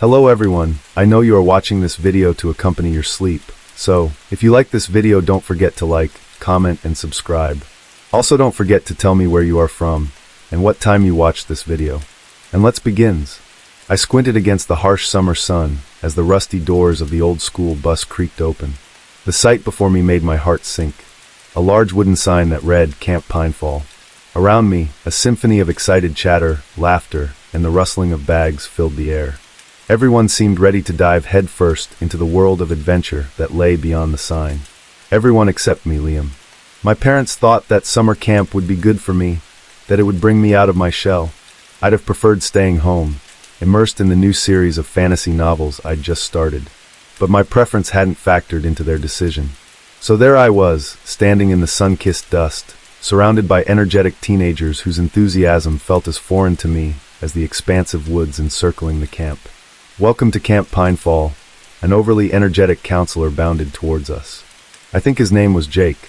Hello everyone, I know you are watching this video to accompany your sleep, so, if you like this video don't forget to like, comment and subscribe. Also don't forget to tell me where you are from, and what time you watched this video. And let's begin. I squinted against the harsh summer sun, as the rusty doors of the old school bus creaked open. The sight before me made my heart sink. A large wooden sign that read, Camp Pinefall. Around me, a symphony of excited chatter, laughter, and the rustling of bags filled the air. Everyone seemed ready to dive headfirst into the world of adventure that lay beyond the sign. Everyone except me, Liam. My parents thought that summer camp would be good for me, that it would bring me out of my shell. I'd have preferred staying home, immersed in the new series of fantasy novels I'd just started. But my preference hadn't factored into their decision. So there I was, standing in the sun-kissed dust, surrounded by energetic teenagers whose enthusiasm felt as foreign to me as the expansive woods encircling the camp. Welcome to Camp Pinefall, an overly energetic counselor bounded towards us. I think his name was Jake.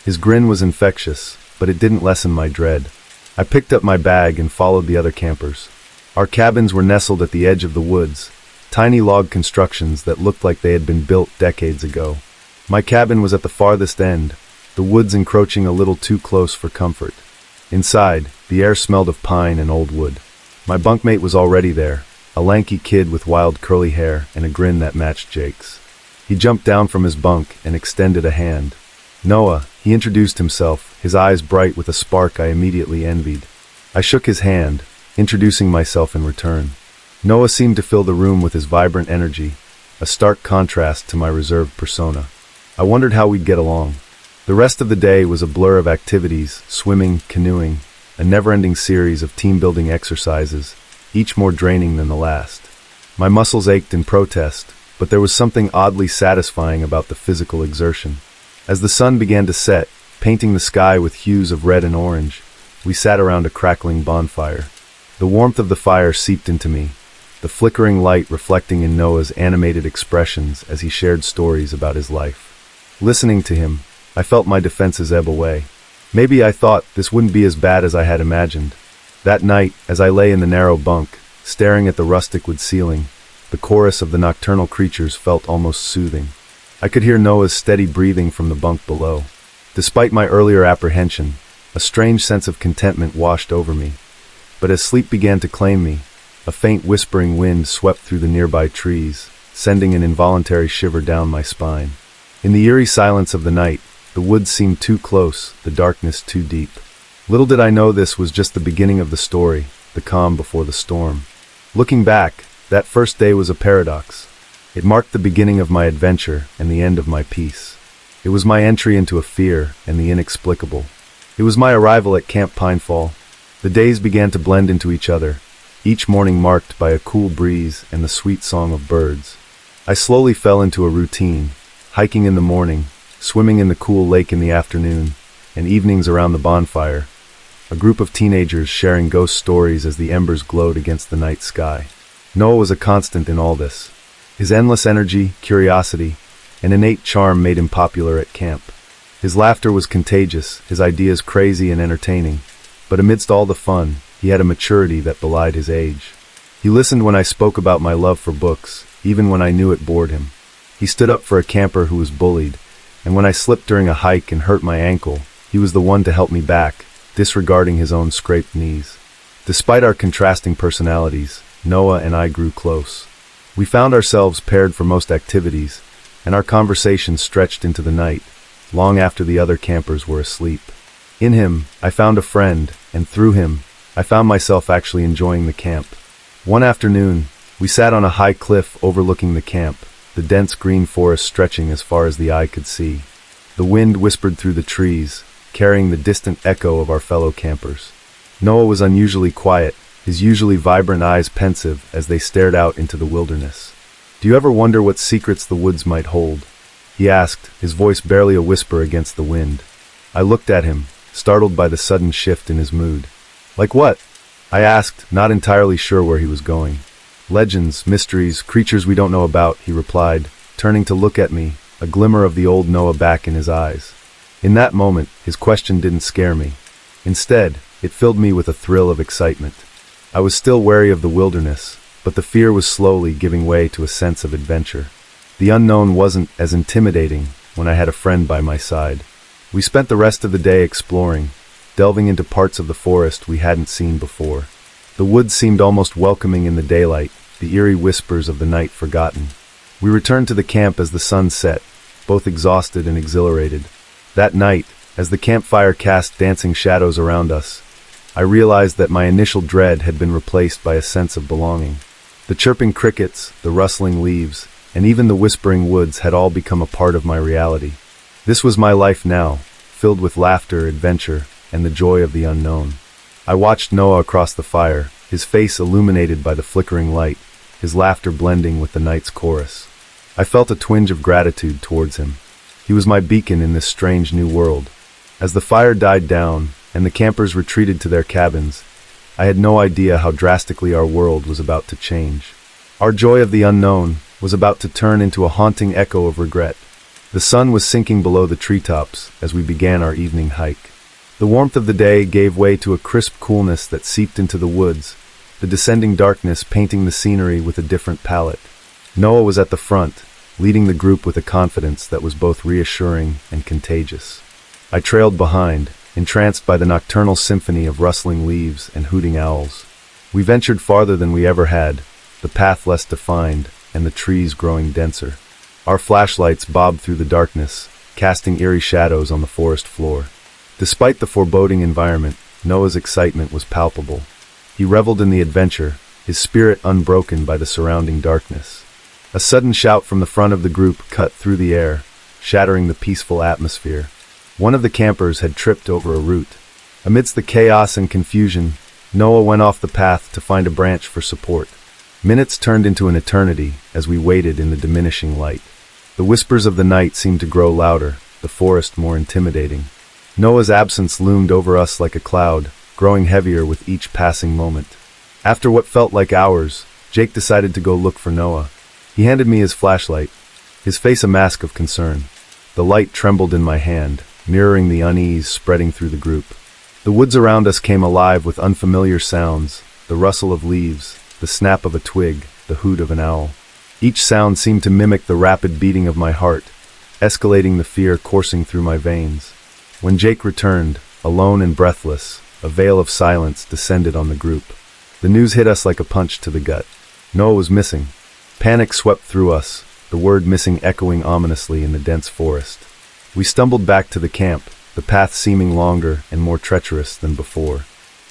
His grin was infectious, but it didn't lessen my dread. I picked up my bag and followed the other campers. Our cabins were nestled at the edge of the woods, tiny log constructions that looked like they had been built decades ago. My cabin was at the farthest end, the woods encroaching a little too close for comfort. Inside, the air smelled of pine and old wood. My bunkmate was already there, a lanky kid with wild curly hair and a grin that matched Jake's. He jumped down from his bunk and extended a hand. Noah, he introduced himself, his eyes bright with a spark I immediately envied. I shook his hand, introducing myself in return. Noah seemed to fill the room with his vibrant energy, a stark contrast to my reserved persona. I wondered how we'd get along. The rest of the day was a blur of activities, swimming, canoeing, a never-ending series of team-building exercises, each more draining than the last. My muscles ached in protest, but there was something oddly satisfying about the physical exertion. As the sun began to set, painting the sky with hues of red and orange, we sat around a crackling bonfire. The warmth of the fire seeped into me, the flickering light reflecting in Noah's animated expressions as he shared stories about his life. Listening to him, I felt my defenses ebb away. Maybe I thought this wouldn't be as bad as I had imagined. That night, as I lay in the narrow bunk, staring at the rustic wood ceiling, the chorus of the nocturnal creatures felt almost soothing. I could hear Noah's steady breathing from the bunk below. Despite my earlier apprehension, a strange sense of contentment washed over me. But as sleep began to claim me, a faint whispering wind swept through the nearby trees, sending an involuntary shiver down my spine. In the eerie silence of the night, the woods seemed too close, the darkness too deep. Little did I know this was just the beginning of the story, the calm before the storm. Looking back, that first day was a paradox. It marked the beginning of my adventure and the end of my peace. It was my entry into a fear and the inexplicable. It was my arrival at Camp Pinefall. The days began to blend into each other, each morning marked by a cool breeze and the sweet song of birds. I slowly fell into a routine, hiking in the morning, swimming in the cool lake in the afternoon, and evenings around the bonfire. A group of teenagers sharing ghost stories as the embers glowed against the night sky. Noah was a constant in all this. His endless energy, curiosity, and innate charm made him popular at camp. His laughter was contagious, his ideas crazy and entertaining, but amidst all the fun, he had a maturity that belied his age. He listened when I spoke about my love for books, even when I knew it bored him. He stood up for a camper who was bullied, and when I slipped during a hike and hurt my ankle, he was the one to help me back, disregarding his own scraped knees. Despite our contrasting personalities, Noah and I grew close. We found ourselves paired for most activities, and our conversations stretched into the night, long after the other campers were asleep. In him, I found a friend, and through him, I found myself actually enjoying the camp. One afternoon, we sat on a high cliff overlooking the camp, the dense green forest stretching as far as the eye could see. The wind whispered through the trees, carrying the distant echo of our fellow campers. Noah was unusually quiet, his usually vibrant eyes pensive as they stared out into the wilderness. "Do you ever wonder what secrets the woods might hold?" he asked, his voice barely a whisper against the wind. I looked at him, startled by the sudden shift in his mood. "Like what?" I asked, not entirely sure where he was going. "Legends, mysteries, creatures we don't know about," he replied, turning to look at me, a glimmer of the old Noah back in his eyes. In that moment, his question didn't scare me. Instead, it filled me with a thrill of excitement. I was still wary of the wilderness, but the fear was slowly giving way to a sense of adventure. The unknown wasn't as intimidating when I had a friend by my side. We spent the rest of the day exploring, delving into parts of the forest we hadn't seen before. The woods seemed almost welcoming in the daylight, the eerie whispers of the night forgotten. We returned to the camp as the sun set, both exhausted and exhilarated. That night, as the campfire cast dancing shadows around us, I realized that my initial dread had been replaced by a sense of belonging. The chirping crickets, the rustling leaves, and even the whispering woods had all become a part of my reality. This was my life now, filled with laughter, adventure, and the joy of the unknown. I watched Noah across the fire, his face illuminated by the flickering light, his laughter blending with the night's chorus. I felt a twinge of gratitude towards him. He was my beacon in this strange new world. As the fire died down, and the campers retreated to their cabins, I had no idea how drastically our world was about to change. Our joy of the unknown was about to turn into a haunting echo of regret. The sun was sinking below the treetops as we began our evening hike. The warmth of the day gave way to a crisp coolness that seeped into the woods, the descending darkness painting the scenery with a different palette. Noah was at the front, leading the group with a confidence that was both reassuring and contagious. I trailed behind, entranced by the nocturnal symphony of rustling leaves and hooting owls. We ventured farther than we ever had, the path less defined and the trees growing denser. Our flashlights bobbed through the darkness, casting eerie shadows on the forest floor. Despite the foreboding environment, Noah's excitement was palpable. He reveled in the adventure, his spirit unbroken by the surrounding darkness. A sudden shout from the front of the group cut through the air, shattering the peaceful atmosphere. One of the campers had tripped over a root. Amidst the chaos and confusion, Noah went off the path to find a branch for support. Minutes turned into an eternity as we waited in the diminishing light. The whispers of the night seemed to grow louder, the forest more intimidating. Noah's absence loomed over us like a cloud, growing heavier with each passing moment. After what felt like hours, Jake decided to go look for Noah. He handed me his flashlight, his face a mask of concern. The light trembled in my hand, mirroring the unease spreading through the group. The woods around us came alive with unfamiliar sounds, the rustle of leaves, the snap of a twig, the hoot of an owl. Each sound seemed to mimic the rapid beating of my heart, escalating the fear coursing through my veins. When Jake returned, alone and breathless, a veil of silence descended on the group. The news hit us like a punch to the gut. Noah was missing. Panic swept through us, the word missing echoing ominously in the dense forest. We stumbled back to the camp, the path seeming longer and more treacherous than before.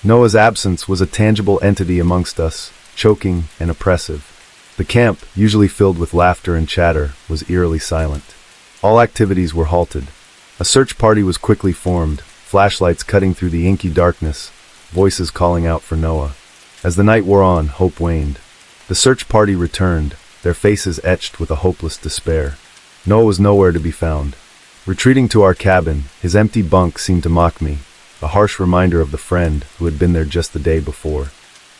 Noah's absence was a tangible entity amongst us, choking and oppressive. The camp, usually filled with laughter and chatter, was eerily silent. All activities were halted. A search party was quickly formed, flashlights cutting through the inky darkness, voices calling out for Noah. As the night wore on, hope waned. The search party returned, their faces etched with a hopeless despair. Noah was nowhere to be found. Retreating to our cabin, his empty bunk seemed to mock me, a harsh reminder of the friend who had been there just the day before.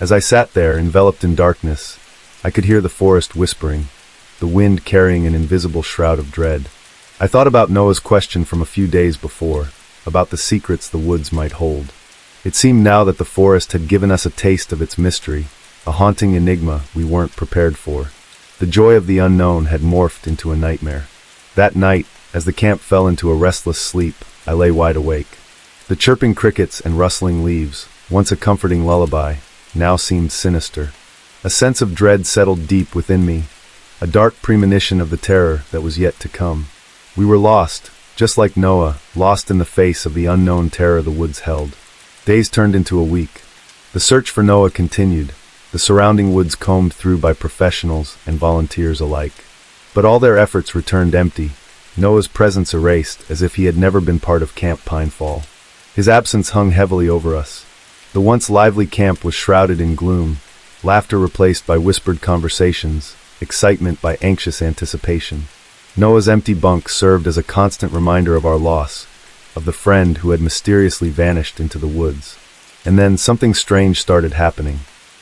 As I sat there, enveloped in darkness, I could hear the forest whispering, the wind carrying an invisible shroud of dread. I thought about Noah's question from a few days before, about the secrets the woods might hold. It seemed now that the forest had given us a taste of its mystery, a haunting enigma we weren't prepared for. The joy of the unknown had morphed into a nightmare. That night, as the camp fell into a restless sleep, I lay wide awake. The chirping crickets and rustling leaves, once a comforting lullaby, now seemed sinister. A sense of dread settled deep within me, a dark premonition of the terror that was yet to come. We were lost, just like Noah, lost in the face of the unknown terror the woods held. Days turned into a week. The search for Noah continued, the surrounding woods combed through by professionals and volunteers alike. But all their efforts returned empty, Noah's presence erased as if he had never been part of Camp Pinefall. His absence hung heavily over us. The once lively camp was shrouded in gloom, laughter replaced by whispered conversations, excitement by anxious anticipation. Noah's empty bunk served as a constant reminder of our loss, of the friend who had mysteriously vanished into the woods. And then something strange started happening.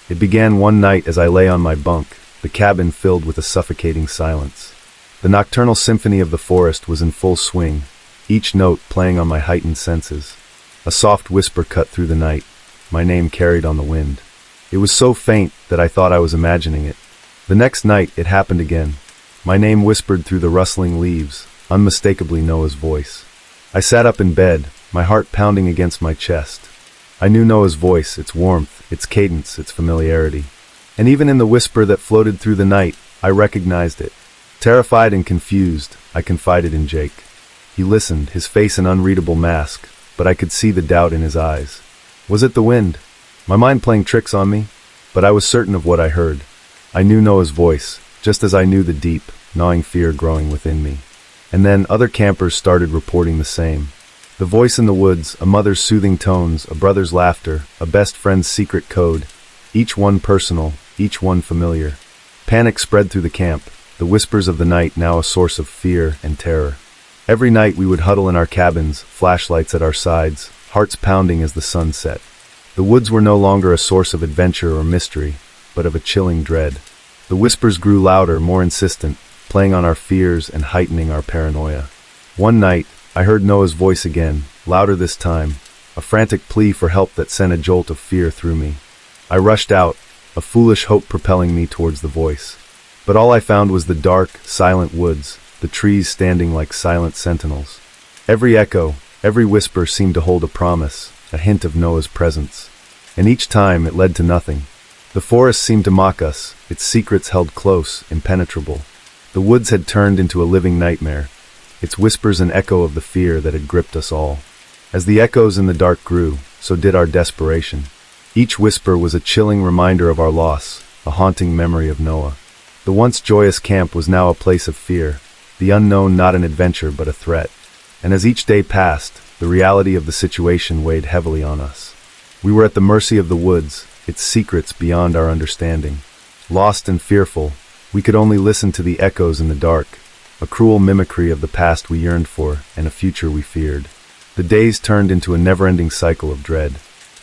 It began one night as I lay on my bunk, the cabin filled with a suffocating silence. The nocturnal symphony of the forest was in full swing, each note playing on my heightened senses. A soft whisper cut through the night, my name carried on the wind. It was so faint that I thought I was imagining it. The next night, it happened again. My name whispered through the rustling leaves, unmistakably Noah's voice. I sat up in bed, my heart pounding against my chest. I knew Noah's voice, its warmth, its cadence, its familiarity. And even in the whisper that floated through the night, I recognized it. Terrified and confused, I confided in Jake. He listened, his face an unreadable mask, but I could see the doubt in his eyes. Was it the wind? My mind playing tricks on me? But I was certain of what I heard. I knew Noah's voice, just as I knew the deep, gnawing fear growing within me. And then other campers started reporting the same. The voice in the woods, a mother's soothing tones, a brother's laughter, a best friend's secret code, each one personal, each one familiar. Panic spread through the camp, the whispers of the night now a source of fear and terror. Every night we would huddle in our cabins, flashlights at our sides, hearts pounding as the sun set. The woods were no longer a source of adventure or mystery, but of a chilling dread. The whispers grew louder, more insistent, playing on our fears and heightening our paranoia. One night, I heard Noah's voice again, louder this time, a frantic plea for help that sent a jolt of fear through me. I rushed out, a foolish hope propelling me towards the voice. But all I found was the dark, silent woods, the trees standing like silent sentinels. Every echo, every whisper seemed to hold a promise, a hint of Noah's presence. And each time it led to nothing. The forest seemed to mock us, its secrets held close, impenetrable. The woods had turned into a living nightmare, its whispers an echo of the fear that had gripped us all. As the echoes in the dark grew, so did our desperation. Each whisper was a chilling reminder of our loss, a haunting memory of Noah. The once joyous camp was now a place of fear, the unknown not an adventure but a threat. And as each day passed, the reality of the situation weighed heavily on us. We were at the mercy of the woods, its secrets beyond our understanding. Lost and fearful, we could only listen to the echoes in the dark, a cruel mimicry of the past we yearned for and a future we feared. The days turned into a never-ending cycle of dread.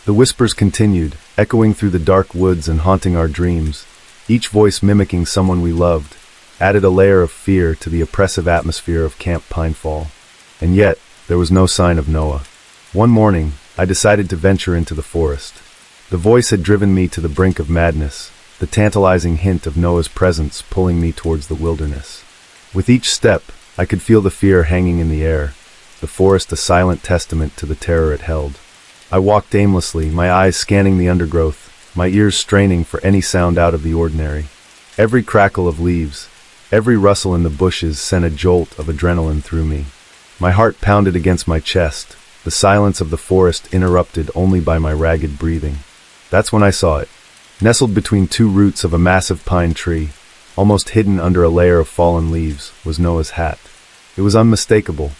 The whispers continued, echoing through the dark woods and haunting our dreams, each voice mimicking someone we loved, added a layer of fear to the oppressive atmosphere of Camp Pinefall. And yet, there was no sign of Noah. One morning, I decided to venture into the forest. The voice had driven me to the brink of madness, the tantalizing hint of Noah's presence pulling me towards the wilderness. With each step, I could feel the fear hanging in the air, the forest a silent testament to the terror it held. I walked aimlessly, my eyes scanning the undergrowth, my ears straining for any sound out of the ordinary. Every crackle of leaves, every rustle in the bushes sent a jolt of adrenaline through me. My heart pounded against my chest, the silence of the forest interrupted only by my ragged breathing. That's when I saw it. Nestled between two roots of a massive pine tree, almost hidden under a layer of fallen leaves, was Noah's hat. It was unmistakable.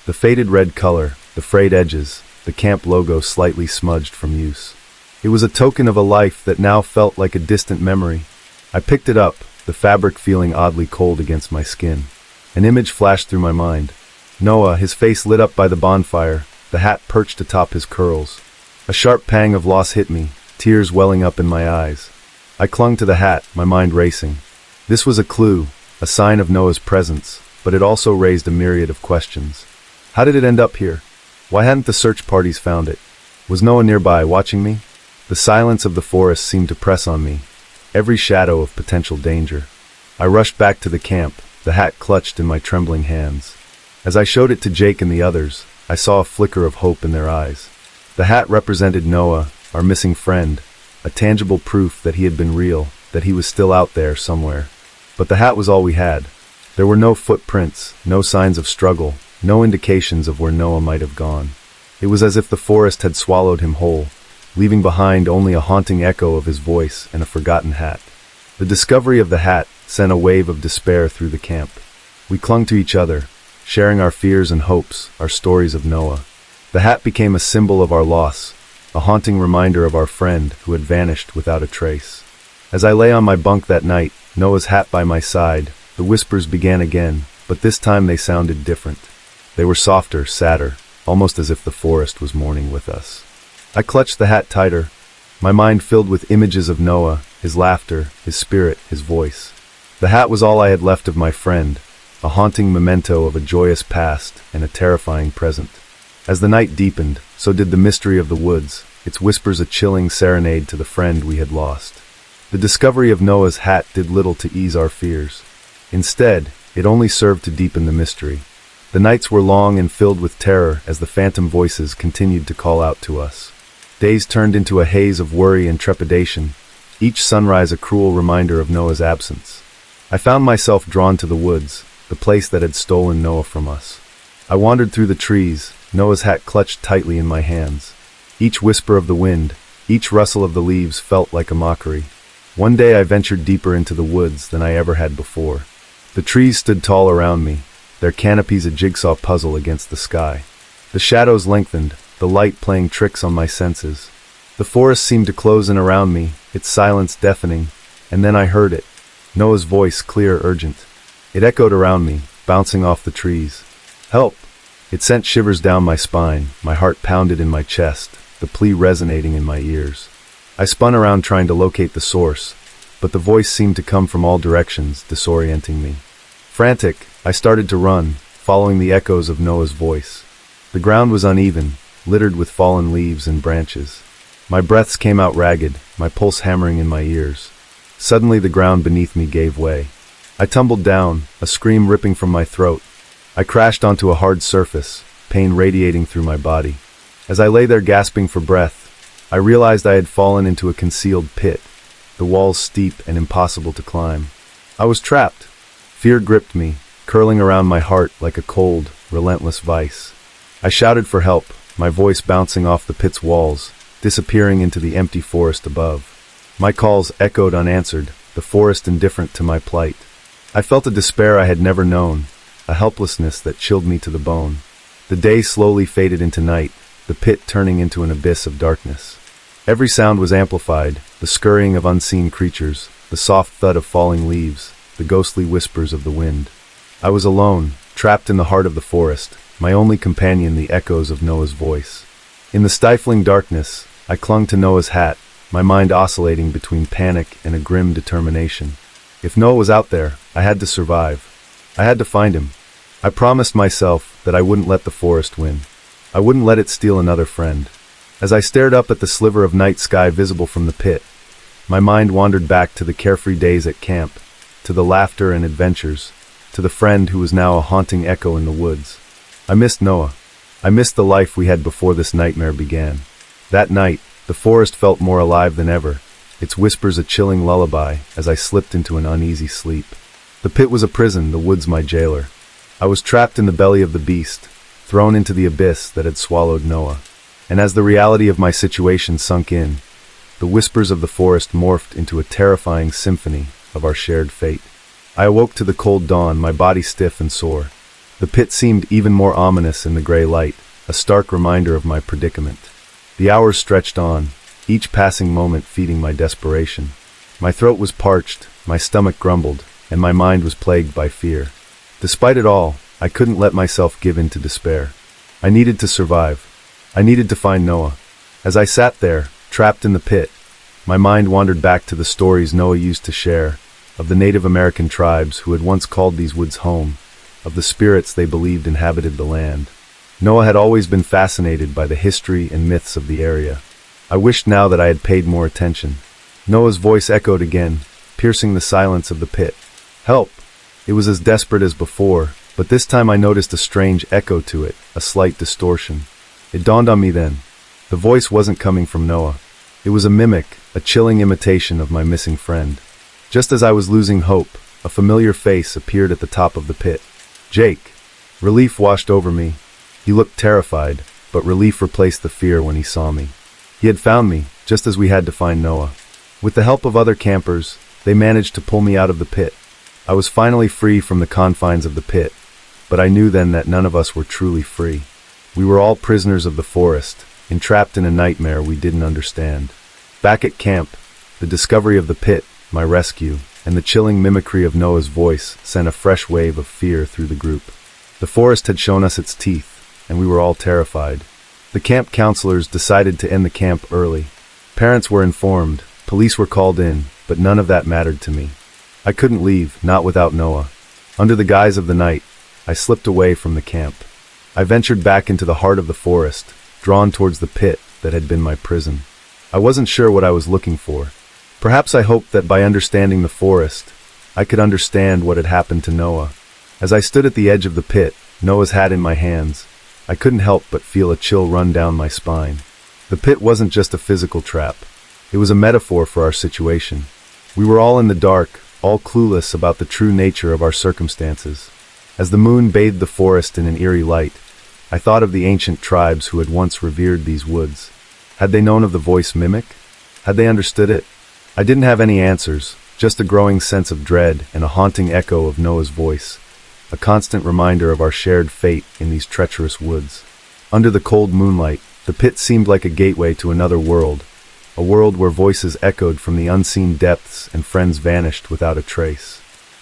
The faded red color, the frayed edges, the camp logo slightly smudged from use. It was a token of a life that now felt like a distant memory. I picked it up, the fabric feeling oddly cold against my skin. An image flashed through my mind. Noah, his face lit up by the bonfire, the hat perched atop his curls. A sharp pang of loss hit me, tears welling up in my eyes. I clung to the hat, my mind racing. This was a clue, a sign of Noah's presence, but it also raised a myriad of questions. How did it end up here? Why hadn't the search parties found it? Was Noah nearby, watching me? The silence of the forest seemed to press on me, every shadow of potential danger. I rushed back to the camp, the hat clutched in my trembling hands. As I showed it to Jake and the others, I saw a flicker of hope in their eyes. The hat represented Noah, our missing friend, a tangible proof that he had been real, that he was still out there somewhere. But the hat was all we had. There were no footprints, no signs of struggle, no indications of where Noah might have gone. It was as if the forest had swallowed him whole, leaving behind only a haunting echo of his voice and a forgotten hat. The discovery of the hat sent a wave of despair through the camp. We clung to each other, sharing our fears and hopes, our stories of Noah. The hat became a symbol of our loss, a haunting reminder of our friend who had vanished without a trace. As I lay on my bunk that night, Noah's hat by my side, the whispers began again, but this time they sounded different. They were softer, sadder, almost as if the forest was mourning with us. I clutched the hat tighter, my mind filled with images of Noah, his laughter, his spirit, his voice. The hat was all I had left of my friend, a haunting memento of a joyous past and a terrifying present. As the night deepened, so did the mystery of the woods, its whispers a chilling serenade to the friend we had lost. The discovery of Noah's hat did little to ease our fears. Instead, it only served to deepen the mystery. The nights were long and filled with terror as the phantom voices continued to call out to us. Days turned into a haze of worry and trepidation, each sunrise a cruel reminder of Noah's absence. I found myself drawn to the woods, the place that had stolen Noah from us. I wandered through the trees, Noah's hat clutched tightly in my hands. Each whisper of the wind, each rustle of the leaves felt like a mockery. One day I ventured deeper into the woods than I ever had before. The trees stood tall around me, their canopies a jigsaw puzzle against the sky. The shadows lengthened, the light playing tricks on my senses. The forest seemed to close in around me, its silence deafening, and then I heard it. Noah's voice, clear, urgent. It echoed around me, bouncing off the trees. Help! It sent shivers down my spine, my heart pounded in my chest, the plea resonating in my ears. I spun around trying to locate the source, but the voice seemed to come from all directions, disorienting me. Frantic, I started to run, following the echoes of Noah's voice. The ground was uneven, littered with fallen leaves and branches. My breaths came out ragged, my pulse hammering in my ears. Suddenly the ground beneath me gave way. I tumbled down, a scream ripping from my throat. I crashed onto a hard surface, pain radiating through my body. As I lay there gasping for breath, I realized I had fallen into a concealed pit, the walls steep and impossible to climb. I was trapped. Fear gripped me, curling around my heart like a cold, relentless vice. I shouted for help, my voice bouncing off the pit's walls, disappearing into the empty forest above. My calls echoed unanswered, the forest indifferent to my plight. I felt a despair I had never known, a helplessness that chilled me to the bone. The day slowly faded into night, the pit turning into an abyss of darkness. Every sound was amplified, the scurrying of unseen creatures, the soft thud of falling leaves, the ghostly whispers of the wind. I was alone, trapped in the heart of the forest, my only companion the echoes of Noah's voice. In the stifling darkness, I clung to Noah's hat, my mind oscillating between panic and a grim determination. If Noah was out there, I had to survive. I had to find him. I promised myself that I wouldn't let the forest win. I wouldn't let it steal another friend. As I stared up at the sliver of night sky visible from the pit, my mind wandered back to the carefree days at camp, to the laughter and adventures, to the friend who was now a haunting echo in the woods. I missed Noah. I missed the life we had before this nightmare began. That night, the forest felt more alive than ever, its whispers a chilling lullaby as I slipped into an uneasy sleep. The pit was a prison, the woods my jailer. I was trapped in the belly of the beast, thrown into the abyss that had swallowed Noah. And as the reality of my situation sunk in, the whispers of the forest morphed into a terrifying symphony of our shared fate. I awoke to the cold dawn, my body stiff and sore. The pit seemed even more ominous in the gray light, a stark reminder of my predicament. The hours stretched on, each passing moment feeding my desperation. My throat was parched, my stomach grumbled, and my mind was plagued by fear. Despite it all, I couldn't let myself give in to despair. I needed to survive. I needed to find Noah. As I sat there, trapped in the pit, my mind wandered back to the stories Noah used to share, of the Native American tribes who had once called these woods home, of the spirits they believed inhabited the land. Noah had always been fascinated by the history and myths of the area. I wished now that I had paid more attention. Noah's voice echoed again, piercing the silence of the pit. Help! It was as desperate as before, but this time I noticed a strange echo to it, a slight distortion. It dawned on me then. The voice wasn't coming from Noah. It was a mimic, a chilling imitation of my missing friend. Just as I was losing hope, a familiar face appeared at the top of the pit. Jake. Relief washed over me. He looked terrified, but relief replaced the fear when he saw me. He had found me, just as we had to find Noah. With the help of other campers, they managed to pull me out of the pit. I was finally free from the confines of the pit, but I knew then that none of us were truly free. We were all prisoners of the forest, entrapped in a nightmare we didn't understand. Back at camp, the discovery of the pit, my rescue, and the chilling mimicry of Noah's voice sent a fresh wave of fear through the group. The forest had shown us its teeth, and we were all terrified. The camp counselors decided to end the camp early. Parents were informed, police were called in, but none of that mattered to me. I couldn't leave, not without Noah. Under the guise of the night, I slipped away from the camp. I ventured back into the heart of the forest, drawn towards the pit, that had been my prison. I wasn't sure what I was looking for. Perhaps I hoped that by understanding the forest, I could understand what had happened to Noah. As I stood at the edge of the pit, Noah's hat in my hands, I couldn't help but feel a chill run down my spine. The pit wasn't just a physical trap. It was a metaphor for our situation. We were all in the dark, all clueless about the true nature of our circumstances. As the moon bathed the forest in an eerie light, I thought of the ancient tribes who had once revered these woods. Had they known of the voice mimic? Had they understood it? I didn't have any answers, just a growing sense of dread and a haunting echo of Noah's voice, a constant reminder of our shared fate in these treacherous woods. Under the cold moonlight, the pit seemed like a gateway to another world, a world where voices echoed from the unseen depths and friends vanished without a trace.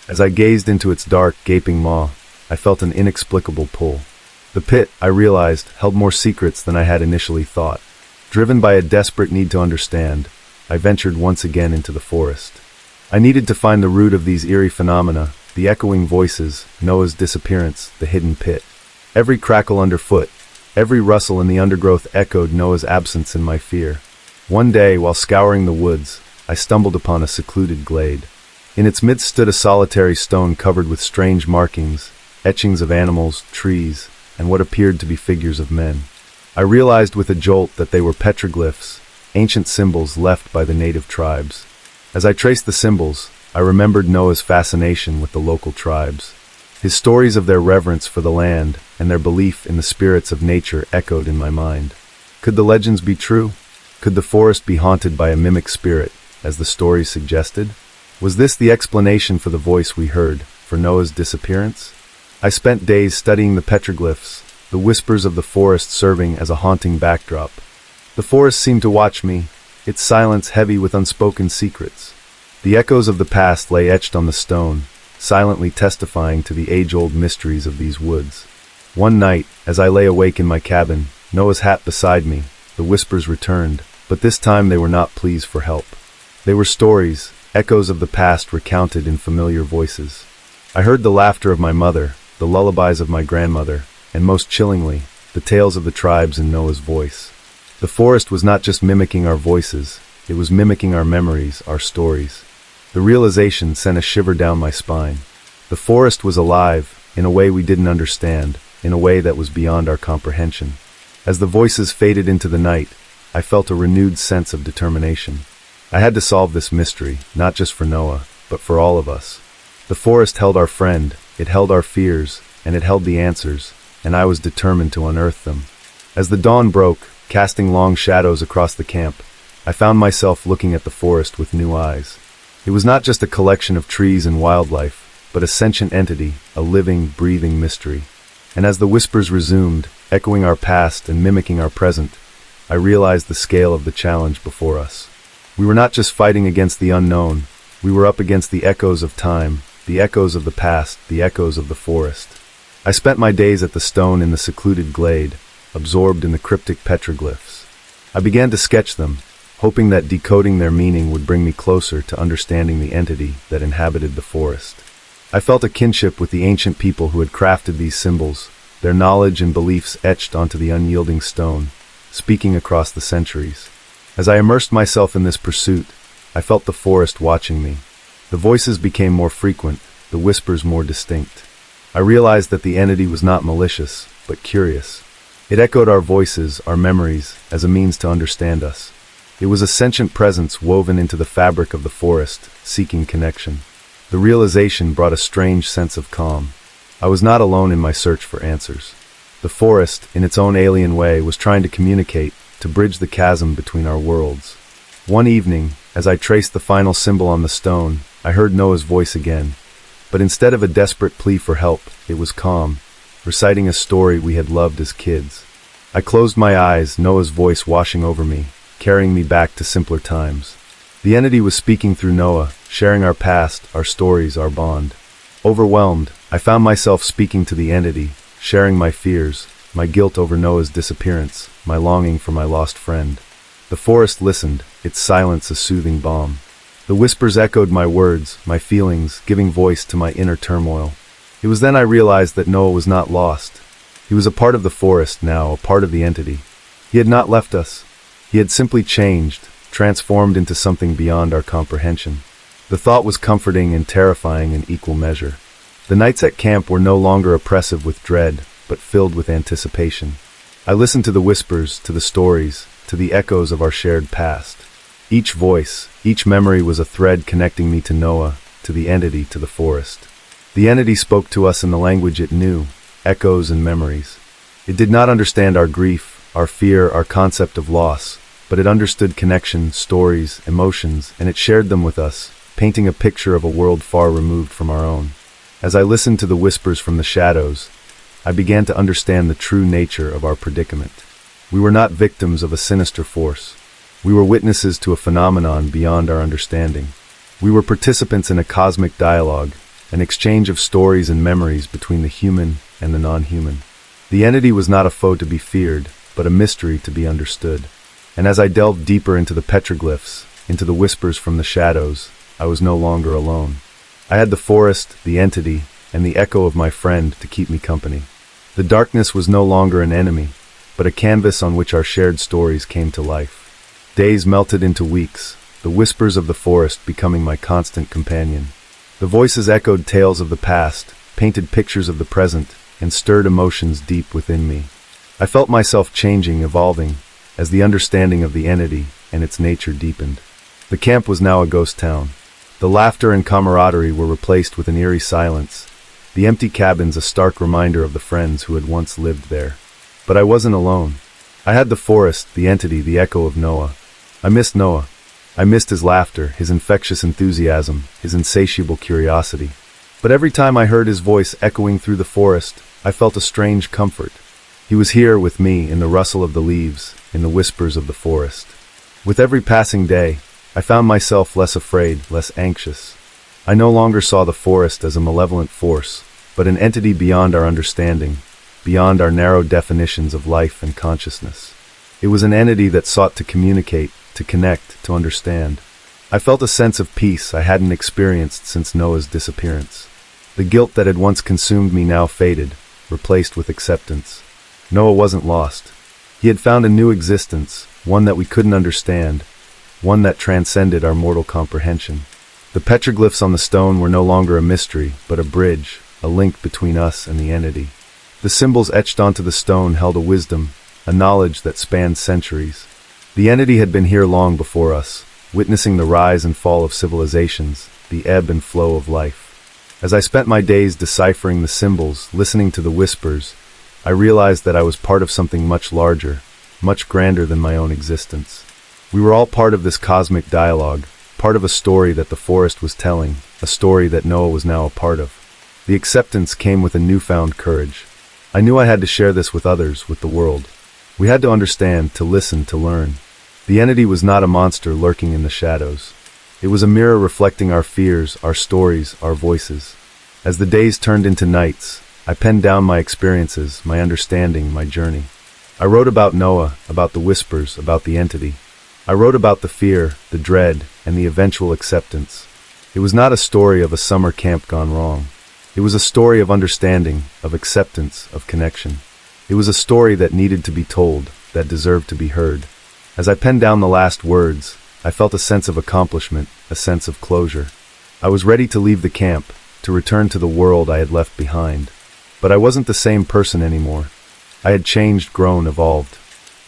As I gazed into its dark, gaping maw, I felt an inexplicable pull. The pit, I realized, held more secrets than I had initially thought. Driven by a desperate need to understand, I ventured once again into the forest. I needed to find the root of these eerie phenomena, the echoing voices, Noah's disappearance, the hidden pit. Every crackle underfoot, every rustle in the undergrowth echoed Noah's absence and my fear. One day, while scouring the woods, I stumbled upon a secluded glade. In its midst stood a solitary stone covered with strange markings, etchings of animals, trees, and what appeared to be figures of men. I realized with a jolt that they were petroglyphs, ancient symbols left by the native tribes. As I traced the symbols, I remembered Noah's fascination with the local tribes. His stories of their reverence for the land and their belief in the spirits of nature echoed in my mind. Could the legends be true? Could the forest be haunted by a mimic spirit, as the stories suggested? Was this the explanation for the voice we heard, for Noah's disappearance? I spent days studying the petroglyphs, the whispers of the forest serving as a haunting backdrop. The forest seemed to watch me, its silence heavy with unspoken secrets. The echoes of the past lay etched on the stone, silently testifying to the age-old mysteries of these woods. One night, as I lay awake in my cabin, Noah's hat beside me, the whispers returned, but this time they were not pleas for help. They were stories, echoes of the past recounted in familiar voices. I heard the laughter of my mother, the lullabies of my grandmother, and most chillingly, the tales of the tribes in Noah's voice. The forest was not just mimicking our voices, it was mimicking our memories, our stories. The realization sent a shiver down my spine. The forest was alive, in a way we didn't understand, in a way that was beyond our comprehension. As the voices faded into the night, I felt a renewed sense of determination. I had to solve this mystery, not just for Noah, but for all of us. The forest held our friend, it held our fears, and it held the answers, and I was determined to unearth them. As the dawn broke, casting long shadows across the camp, I found myself looking at the forest with new eyes. It was not just a collection of trees and wildlife, but a sentient entity, a living, breathing mystery. And as the whispers resumed, echoing our past and mimicking our present, I realized the scale of the challenge before us. We were not just fighting against the unknown, we were up against the echoes of time, the echoes of the past, the echoes of the forest. I spent my days at the stone in the secluded glade, absorbed in the cryptic petroglyphs. I began to sketch them, hoping that decoding their meaning would bring me closer to understanding the entity that inhabited the forest. I felt a kinship with the ancient people who had crafted these symbols, their knowledge and beliefs etched onto the unyielding stone, speaking across the centuries. As I immersed myself in this pursuit, I felt the forest watching me. The voices became more frequent, the whispers more distinct. I realized that the entity was not malicious, but curious. It echoed our voices, our memories, as a means to understand us. It was a sentient presence woven into the fabric of the forest, seeking connection. The realization brought a strange sense of calm. I was not alone in my search for answers. The forest, in its own alien way, was trying to communicate, to bridge the chasm between our worlds. One evening, as I traced the final symbol on the stone, I heard Noah's voice again. But instead of a desperate plea for help, it was calm, reciting a story we had loved as kids. I closed my eyes, Noah's voice washing over me, carrying me back to simpler times. The entity was speaking through Noah, sharing our past, our stories, our bond. Overwhelmed, I found myself speaking to the entity, sharing my fears, my guilt over Noah's disappearance, my longing for my lost friend. The forest listened, its silence a soothing balm. The whispers echoed my words, my feelings, giving voice to my inner turmoil. It was then I realized that Noah was not lost. He was a part of the forest now, a part of the entity. He had not left us. He had simply changed, transformed into something beyond our comprehension. The thought was comforting and terrifying in equal measure. The nights at camp were no longer oppressive with dread, but filled with anticipation. I listened to the whispers, to the stories, to the echoes of our shared past. Each voice, each memory was a thread connecting me to Noah, to the entity, to the forest. The entity spoke to us in the language it knew, echoes and memories. It did not understand our grief, our fear, our concept of loss, but it understood connection, stories, emotions, and it shared them with us, painting a picture of a world far removed from our own. As I listened to the whispers from the shadows, I began to understand the true nature of our predicament. We were not victims of a sinister force. We were witnesses to a phenomenon beyond our understanding. We were participants in a cosmic dialogue, an exchange of stories and memories between the human and the non-human. The entity was not a foe to be feared, but a mystery to be understood. And as I delved deeper into the petroglyphs, into the whispers from the shadows, I was no longer alone. I had the forest, the entity, and the echo of my friend to keep me company. The darkness was no longer an enemy, but a canvas on which our shared stories came to life. Days melted into weeks, the whispers of the forest becoming my constant companion. The voices echoed tales of the past, painted pictures of the present, and stirred emotions deep within me. I felt myself changing, evolving, as the understanding of the entity and its nature deepened. The camp was now a ghost town. The laughter and camaraderie were replaced with an eerie silence, the empty cabins a stark reminder of the friends who had once lived there. But I wasn't alone. I had the forest, the entity, the echo of Noah. I missed Noah. I missed his laughter, his infectious enthusiasm, his insatiable curiosity. But every time I heard his voice echoing through the forest, I felt a strange comfort. He was here with me in the rustle of the leaves, in the whispers of the forest. With every passing day, I found myself less afraid, less anxious. I no longer saw the forest as a malevolent force, but an entity beyond our understanding, beyond our narrow definitions of life and consciousness. It was an entity that sought to communicate, to connect, to understand. I felt a sense of peace I hadn't experienced since Noah's disappearance. The guilt that had once consumed me now faded, replaced with acceptance. Noah wasn't lost. He had found a new existence, one that we couldn't understand, one that transcended our mortal comprehension. The petroglyphs on the stone were no longer a mystery, but a bridge, a link between us and the entity. The symbols etched onto the stone held a wisdom, a knowledge that spanned centuries. The entity had been here long before us, witnessing the rise and fall of civilizations, the ebb and flow of life. As I spent my days deciphering the symbols, listening to the whispers, I realized that I was part of something much larger, much grander than my own existence. We were all part of this cosmic dialogue, part of a story that the forest was telling, a story that Noah was now a part of. The acceptance came with a newfound courage. I knew I had to share this with others, with the world. We had to understand, to listen, to learn. The entity was not a monster lurking in the shadows. It was a mirror reflecting our fears, our stories, our voices. As the days turned into nights, I penned down my experiences, my understanding, my journey. I wrote about Noah, about the whispers, about the entity. I wrote about the fear, the dread, and the eventual acceptance. It was not a story of a summer camp gone wrong. It was a story of understanding, of acceptance, of connection. It was a story that needed to be told, that deserved to be heard. As I penned down the last words, I felt a sense of accomplishment, a sense of closure. I was ready to leave the camp, to return to the world I had left behind. But I wasn't the same person anymore. I had changed, grown, evolved.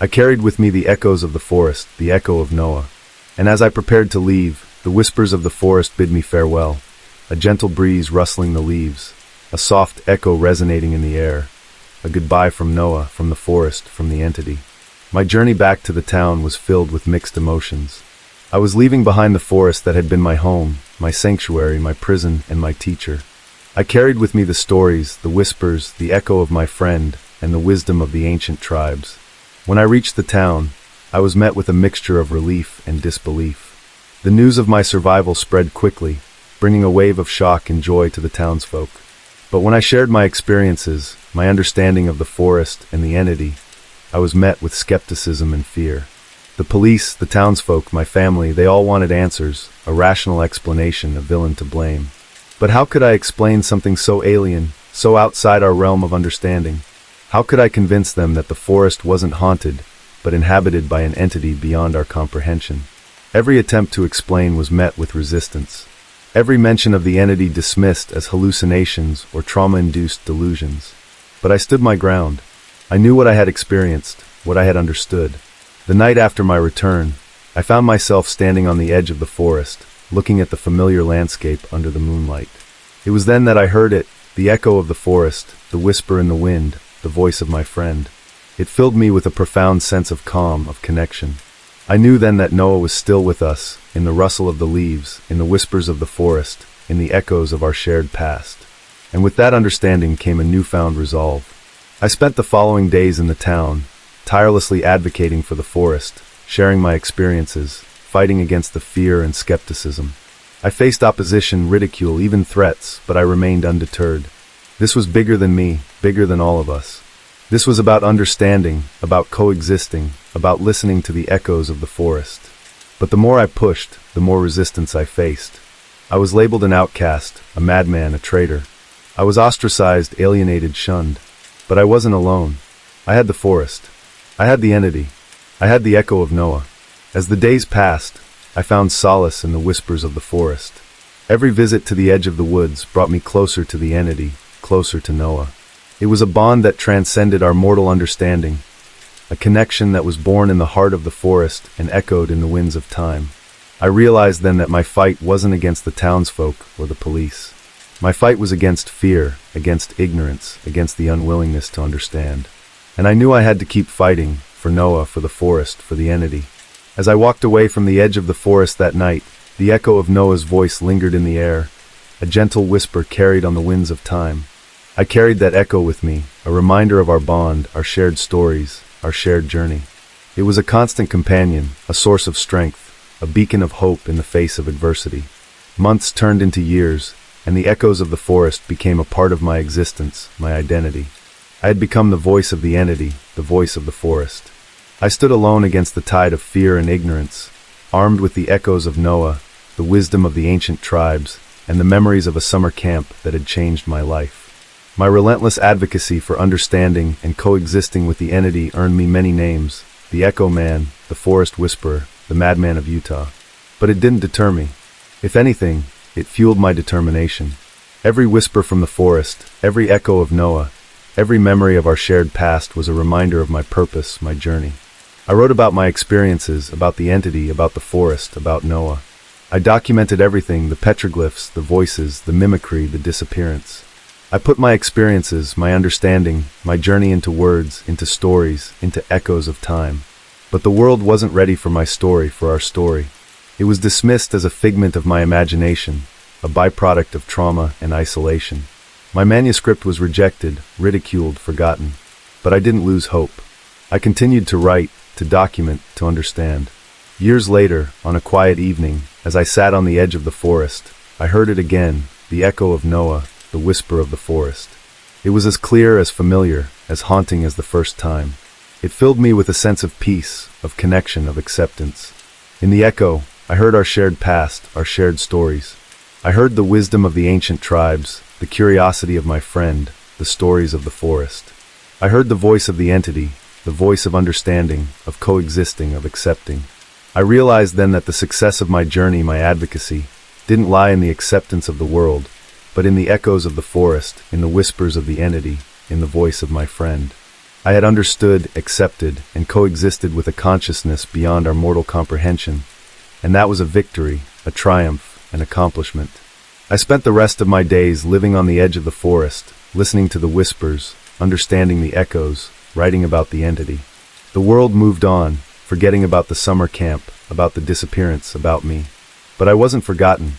I carried with me the echoes of the forest, the echo of Noah. And as I prepared to leave, the whispers of the forest bid me farewell, a gentle breeze rustling the leaves, a soft echo resonating in the air, a goodbye from Noah, from the forest, from the entity. My journey back to the town was filled with mixed emotions. I was leaving behind the forest that had been my home, my sanctuary, my prison, and my teacher. I carried with me the stories, the whispers, the echo of my friend, and the wisdom of the ancient tribes. When I reached the town, I was met with a mixture of relief and disbelief. The news of my survival spread quickly, bringing a wave of shock and joy to the townsfolk. But when I shared my experiences, my understanding of the forest and the entity, I was met with skepticism and fear. The police, the townsfolk, my family, they all wanted answers, a rational explanation, a villain to blame. But how could I explain something so alien, so outside our realm of understanding? How could I convince them that the forest wasn't haunted, but inhabited by an entity beyond our comprehension. Every attempt to explain was met with resistance. Every mention of the entity dismissed as hallucinations or trauma-induced delusions. But I stood my ground. I knew what I had experienced, what I had understood. The night after my return, I found myself standing on the edge of the forest, looking at the familiar landscape under the moonlight. It was then that I heard it, the echo of the forest, the whisper in the wind, the voice of my friend. It filled me with a profound sense of calm, of connection. I knew then that Noah was still with us, in the rustle of the leaves, in the whispers of the forest, in the echoes of our shared past. And with that understanding came a newfound resolve. I spent the following days in the town, tirelessly advocating for the forest, sharing my experiences, fighting against the fear and skepticism. I faced opposition, ridicule, even threats, but I remained undeterred. This was bigger than me, bigger than all of us. This was about understanding, about coexisting, about listening to the echoes of the forest. But the more I pushed, the more resistance I faced. I was labeled an outcast, a madman, a traitor. I was ostracized, alienated, shunned. But I wasn't alone. I had the forest. I had the entity. I had the echo of Noah. As the days passed, I found solace in the whispers of the forest. Every visit to the edge of the woods brought me closer to the entity, closer to Noah. It was a bond that transcended our mortal understanding, a connection that was born in the heart of the forest and echoed in the winds of time. I realized then that my fight wasn't against the townsfolk or the police. My fight was against fear, against ignorance, against the unwillingness to understand. And I knew I had to keep fighting, for Noah, for the forest, for the entity. As I walked away from the edge of the forest that night, the echo of Noah's voice lingered in the air, a gentle whisper carried on the winds of time. I carried that echo with me, a reminder of our bond, our shared stories, our shared journey. It was a constant companion, a source of strength, a beacon of hope in the face of adversity. Months turned into years, and the echoes of the forest became a part of my existence, my identity. I had become the voice of the entity, the voice of the forest. I stood alone against the tide of fear and ignorance, armed with the echoes of Noah, the wisdom of the ancient tribes, and the memories of a summer camp that had changed my life. My relentless advocacy for understanding and coexisting with the entity earned me many names: the Echo Man, the Forest Whisperer, the Madman of Utah. But it didn't deter me. If anything, it fueled my determination. Every whisper from the forest, every echo of Noah, every memory of our shared past was a reminder of my purpose, my journey. I wrote about my experiences, about the entity, about the forest, about Noah. I documented everything: the petroglyphs, the voices, the mimicry, the disappearance. I put my experiences, my understanding, my journey into words, into stories, into echoes of time. But the world wasn't ready for my story, for our story. It was dismissed as a figment of my imagination, a byproduct of trauma and isolation. My manuscript was rejected, ridiculed, forgotten. But I didn't lose hope. I continued to write, to document, to understand. Years later, on a quiet evening, as I sat on the edge of the forest, I heard it again, the echo of Noah, the whisper of the forest. It was as clear, as familiar, as haunting as the first time. It filled me with a sense of peace, of connection, of acceptance. In the echo, I heard our shared past, our shared stories. I heard the wisdom of the ancient tribes, the curiosity of my friend, the stories of the forest. I heard the voice of the entity, the voice of understanding, of coexisting, of accepting. I realized then that the success of my journey, my advocacy, didn't lie in the acceptance of the world, but in the echoes of the forest, in the whispers of the entity, in the voice of my friend. I had understood, accepted, and coexisted with a consciousness beyond our mortal comprehension, and that was a victory, a triumph, an accomplishment. I spent the rest of my days living on the edge of the forest, listening to the whispers, understanding the echoes, writing about the entity. The world moved on, forgetting about the summer camp, about the disappearance, about me. But I wasn't forgotten.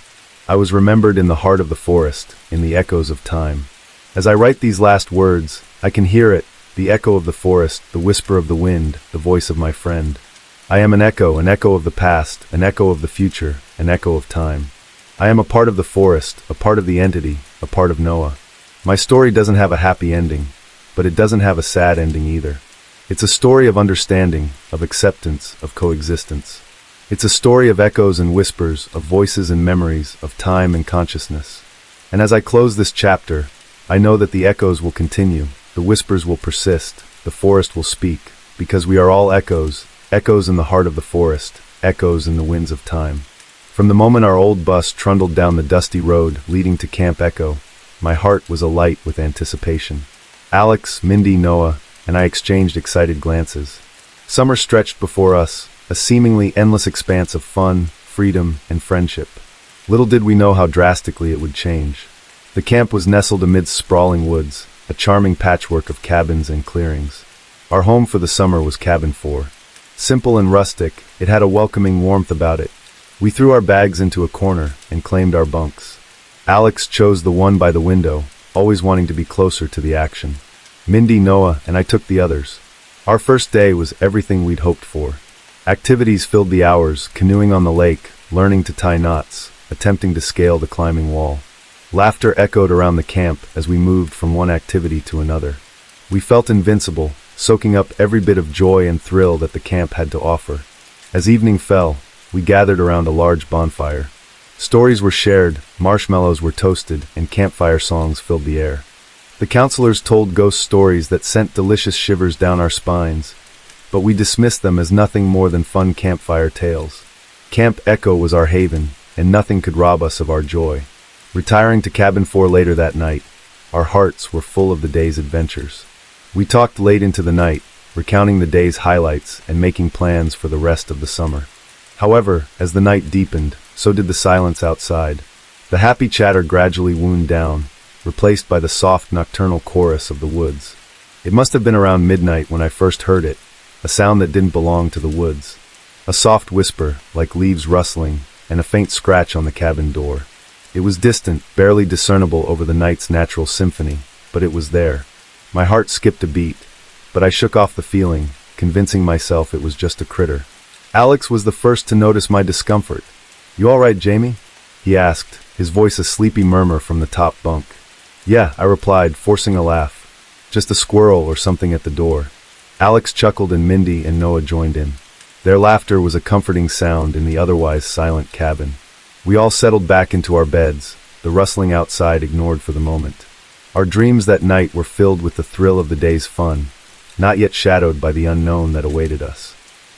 I was remembered in the heart of the forest, in the echoes of time. As I write these last words, I can hear it, the echo of the forest, the whisper of the wind, the voice of my friend. I am an echo of the past, an echo of the future, an echo of time. I am a part of the forest, a part of the entity, a part of Noah. My story doesn't have a happy ending, but it doesn't have a sad ending either. It's a story of understanding, of acceptance, of coexistence. It's a story of echoes and whispers, of voices and memories, of time and consciousness. And as I close this chapter, I know that the echoes will continue, the whispers will persist, the forest will speak, because we are all echoes, echoes in the heart of the forest, echoes in the winds of time. From the moment our old bus trundled down the dusty road leading to Camp Echo, my heart was alight with anticipation. Alex, Mindy, Noah, and I exchanged excited glances. Summer stretched before us, a seemingly endless expanse of fun, freedom, and friendship. Little did we know how drastically it would change. The camp was nestled amidst sprawling woods, a charming patchwork of cabins and clearings. Our home for the summer was Cabin 4. Simple and rustic, it had a welcoming warmth about it. We threw our bags into a corner and claimed our bunks. Alex chose the one by the window, always wanting to be closer to the action. Mindy, Noah, and I took the others. Our first day was everything we'd hoped for. Activities filled the hours, canoeing on the lake, learning to tie knots, attempting to scale the climbing wall. Laughter echoed around the camp as we moved from one activity to another. We felt invincible, soaking up every bit of joy and thrill that the camp had to offer. As evening fell, we gathered around a large bonfire. Stories were shared, marshmallows were toasted, and campfire songs filled the air. The counselors told ghost stories that sent delicious shivers down our spines, but we dismissed them as nothing more than fun campfire tales. Camp Echo was our haven, and nothing could rob us of our joy. Retiring to Cabin 4 later that night, our hearts were full of the day's adventures. We talked late into the night, recounting the day's highlights and making plans for the rest of the summer. However, as the night deepened, so did the silence outside. The happy chatter gradually wound down, replaced by the soft nocturnal chorus of the woods. It must have been around midnight when I first heard it, a sound that didn't belong to the woods. A soft whisper, like leaves rustling, and a faint scratch on the cabin door. It was distant, barely discernible over the night's natural symphony, but it was there. My heart skipped a beat, but I shook off the feeling, convincing myself it was just a critter. Alex was the first to notice my discomfort. "You all right, Jamie?" he asked, his voice a sleepy murmur from the top bunk. "Yeah," I replied, forcing a laugh. "Just a squirrel or something at the door." Alex chuckled and Mindy and Noah joined in. Their laughter was a comforting sound in the otherwise silent cabin. We all settled back into our beds, the rustling outside ignored for the moment. Our dreams that night were filled with the thrill of the day's fun, not yet shadowed by the unknown that awaited us.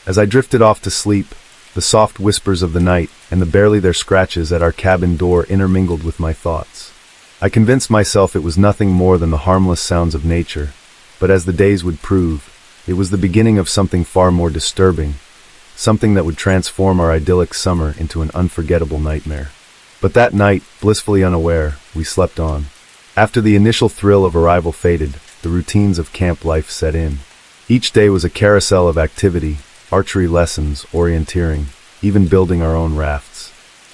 As I drifted off to sleep, the soft whispers of the night and the barely their scratches at our cabin door intermingled with my thoughts. I convinced myself it was nothing more than the harmless sounds of nature, but as the days would prove, it was the beginning of something far more disturbing, something that would transform our idyllic summer into an unforgettable nightmare. But that night, blissfully unaware, we slept on. After the initial thrill of arrival faded, the routines of camp life set in. Each day was a carousel of activity, archery lessons, orienteering, even building our own rafts.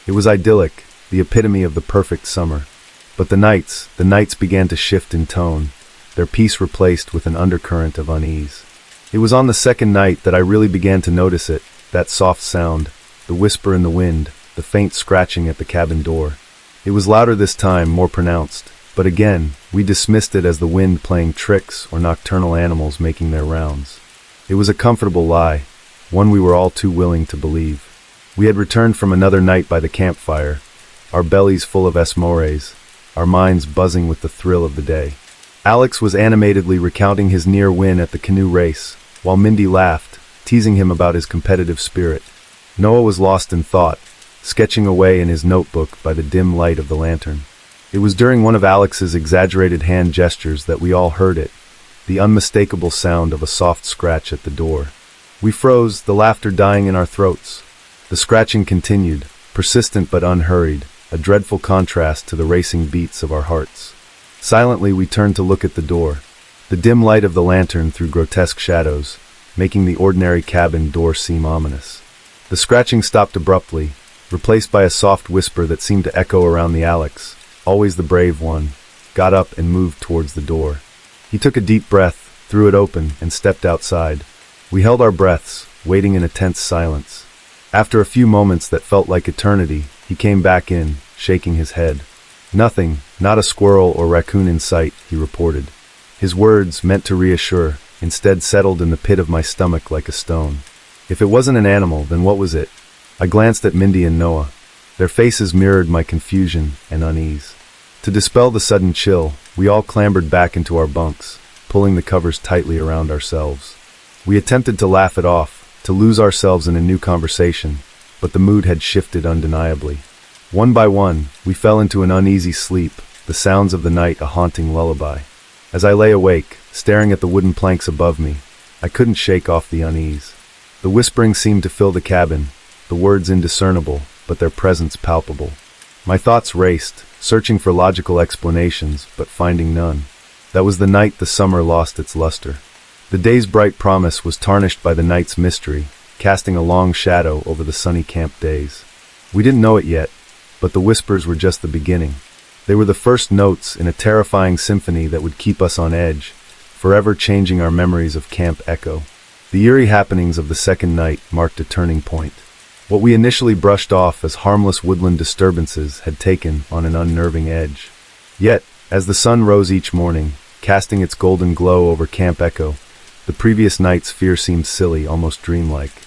It was idyllic, the epitome of the perfect summer. But the nights began to shift in tone, their peace replaced with an undercurrent of unease. It was on the second night that I really began to notice it, that soft sound, the whisper in the wind, the faint scratching at the cabin door. It was louder this time, more pronounced, but again, we dismissed it as the wind playing tricks or nocturnal animals making their rounds. It was a comfortable lie, one we were all too willing to believe. We had returned from another night by the campfire, our bellies full of esmores, our minds buzzing with the thrill of the day. Alex was animatedly recounting his near win at the canoe race, while Mindy laughed, teasing him about his competitive spirit. Noah was lost in thought, sketching away in his notebook by the dim light of the lantern. It was during one of Alex's exaggerated hand gestures that we all heard it, the unmistakable sound of a soft scratch at the door. We froze, the laughter dying in our throats. The scratching continued, persistent but unhurried, a dreadful contrast to the racing beats of our hearts. Silently we turned to look at the door. The dim light of the lantern threw grotesque shadows, making the ordinary cabin door seem ominous. The scratching stopped abruptly, replaced by a soft whisper that seemed to echo around the Alex, always the brave one, got up and moved towards the door. He took a deep breath, threw it open, and stepped outside. We held our breaths, waiting in a tense silence. After a few moments that felt like eternity, he came back in, shaking his head. "Nothing, not a squirrel or raccoon in sight," he reported. His words, meant to reassure, instead settled in the pit of my stomach like a stone. If it wasn't an animal, then what was it? I glanced at Mindy and Noah. Their faces mirrored my confusion and unease. To dispel the sudden chill, we all clambered back into our bunks, pulling the covers tightly around ourselves. We attempted to laugh it off, to lose ourselves in a new conversation, but the mood had shifted undeniably. One by one, we fell into an uneasy sleep, the sounds of the night a haunting lullaby. As I lay awake, staring at the wooden planks above me, I couldn't shake off the unease. The whispering seemed to fill the cabin, the words indiscernible, but their presence palpable. My thoughts raced, searching for logical explanations, but finding none. That was the night the summer lost its luster. The day's bright promise was tarnished by the night's mystery, casting a long shadow over the sunny camp days. We didn't know it yet, but the whispers were just the beginning. They were the first notes in a terrifying symphony that would keep us on edge, forever changing our memories of Camp Echo. The eerie happenings of the second night marked a turning point. What we initially brushed off as harmless woodland disturbances had taken on an unnerving edge. Yet, as the sun rose each morning, casting its golden glow over Camp Echo, the previous night's fear seemed silly, almost dreamlike.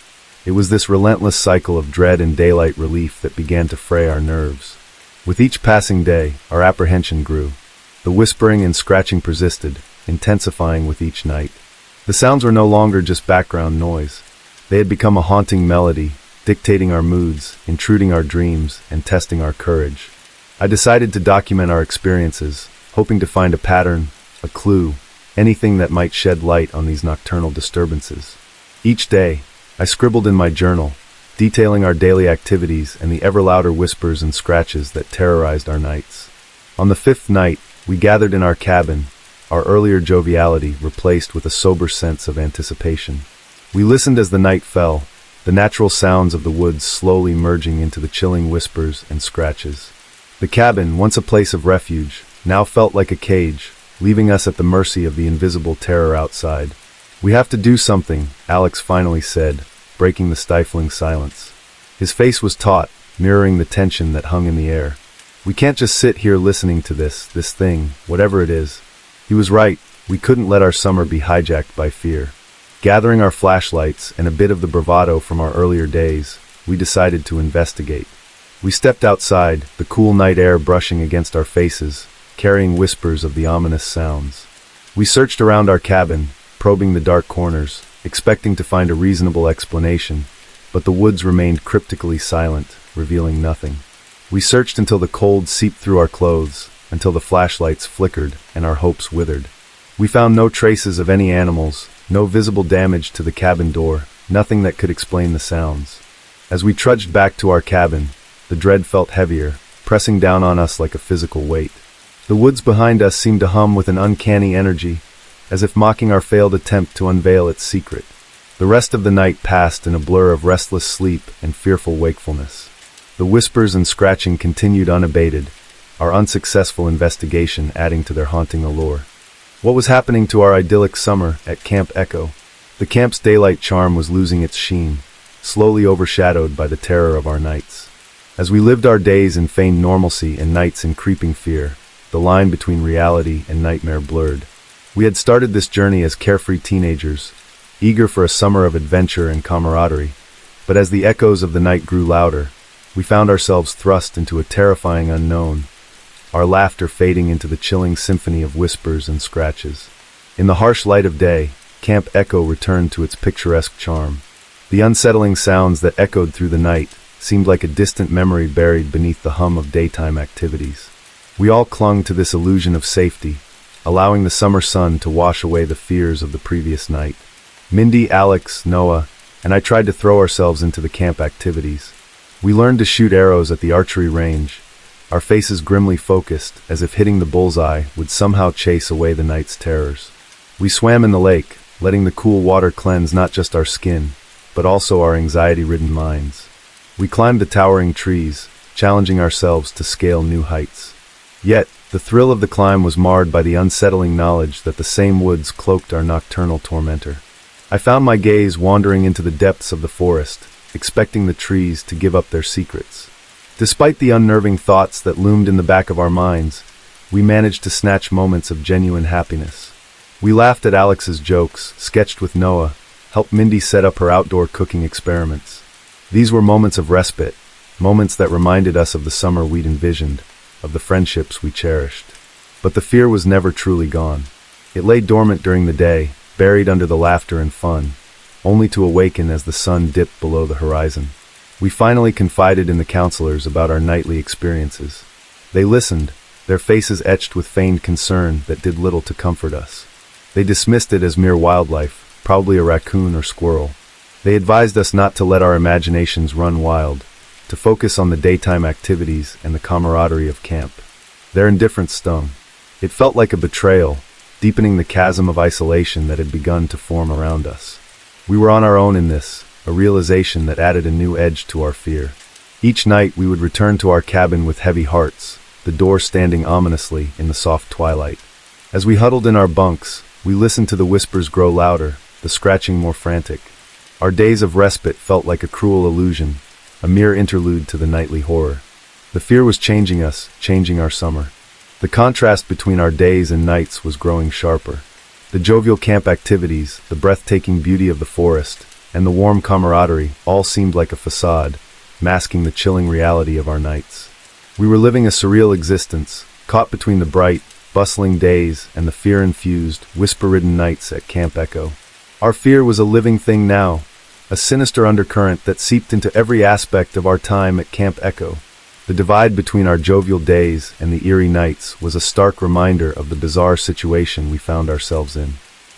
It was this relentless cycle of dread and daylight relief that began to fray our nerves. With each passing day, our apprehension grew. The whispering and scratching persisted, intensifying with each night. The sounds were no longer just background noise. They had become a haunting melody, dictating our moods, intruding our dreams, and testing our courage. I decided to document our experiences, hoping to find a pattern, a clue, anything that might shed light on these nocturnal disturbances. Each day, I scribbled in my journal, detailing our daily activities and the ever louder whispers and scratches that terrorized our nights. On the fifth night, we gathered in our cabin, our earlier joviality replaced with a sober sense of anticipation. We listened as the night fell, the natural sounds of the woods slowly merging into the chilling whispers and scratches. The cabin, once a place of refuge, now felt like a cage, leaving us at the mercy of the invisible terror outside. "We have to do something," Alex finally said, breaking the stifling silence. His face was taut, mirroring the tension that hung in the air. "We can't just sit here listening to this thing, whatever it is." He was right. We couldn't let our summer be hijacked by fear. Gathering our flashlights and a bit of the bravado from our earlier days, we decided to investigate. We stepped outside, the cool night air brushing against our faces, carrying whispers of the ominous sounds. We searched around our cabin, probing the dark corners, expecting to find a reasonable explanation, but the woods remained cryptically silent, revealing nothing. We searched until the cold seeped through our clothes, until the flashlights flickered and our hopes withered. We found no traces of any animals, no visible damage to the cabin door, nothing that could explain the sounds. As we trudged back to our cabin, the dread felt heavier, pressing down on us like a physical weight. The woods behind us seemed to hum with an uncanny energy, as if mocking our failed attempt to unveil its secret. The rest of the night passed in a blur of restless sleep and fearful wakefulness. The whispers and scratching continued unabated, our unsuccessful investigation adding to their haunting allure. What was happening to our idyllic summer at Camp Echo? The camp's daylight charm was losing its sheen, slowly overshadowed by the terror of our nights. As we lived our days in feigned normalcy and nights in creeping fear, the line between reality and nightmare blurred. We had started this journey as carefree teenagers, eager for a summer of adventure and camaraderie, but as the echoes of the night grew louder, we found ourselves thrust into a terrifying unknown, our laughter fading into the chilling symphony of whispers and scratches. In the harsh light of day, Camp Echo returned to its picturesque charm. The unsettling sounds that echoed through the night seemed like a distant memory buried beneath the hum of daytime activities. We all clung to this illusion of safety, allowing the summer sun to wash away the fears of the previous night. Mindy, Alex, Noah, and I tried to throw ourselves into the camp activities. We learned to shoot arrows at the archery range, our faces grimly focused, as if hitting the bullseye would somehow chase away the night's terrors. We swam in the lake, letting the cool water cleanse not just our skin, but also our anxiety-ridden minds. We climbed the towering trees, challenging ourselves to scale new heights. Yet, the thrill of the climb was marred by the unsettling knowledge that the same woods cloaked our nocturnal tormentor. I found my gaze wandering into the depths of the forest, expecting the trees to give up their secrets. Despite the unnerving thoughts that loomed in the back of our minds, we managed to snatch moments of genuine happiness. We laughed at Alex's jokes, sketched with Noah, helped Mindy set up her outdoor cooking experiments. These were moments of respite, moments that reminded us of the summer we'd envisioned, of the friendships we cherished. But the fear was never truly gone. It lay dormant during the day, buried under the laughter and fun, only to awaken as the sun dipped below the horizon. We finally confided in the counselors about our nightly experiences. They listened, their faces etched with feigned concern that did little to comfort us. They dismissed it as mere wildlife, probably a raccoon or squirrel. They advised us not to let our imaginations run wild, to focus on the daytime activities and the camaraderie of camp. Their indifference stung. It felt like a betrayal, deepening the chasm of isolation that had begun to form around us. We were on our own in this, a realization that added a new edge to our fear. Each night we would return to our cabin with heavy hearts, the door standing ominously in the soft twilight. As we huddled in our bunks, we listened to the whispers grow louder, the scratching more frantic. Our days of respite felt like a cruel illusion, a mere interlude to the nightly horror. The fear was changing us, changing our summer. The contrast between our days and nights was growing sharper. The jovial camp activities, the breathtaking beauty of the forest, and the warm camaraderie all seemed like a facade, masking the chilling reality of our nights. We were living a surreal existence, caught between the bright, bustling days and the fear-infused, whisper-ridden nights at Camp Echo. Our fear was a living thing now, a sinister undercurrent that seeped into every aspect of our time at Camp Echo. The divide between our jovial days and the eerie nights was a stark reminder of the bizarre situation we found ourselves in.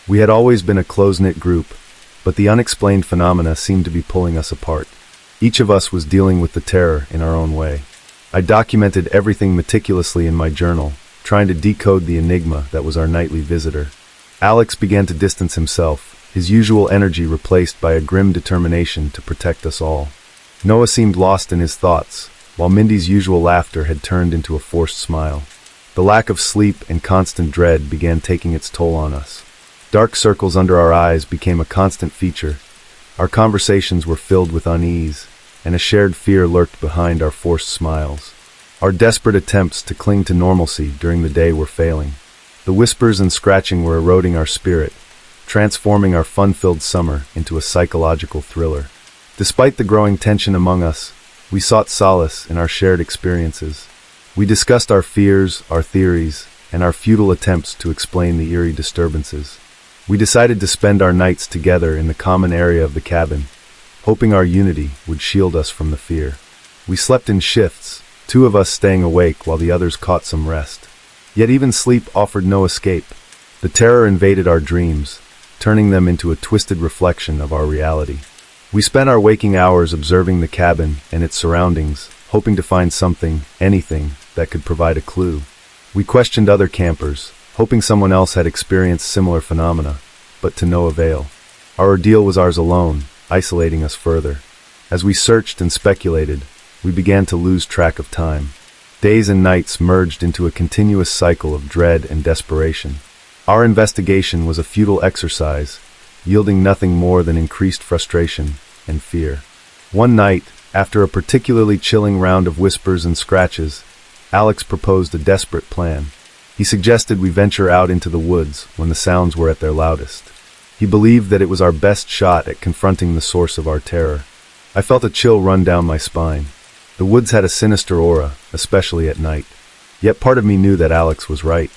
We had always been a close-knit group, but the unexplained phenomena seemed to be pulling us apart. Each of us was dealing with the terror in our own way. I documented everything meticulously in my journal, trying to decode the enigma that was our nightly visitor. Alex began to distance himself, his usual energy replaced by a grim determination to protect us all. Noah seemed lost in his thoughts, while Mindy's usual laughter had turned into a forced smile. The lack of sleep and constant dread began taking its toll on us. Dark circles under our eyes became a constant feature. Our conversations were filled with unease, and a shared fear lurked behind our forced smiles. Our desperate attempts to cling to normalcy during the day were failing. The whispers and scratching were eroding our spirit, transforming our fun-filled summer into a psychological thriller. Despite the growing tension among us, we sought solace in our shared experiences. We discussed our fears, our theories, and our futile attempts to explain the eerie disturbances. We decided to spend our nights together in the common area of the cabin, hoping our unity would shield us from the fear. We slept in shifts, two of us staying awake while the others caught some rest. Yet even sleep offered no escape. The terror invaded our dreams, turning them into a twisted reflection of our reality. We spent our waking hours observing the cabin and its surroundings, hoping to find something, anything, that could provide a clue. We questioned other campers, hoping someone else had experienced similar phenomena, but to no avail. Our ordeal was ours alone, isolating us further. As we searched and speculated, we began to lose track of time. Days and nights merged into a continuous cycle of dread and desperation. Our investigation was a futile exercise, yielding nothing more than increased frustration and fear. One night, after a particularly chilling round of whispers and scratches, Alex proposed a desperate plan. He suggested we venture out into the woods when the sounds were at their loudest. He believed that it was our best shot at confronting the source of our terror. I felt a chill run down my spine. The woods had a sinister aura, especially at night. Yet part of me knew that Alex was right.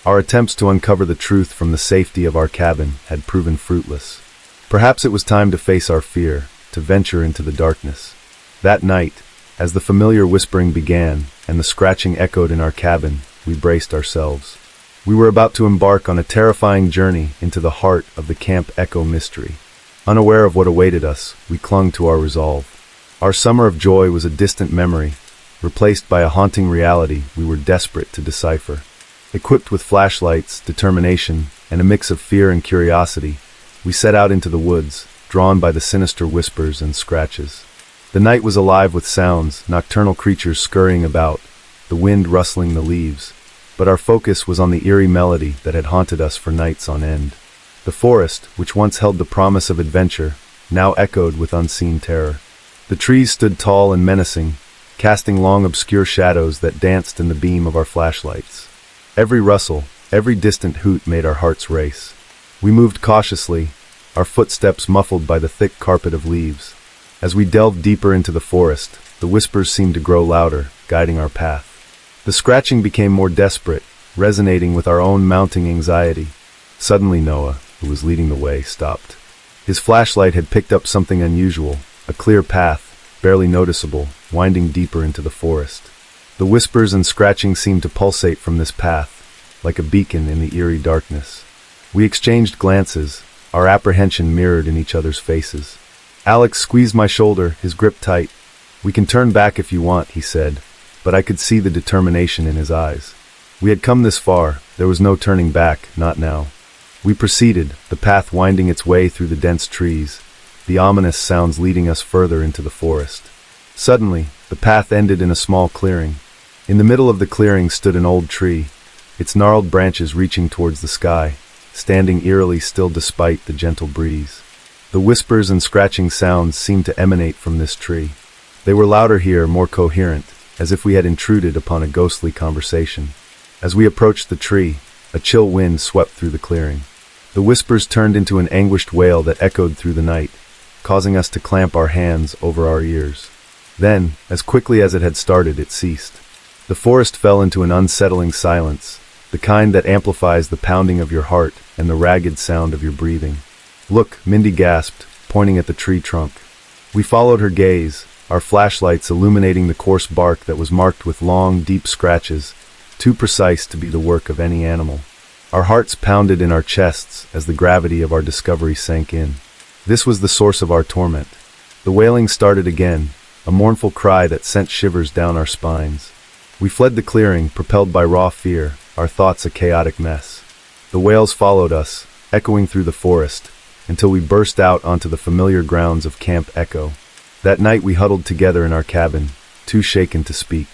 Our attempts to uncover the truth from the safety of our cabin had proven fruitless. Perhaps it was time to face our fear, to venture into the darkness. That night, as the familiar whispering began and the scratching echoed in our cabin, we braced ourselves. We were about to embark on a terrifying journey into the heart of the Camp Echo mystery. Unaware of what awaited us, we clung to our resolve. Our summer of joy was a distant memory, replaced by a haunting reality we were desperate to decipher. Equipped with flashlights, determination, and a mix of fear and curiosity, we set out into the woods, drawn by the sinister whispers and scratches. The night was alive with sounds, nocturnal creatures scurrying about, the wind rustling the leaves, but our focus was on the eerie melody that had haunted us for nights on end. The forest, which once held the promise of adventure, now echoed with unseen terror. The trees stood tall and menacing, casting long obscure shadows that danced in the beam of our flashlights. Every rustle, every distant hoot made our hearts race. We moved cautiously, our footsteps muffled by the thick carpet of leaves. As we delved deeper into the forest, the whispers seemed to grow louder, guiding our path. The scratching became more desperate, resonating with our own mounting anxiety. Suddenly Noah, who was leading the way, stopped. His flashlight had picked up something unusual, a clear path, barely noticeable, winding deeper into the forest. The whispers and scratching seemed to pulsate from this path, like a beacon in the eerie darkness. We exchanged glances, our apprehension mirrored in each other's faces. Alex squeezed my shoulder, his grip tight. "We can turn back if you want," he said, but I could see the determination in his eyes. We had come this far, there was no turning back, not now. We proceeded, the path winding its way through the dense trees, the ominous sounds leading us further into the forest. Suddenly, the path ended in a small clearing. In the middle of the clearing stood an old tree, its gnarled branches reaching towards the sky, standing eerily still despite the gentle breeze. The whispers and scratching sounds seemed to emanate from this tree. They were louder here, more coherent, as if we had intruded upon a ghostly conversation. As we approached the tree, a chill wind swept through the clearing. The whispers turned into an anguished wail that echoed through the night, causing us to clamp our hands over our ears. Then, as quickly as it had started, it ceased. The forest fell into an unsettling silence, the kind that amplifies the pounding of your heart and the ragged sound of your breathing. "Look," Mindy gasped, pointing at the tree trunk. We followed her gaze, our flashlights illuminating the coarse bark that was marked with long, deep scratches, too precise to be the work of any animal. Our hearts pounded in our chests as the gravity of our discovery sank in. This was the source of our torment. The wailing started again, a mournful cry that sent shivers down our spines. We fled the clearing, propelled by raw fear, our thoughts a chaotic mess. The wails followed us, echoing through the forest, until we burst out onto the familiar grounds of Camp Echo. That night we huddled together in our cabin, too shaken to speak.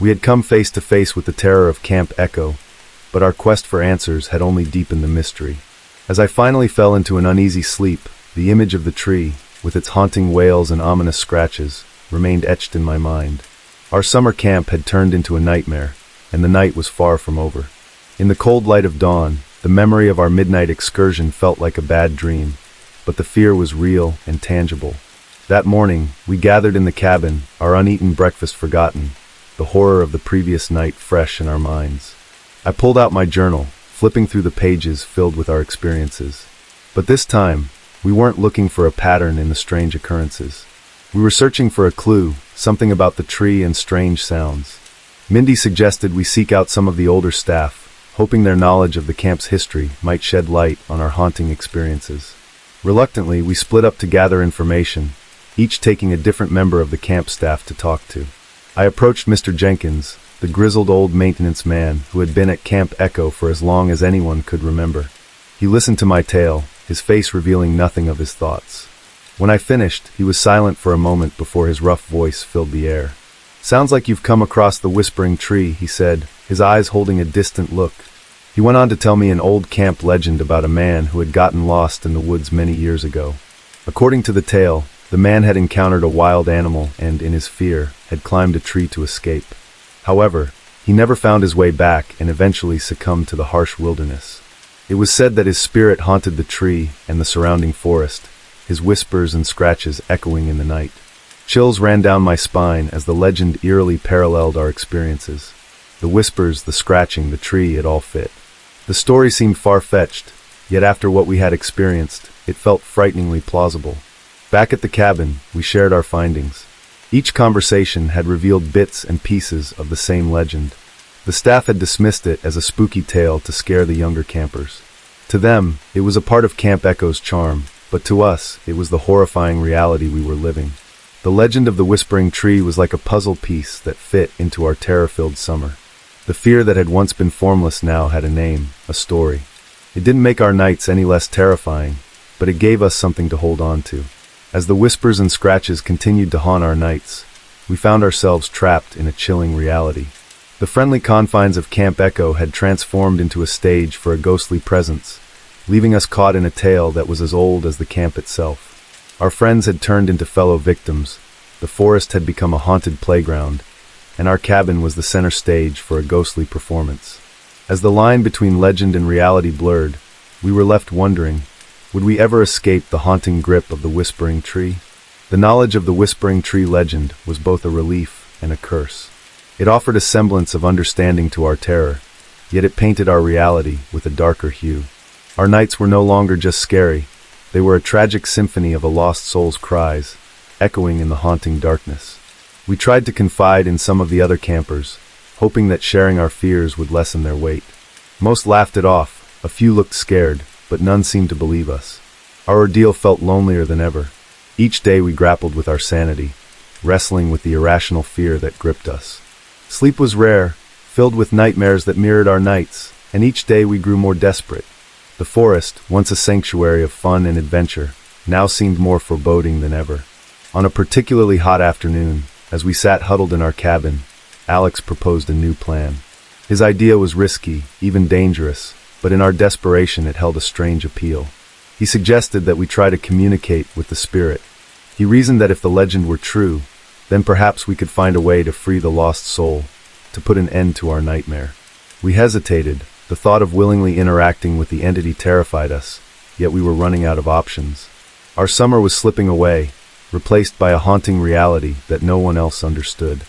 We had come face to face with the terror of Camp Echo, but our quest for answers had only deepened the mystery. As I finally fell into an uneasy sleep, the image of the tree, with its haunting wails and ominous scratches, remained etched in my mind. Our summer camp had turned into a nightmare, and the night was far from over. In the cold light of dawn, the memory of our midnight excursion felt like a bad dream, but the fear was real and tangible. That morning, we gathered in the cabin, our uneaten breakfast forgotten, the horror of the previous night fresh in our minds. I pulled out my journal, flipping through the pages filled with our experiences. But this time, we weren't looking for a pattern in the strange occurrences. We were searching for a clue, something about the tree and strange sounds. Mindy suggested we seek out some of the older staff, hoping their knowledge of the camp's history might shed light on our haunting experiences. Reluctantly, we split up to gather information, each taking a different member of the camp staff to talk to. I approached Mr. Jenkins, the grizzled old maintenance man who had been at Camp Echo for as long as anyone could remember. He listened to my tale, his face revealing nothing of his thoughts. When I finished, he was silent for a moment before his rough voice filled the air. "Sounds like you've come across the whispering tree," he said, his eyes holding a distant look. He went on to tell me an old camp legend about a man who had gotten lost in the woods many years ago. According to the tale, the man had encountered a wild animal and, in his fear, had climbed a tree to escape. However, he never found his way back and eventually succumbed to the harsh wilderness. It was said that his spirit haunted the tree and the surrounding forest, his whispers and scratches echoing in the night. Chills ran down my spine as the legend eerily paralleled our experiences. The whispers, the scratching, the tree, it all fit. The story seemed far-fetched, yet after what we had experienced, it felt frighteningly plausible. Back at the cabin, we shared our findings. Each conversation had revealed bits and pieces of the same legend. The staff had dismissed it as a spooky tale to scare the younger campers. To them, it was a part of Camp Echo's charm, but to us, it was the horrifying reality we were living. The legend of the whispering tree was like a puzzle piece that fit into our terror-filled summer. The fear that had once been formless now had a name, a story. It didn't make our nights any less terrifying, but it gave us something to hold on to. As the whispers and scratches continued to haunt our nights, we found ourselves trapped in a chilling reality. The friendly confines of Camp Echo had transformed into a stage for a ghostly presence, leaving us caught in a tale that was as old as the camp itself. Our friends had turned into fellow victims, the forest had become a haunted playground, and our cabin was the center stage for a ghostly performance. As the line between legend and reality blurred, we were left wondering, would we ever escape the haunting grip of the whispering tree? The knowledge of the whispering tree legend was both a relief and a curse. It offered a semblance of understanding to our terror, yet it painted our reality with a darker hue. Our nights were no longer just scary, They were a tragic symphony of a lost soul's cries, echoing in the haunting darkness. We tried to confide in some of the other campers, hoping that sharing our fears would lessen their weight. Most laughed it off, a few looked scared, but none seemed to believe us. Our ordeal felt lonelier than ever. Each day we grappled with our sanity, wrestling with the irrational fear that gripped us. Sleep was rare, filled with nightmares that mirrored our nights, and each day we grew more desperate. The forest, once a sanctuary of fun and adventure, now seemed more foreboding than ever. On a particularly hot afternoon, as we sat huddled in our cabin, Alex proposed a new plan. His idea was risky, even dangerous, but in our desperation it held a strange appeal. He suggested that we try to communicate with the spirit. He reasoned that if the legend were true, then perhaps we could find a way to free the lost soul, to put an end to our nightmare. We hesitated. The thought of willingly interacting with the entity terrified us, yet we were running out of options. Our summer was slipping away, replaced by a haunting reality that no one else understood.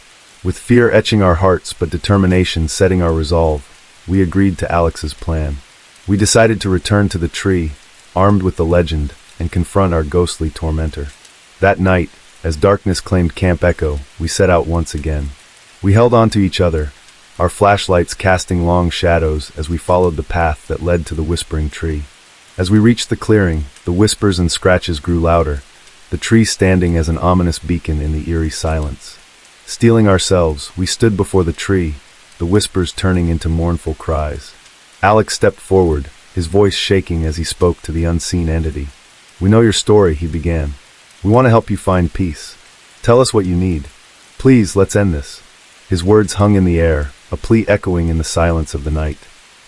With fear etching our hearts but determination setting our resolve, we agreed to Alex's plan. We decided to return to the tree, armed with the legend, and confront our ghostly tormentor. That night, as darkness claimed Camp Echo, we set out once again. We held on to each other, our flashlights casting long shadows as we followed the path that led to the whispering tree. As we reached the clearing, the whispers and scratches grew louder, the tree standing as an ominous beacon in the eerie silence. Steeling ourselves, we stood before the tree, the whispers turning into mournful cries. Alex stepped forward, his voice shaking as he spoke to the unseen entity. "We know your story," he began. "We want to help you find peace. Tell us what you need. Please, let's end this." His words hung in the air, a plea echoing in the silence of the night.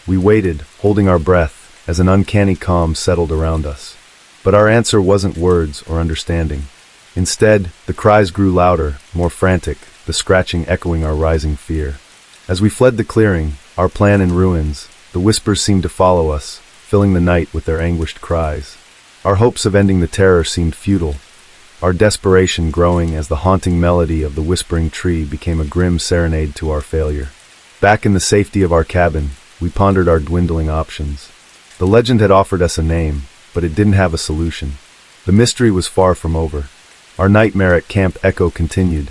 We waited, holding our breath, as an uncanny calm settled around us. But our answer wasn't words or understanding. Instead, the cries grew louder, more frantic, the scratching echoing our rising fear. As we fled the clearing, our plan in ruins, the whispers seemed to follow us, filling the night with their anguished cries. Our hopes of ending the terror seemed futile, our desperation growing as the haunting melody of the whispering tree became a grim serenade to our failure. Back in the safety of our cabin, we pondered our dwindling options. The legend had offered us a name, but it didn't have a solution. The mystery was far from over. Our nightmare at Camp Echo continued,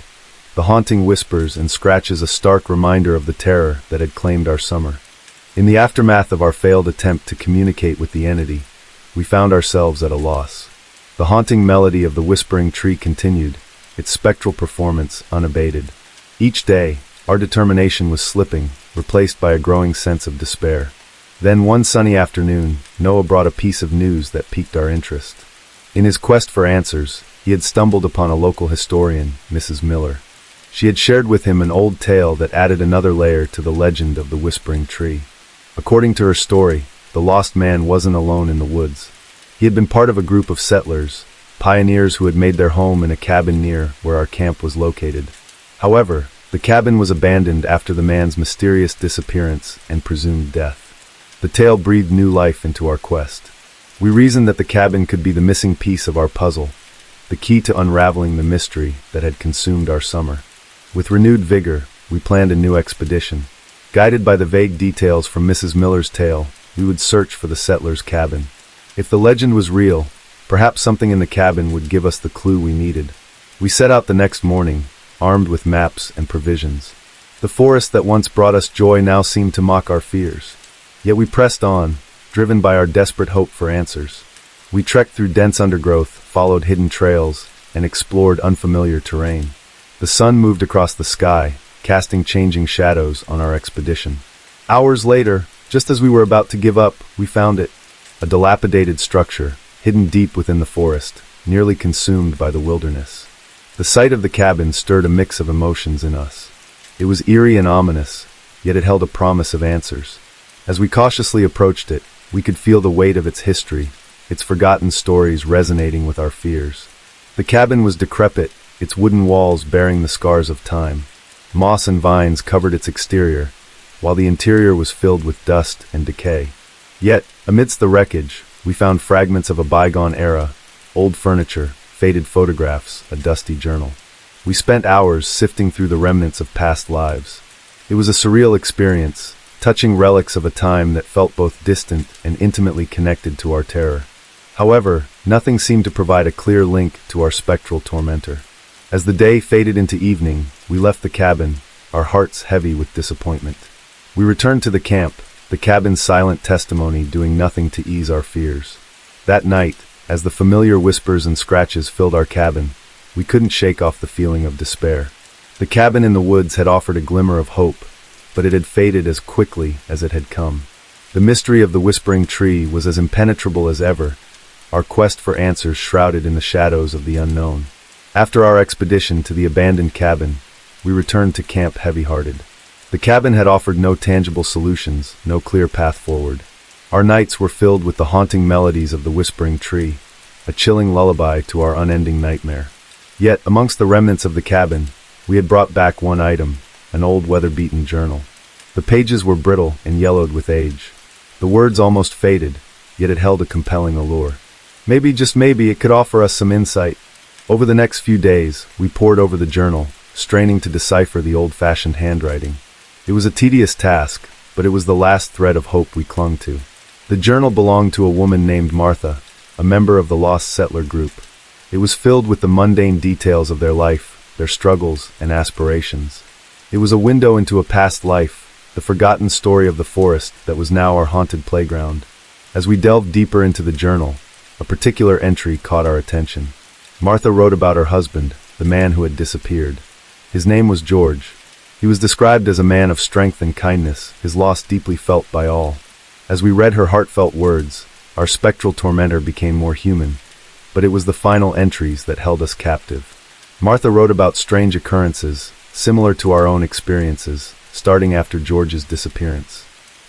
the haunting whispers and scratches a stark reminder of the terror that had claimed our summer. In the aftermath of our failed attempt to communicate with the entity, we found ourselves at a loss. The haunting melody of the whispering tree continued, its spectral performance unabated. Each day, our determination was slipping, replaced by a growing sense of despair. Then one sunny afternoon, Noah brought a piece of news that piqued our interest. In his quest for answers, he had stumbled upon a local historian, Mrs. Miller. She had shared with him an old tale that added another layer to the legend of the whispering tree. According to her story, the lost man wasn't alone in the woods. He had been part of a group of settlers, pioneers who had made their home in a cabin near where our camp was located. However, the cabin was abandoned after the man's mysterious disappearance and presumed death. The tale breathed new life into our quest. We reasoned that the cabin could be the missing piece of our puzzle, the key to unraveling the mystery that had consumed our summer. With renewed vigor, we planned a new expedition. Guided by the vague details from Mrs. Miller's tale, we would search for the settler's cabin. If the legend was real, perhaps something in the cabin would give us the clue we needed. We set out the next morning, armed with maps and provisions. The forest that once brought us joy now seemed to mock our fears. Yet we pressed on, driven by our desperate hope for answers. We trekked through dense undergrowth, followed hidden trails, and explored unfamiliar terrain. The sun moved across the sky, casting changing shadows on our expedition. Hours later, just as we were about to give up, we found it. A dilapidated structure, hidden deep within the forest, nearly consumed by the wilderness. The sight of the cabin stirred a mix of emotions in us. It was eerie and ominous, yet it held a promise of answers. As we cautiously approached it, we could feel the weight of its history, its forgotten stories resonating with our fears. The cabin was decrepit, its wooden walls bearing the scars of time. Moss and vines covered its exterior, while the interior was filled with dust and decay. Yet, amidst the wreckage, we found fragments of a bygone era, old furniture, faded photographs, a dusty journal. We spent hours sifting through the remnants of past lives. It was a surreal experience, touching relics of a time that felt both distant and intimately connected to our terror. However, Nothing seemed to provide a clear link to our spectral tormentor. As the day faded into evening, we left the cabin, our hearts heavy with disappointment. We returned to the camp, the cabin's silent testimony doing nothing to ease our fears. That night, as the familiar whispers and scratches filled our cabin, we couldn't shake off the feeling of despair. The cabin in the woods had offered a glimmer of hope, but it had faded as quickly as it had come. The mystery of the whispering tree was as impenetrable as ever, our quest for answers shrouded in the shadows of the unknown. After our expedition to the abandoned cabin, we returned to camp heavy-hearted. The cabin had offered no tangible solutions, no clear path forward. Our nights were filled with the haunting melodies of the whispering tree, a chilling lullaby to our unending nightmare. Yet, amongst the remnants of the cabin, we had brought back one item, an old weather-beaten journal. The pages were brittle and yellowed with age. The words almost faded, yet it held a compelling allure. Maybe, just maybe, it could offer us some insight. Over the next few days, we pored over the journal, straining to decipher the old-fashioned handwriting. It was a tedious task, but it was the last thread of hope we clung to. The journal belonged to a woman named Martha, a member of the Lost Settler group. It was filled with the mundane details of their life, their struggles and aspirations. It was a window into a past life, the forgotten story of the forest that was now our haunted playground. As we delved deeper into the journal, a particular entry caught our attention. Martha wrote about her husband, the man who had disappeared. His name was George. He was described as a man of strength and kindness, his loss deeply felt by all. As we read her heartfelt words, our spectral tormentor became more human, but it was the final entries that held us captive. Martha wrote about strange occurrences, similar to our own experiences, starting after George's disappearance.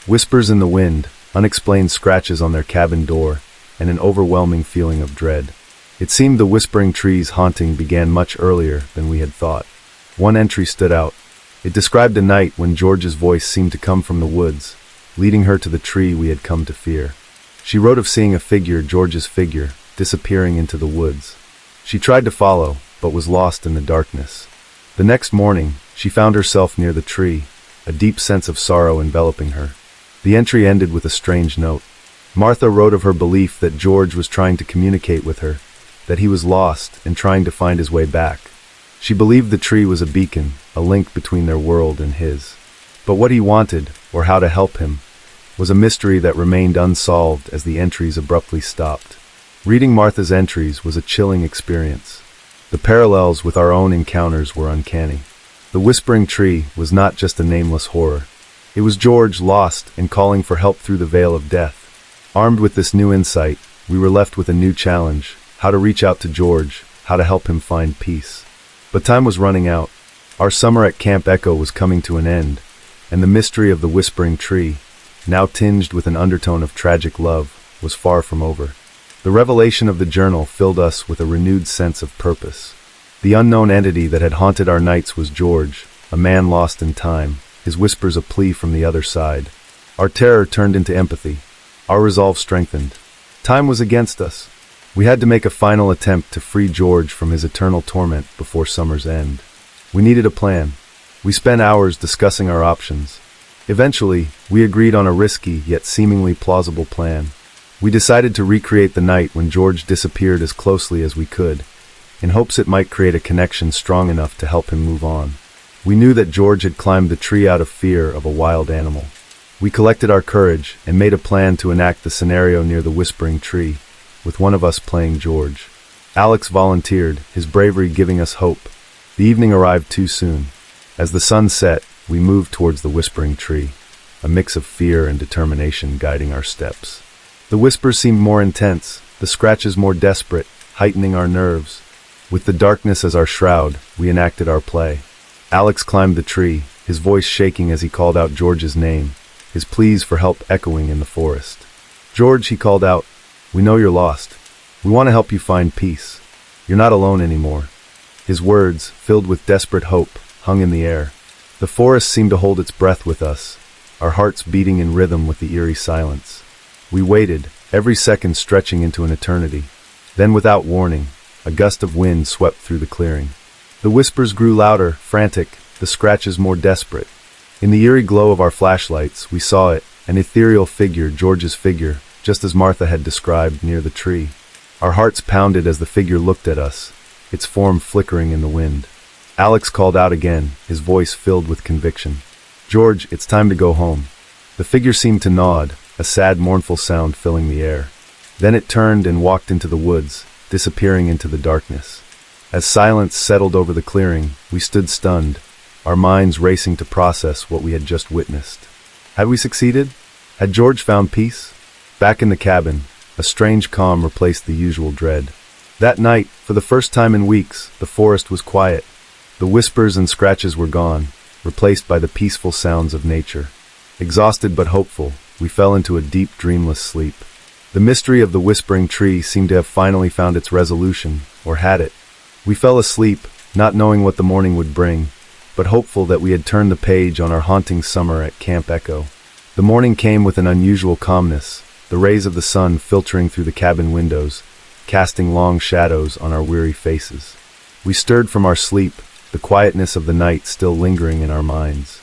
Whispers in the wind, unexplained scratches on their cabin door, and an overwhelming feeling of dread. It seemed the whispering tree's haunting began much earlier than we had thought. One entry stood out. It described a night when George's voice seemed to come from the woods, leading her to the tree we had come to fear. She wrote of seeing a figure, George's figure, disappearing into the woods. She tried to follow, but was lost in the darkness. The next morning, she found herself near the tree, a deep sense of sorrow enveloping her. The entry ended with a strange note. Martha wrote of her belief that George was trying to communicate with her, that he was lost and trying to find his way back. She believed the tree was a beacon, a link between their world and his. But what he wanted, or how to help him, was a mystery that remained unsolved as the entries abruptly stopped. Reading Martha's entries was a chilling experience. The parallels with our own encounters were uncanny. The whispering tree was not just a nameless horror. It was George lost and calling for help through the veil of death. Armed with this new insight, we were left with a new challenge: how to reach out to George, how to help him find peace. But time was running out. Our summer at Camp Echo was coming to an end, and the mystery of the whispering tree, now tinged with an undertone of tragic love, was far from over. The revelation of the journal filled us with a renewed sense of purpose. The unknown entity that had haunted our nights was George, a man lost in time, his whispers a plea from the other side. Our terror turned into empathy. Our resolve strengthened. Time was against us. We had to make a final attempt to free George from his eternal torment before summer's end. We needed a plan. We spent hours discussing our options. Eventually, we agreed on a risky yet seemingly plausible plan. We decided to recreate the night when George disappeared as closely as we could, in hopes it might create a connection strong enough to help him move on. We knew that George had climbed the tree out of fear of a wild animal. We collected our courage and made a plan to enact the scenario near the whispering tree, with one of us playing George. Alex volunteered, his bravery giving us hope. The evening arrived too soon. As the sun set, we moved towards the whispering tree, a mix of fear and determination guiding our steps. The whispers seemed more intense, the scratches more desperate, heightening our nerves. With the darkness as our shroud, we enacted our play. Alex climbed the tree, his voice shaking as he called out George's name, his pleas for help echoing in the forest. "George," he called out, "we know you're lost. We want to help you find peace. You're not alone anymore." His words, filled with desperate hope, hung in the air. The forest seemed to hold its breath with us, our hearts beating in rhythm with the eerie silence. We waited, every second stretching into an eternity. Then, without warning, a gust of wind swept through the clearing. The whispers grew louder, frantic, the scratches more desperate. In the eerie glow of our flashlights, we saw it, an ethereal figure, George's figure, just as Martha had described near the tree. Our hearts pounded as the figure looked at us, its form flickering in the wind. Alex called out again, his voice filled with conviction. "George, it's time to go home." The figure seemed to nod, a sad, mournful sound filling the air. Then it turned and walked into the woods, disappearing into the darkness. As silence settled over the clearing, we stood stunned, our minds racing to process what we had just witnessed. Had we succeeded? Had George found peace? Back in the cabin, a strange calm replaced the usual dread. That night, for the first time in weeks, the forest was quiet. The whispers and scratches were gone, replaced by the peaceful sounds of nature. Exhausted but hopeful, we fell into a deep, dreamless sleep. The mystery of the whispering tree seemed to have finally found its resolution, or had it. We fell asleep, not knowing what the morning would bring, but hopeful that we had turned the page on our haunting summer at Camp Echo. The morning came with an unusual calmness, the rays of the sun filtering through the cabin windows, casting long shadows on our weary faces. We stirred from our sleep, the quietness of the night still lingering in our minds.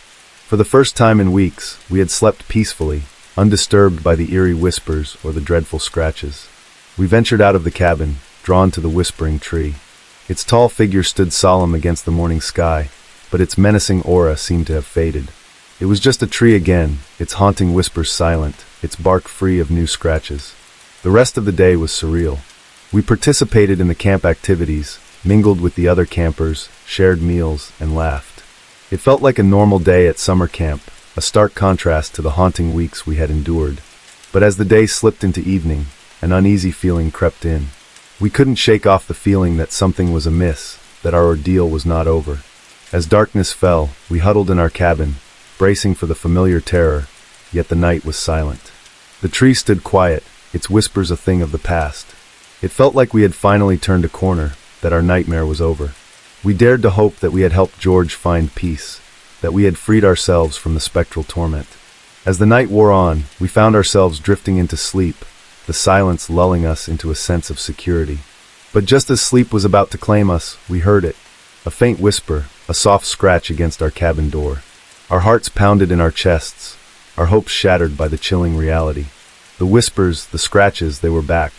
For the first time in weeks, we had slept peacefully, undisturbed by the eerie whispers or the dreadful scratches. We ventured out of the cabin, drawn to the whispering tree. Its tall figure stood solemn against the morning sky, but its menacing aura seemed to have faded. It was just a tree again, its haunting whispers silent, its bark free of new scratches. The rest of the day was surreal. We participated in the camp activities, mingled with the other campers, shared meals, and laughed. It felt like a normal day at summer camp, a stark contrast to the haunting weeks we had endured. But as the day slipped into evening, an uneasy feeling crept in. We couldn't shake off the feeling that something was amiss, that our ordeal was not over. As darkness fell, we huddled in our cabin, bracing for the familiar terror, yet the night was silent. The tree stood quiet, its whispers a thing of the past. It felt like we had finally turned a corner, that our nightmare was over. We dared to hope that we had helped George find peace, that we had freed ourselves from the spectral torment. As the night wore on, we found ourselves drifting into sleep, the silence lulling us into a sense of security. But just as sleep was about to claim us, we heard it. A faint whisper, a soft scratch against our cabin door. Our hearts pounded in our chests, our hopes shattered by the chilling reality. The whispers, the scratches, they were back.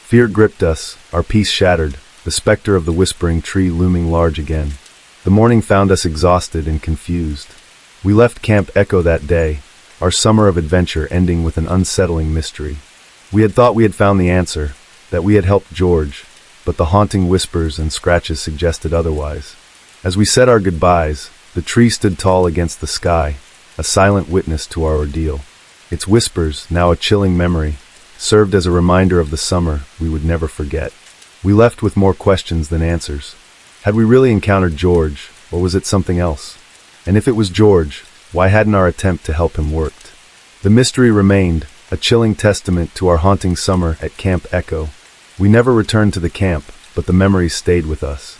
Fear gripped us, our peace shattered, the specter of the whispering tree looming large again. The morning found us exhausted and confused. We left Camp Echo that day, our summer of adventure ending with an unsettling mystery. We had thought we had found the answer, that we had helped George, but the haunting whispers and scratches suggested otherwise. As we said our goodbyes, the tree stood tall against the sky, a silent witness to our ordeal. Its whispers, now a chilling memory, served as a reminder of the summer we would never forget. We left with more questions than answers. Had we really encountered George, or was it something else? And if it was George, why hadn't our attempt to help him worked? The mystery remained, a chilling testament to our haunting summer at Camp Echo. We never returned to the camp, but the memories stayed with us.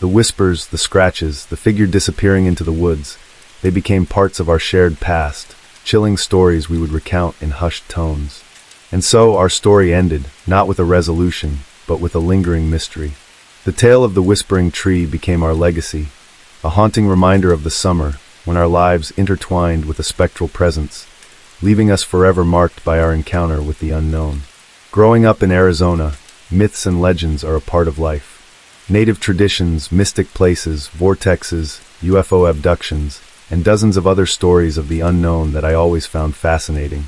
The whispers, the scratches, the figure disappearing into the woods, they became parts of our shared past, chilling stories we would recount in hushed tones. And so our story ended, not with a resolution, but with a lingering mystery. The tale of the whispering tree became our legacy, a haunting reminder of the summer, when our lives intertwined with a spectral presence, leaving us forever marked by our encounter with the unknown. Growing up in Arizona, myths and legends are a part of life. Native traditions, mystic places, vortexes, UFO abductions, and dozens of other stories of the unknown that I always found fascinating.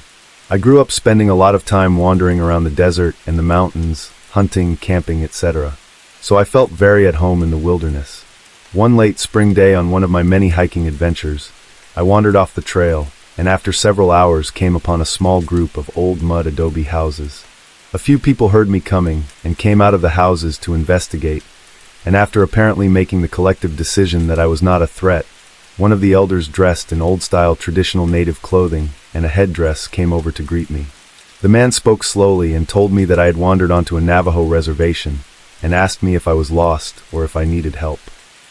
I grew up spending a lot of time wandering around the desert and the mountains, hunting, camping, etc. So I felt very at home in the wilderness. One late spring day on one of my many hiking adventures, I wandered off the trail, and after several hours came upon a small group of old mud adobe houses. A few people heard me coming and came out of the houses to investigate, and after apparently making the collective decision that I was not a threat, one of the elders dressed in old-style traditional native clothing and a headdress came over to greet me. The man spoke slowly and told me that I had wandered onto a Navajo reservation and asked me if I was lost or if I needed help.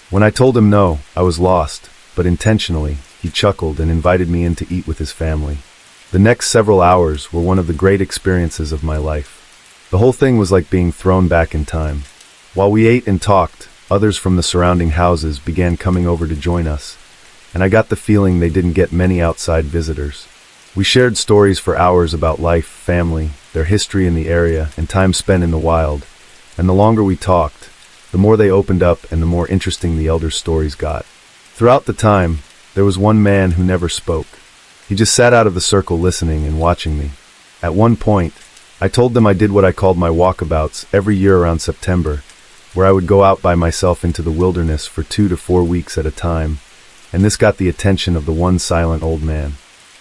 When I told him no, I was lost, but intentionally, he chuckled and invited me in to eat with his family. The next several hours were one of the great experiences of my life. The whole thing was like being thrown back in time. While we ate and talked, others from the surrounding houses began coming over to join us, and I got the feeling they didn't get many outside visitors. We shared stories for hours about life, family, their history in the area, and time spent in the wild, and the longer we talked, the more they opened up and the more interesting the elders' stories got. Throughout the time, there was one man who never spoke. He just sat out of the circle listening and watching me. At one point, I told them I did what I called my walkabouts every year around September, where I would go out by myself into the wilderness for 2 to 4 weeks at a time, and this got the attention of the one silent old man.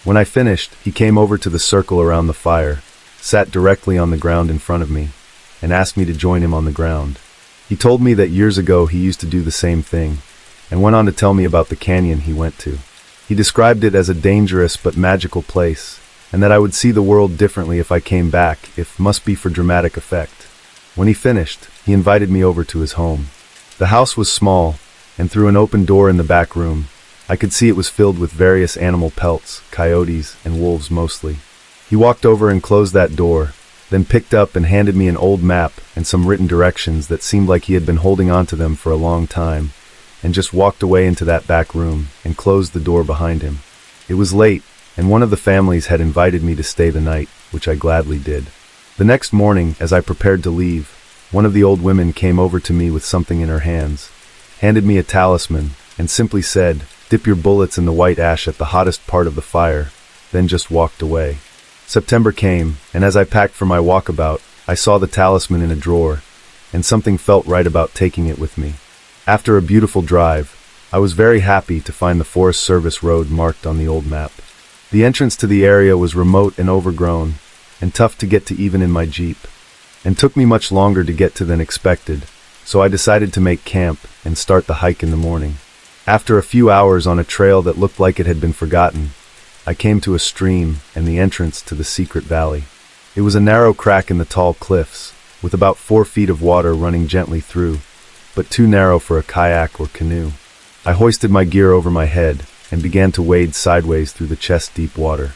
When I finished, he came over to the circle around the fire, sat directly on the ground in front of me, and asked me to join him on the ground. He told me that years ago he used to do the same thing, and went on to tell me about the canyon he went to. He described it as a dangerous but magical place, and that I would see the world differently if I came back, if must be for dramatic effect. When he finished, he invited me over to his home. The house was small, and through an open door in the back room, I could see it was filled with various animal pelts, coyotes, and wolves mostly. He walked over and closed that door, then picked up and handed me an old map and some written directions that seemed like he had been holding on to them for a long time, and just walked away into that back room and closed the door behind him. It was late, and one of the families had invited me to stay the night, which I gladly did. The next morning, as I prepared to leave, one of the old women came over to me with something in her hands, handed me a talisman, and simply said, "Dip your bullets in the white ash at the hottest part of the fire," then just walked away. September came, and as I packed for my walkabout, I saw the talisman in a drawer, and something felt right about taking it with me. After a beautiful drive, I was very happy to find the Forest Service road marked on the old map. The entrance to the area was remote and overgrown, and tough to get to even in my Jeep, and took me much longer to get to than expected, so I decided to make camp and start the hike in the morning. After a few hours on a trail that looked like it had been forgotten, I came to a stream and the entrance to the secret valley. It was a narrow crack in the tall cliffs, with about 4 feet of water running gently through, but too narrow for a kayak or canoe. I hoisted my gear over my head and began to wade sideways through the chest-deep water.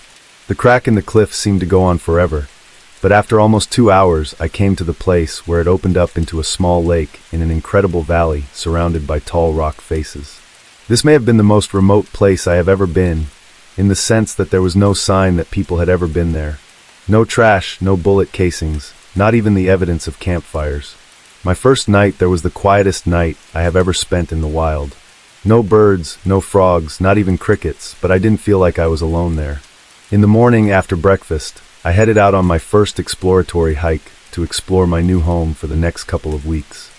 The crack in the cliff seemed to go on forever, but after almost 2 hours I came to the place where it opened up into a small lake in an incredible valley surrounded by tall rock faces. This may have been the most remote place I have ever been, in the sense that there was no sign that people had ever been there. No trash, no bullet casings, not even the evidence of campfires. My first night there was the quietest night I have ever spent in the wild. No birds, no frogs, not even crickets, but I didn't feel like I was alone there. In the morning after breakfast, I headed out on my first exploratory hike to explore my new home for the next couple of weeks.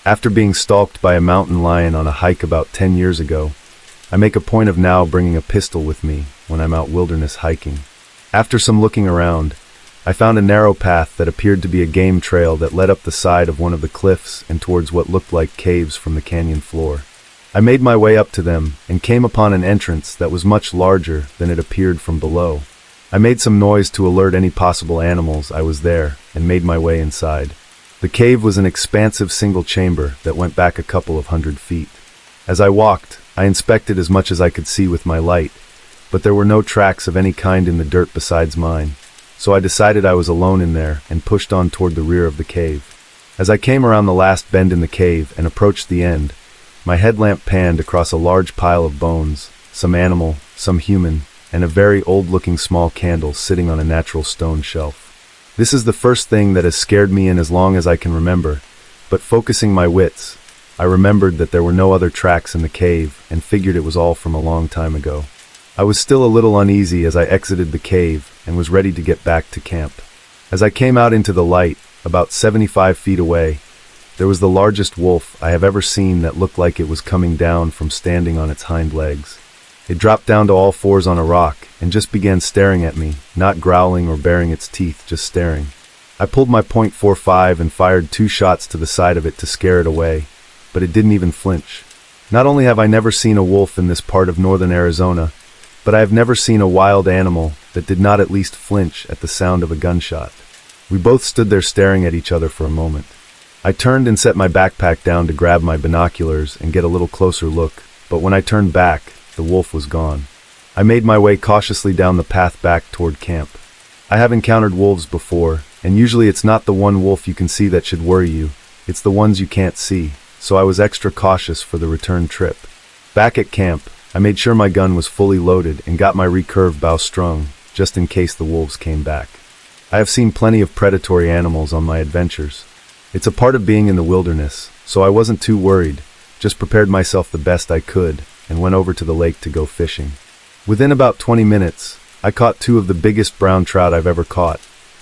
After being stalked by a mountain lion on a hike about 10 years ago, I make a point of now bringing a pistol with me when I'm out wilderness hiking. After some looking around, I found a narrow path that appeared to be a game trail that led up the side of one of the cliffs and towards what looked like caves from the canyon floor. I made my way up to them and came upon an entrance that was much larger than it appeared from below. I made some noise to alert any possible animals I was there and made my way inside. The cave was an expansive single chamber that went back a couple of 100 feet. As I walked, I inspected as much as I could see with my light, but there were no tracks of any kind in the dirt besides mine, so I decided I was alone in there and pushed on toward the rear of the cave. As I came around the last bend in the cave and approached the end, my headlamp panned across a large pile of bones, some animal, some human, and a very old-looking small candle sitting on a natural stone shelf. This is the first thing that has scared me in as long as I can remember, but focusing my wits, I remembered that there were no other tracks in the cave and figured it was all from a long time ago. I was still a little uneasy as I exited the cave and was ready to get back to camp. As I came out into the light, about 75 feet away, there was the largest wolf I have ever seen that looked like it was coming down from standing on its hind legs. It dropped down to all fours on a rock and just began staring at me, not growling or baring its teeth, just staring. I pulled my .45 and fired 2 shots to the side of it to scare it away, but it didn't even flinch. Not only have I never seen a wolf in this part of northern Arizona, but I have never seen a wild animal that did not at least flinch at the sound of a gunshot. We both stood there staring at each other for a moment. I turned and set my backpack down to grab my binoculars and get a little closer look, but when I turned back, the wolf was gone. I made my way cautiously down the path back toward camp. I have encountered wolves before, and usually it's not the one wolf you can see that should worry you, it's the ones you can't see, so I was extra cautious for the return trip. Back at camp, I made sure my gun was fully loaded and got my recurve bow strung, just in case the wolves came back. I have seen plenty of predatory animals on my adventures, It's a part of being in the wilderness, so I wasn't too worried, just prepared myself the best I could, and went over to the lake to go fishing. Within about 20 minutes, I caught 2 of the biggest brown trout I've ever caught,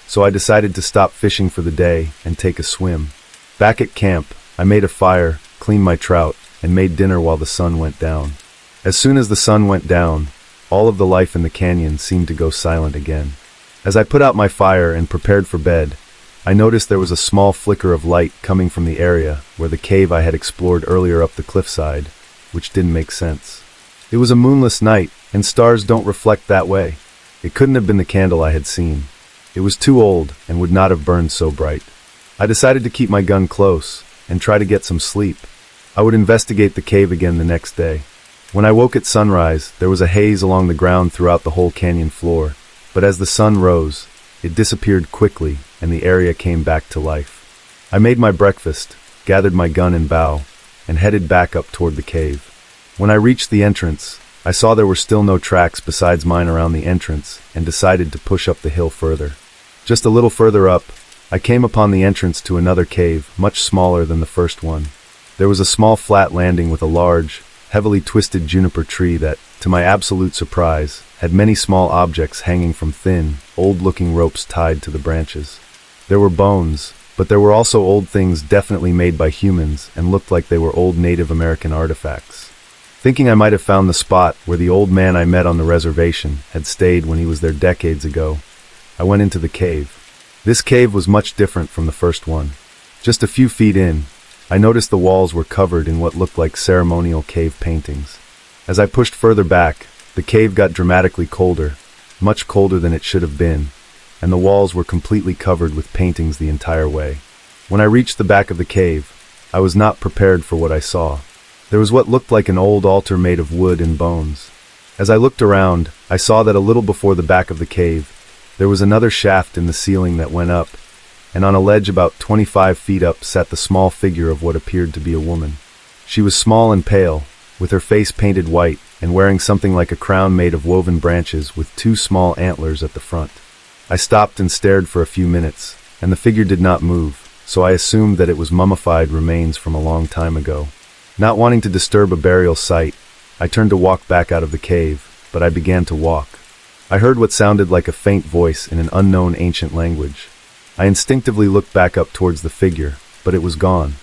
so I decided to stop fishing for the day and take a swim. Back at camp, I made a fire, cleaned my trout, and made dinner while the sun went down. As soon as the sun went down, all of the life in the canyon seemed to go silent again. As I put out my fire and prepared for bed, I noticed there was a small flicker of light coming from the area where the cave I had explored earlier up the cliffside, which didn't make sense. It was a moonless night, and stars don't reflect that way. It couldn't have been the candle I had seen. It was too old and would not have burned so bright. I decided to keep my gun close and try to get some sleep. I would investigate the cave again the next day. When I woke at sunrise, there was a haze along the ground throughout the whole canyon floor, but as the sun rose, it disappeared quickly and the area came back to life. I made my breakfast, gathered my gun and bow, and headed back up toward the cave. When I reached the entrance, I saw there were still no tracks besides mine around the entrance and decided to push up the hill further. Just a little further up, I came upon the entrance to another cave, much smaller than the first one. There was a small flat landing with a large, heavily twisted juniper tree that, to my absolute surprise, had many small objects hanging from thin, old-looking ropes tied to the branches. There were bones, but there were also old things definitely made by humans and looked like they were old Native American artifacts. Thinking I might have found the spot where the old man I met on the reservation had stayed when he was there decades ago, I went into the cave. This cave was much different from the first one. Just a few feet in, I noticed the walls were covered in what looked like ceremonial cave paintings. As I pushed further back, the cave got dramatically colder, much colder than it should have been, and the walls were completely covered with paintings the entire way. When I reached the back of the cave, I was not prepared for what I saw. There was what looked like an old altar made of wood and bones. As I looked around, I saw that a little before the back of the cave, there was another shaft in the ceiling that went up, and on a ledge about 25 feet up sat the small figure of what appeared to be a woman. She was small and pale, with her face painted white, and wearing something like a crown made of woven branches with 2 small antlers at the front. I stopped and stared for a few minutes, and the figure did not move, so I assumed that it was mummified remains from a long time ago. Not wanting to disturb a burial site, I turned to walk back out of the cave, but I began to walk. I heard what sounded like a faint voice in an unknown ancient language. I instinctively looked back up towards the figure, but it was gone.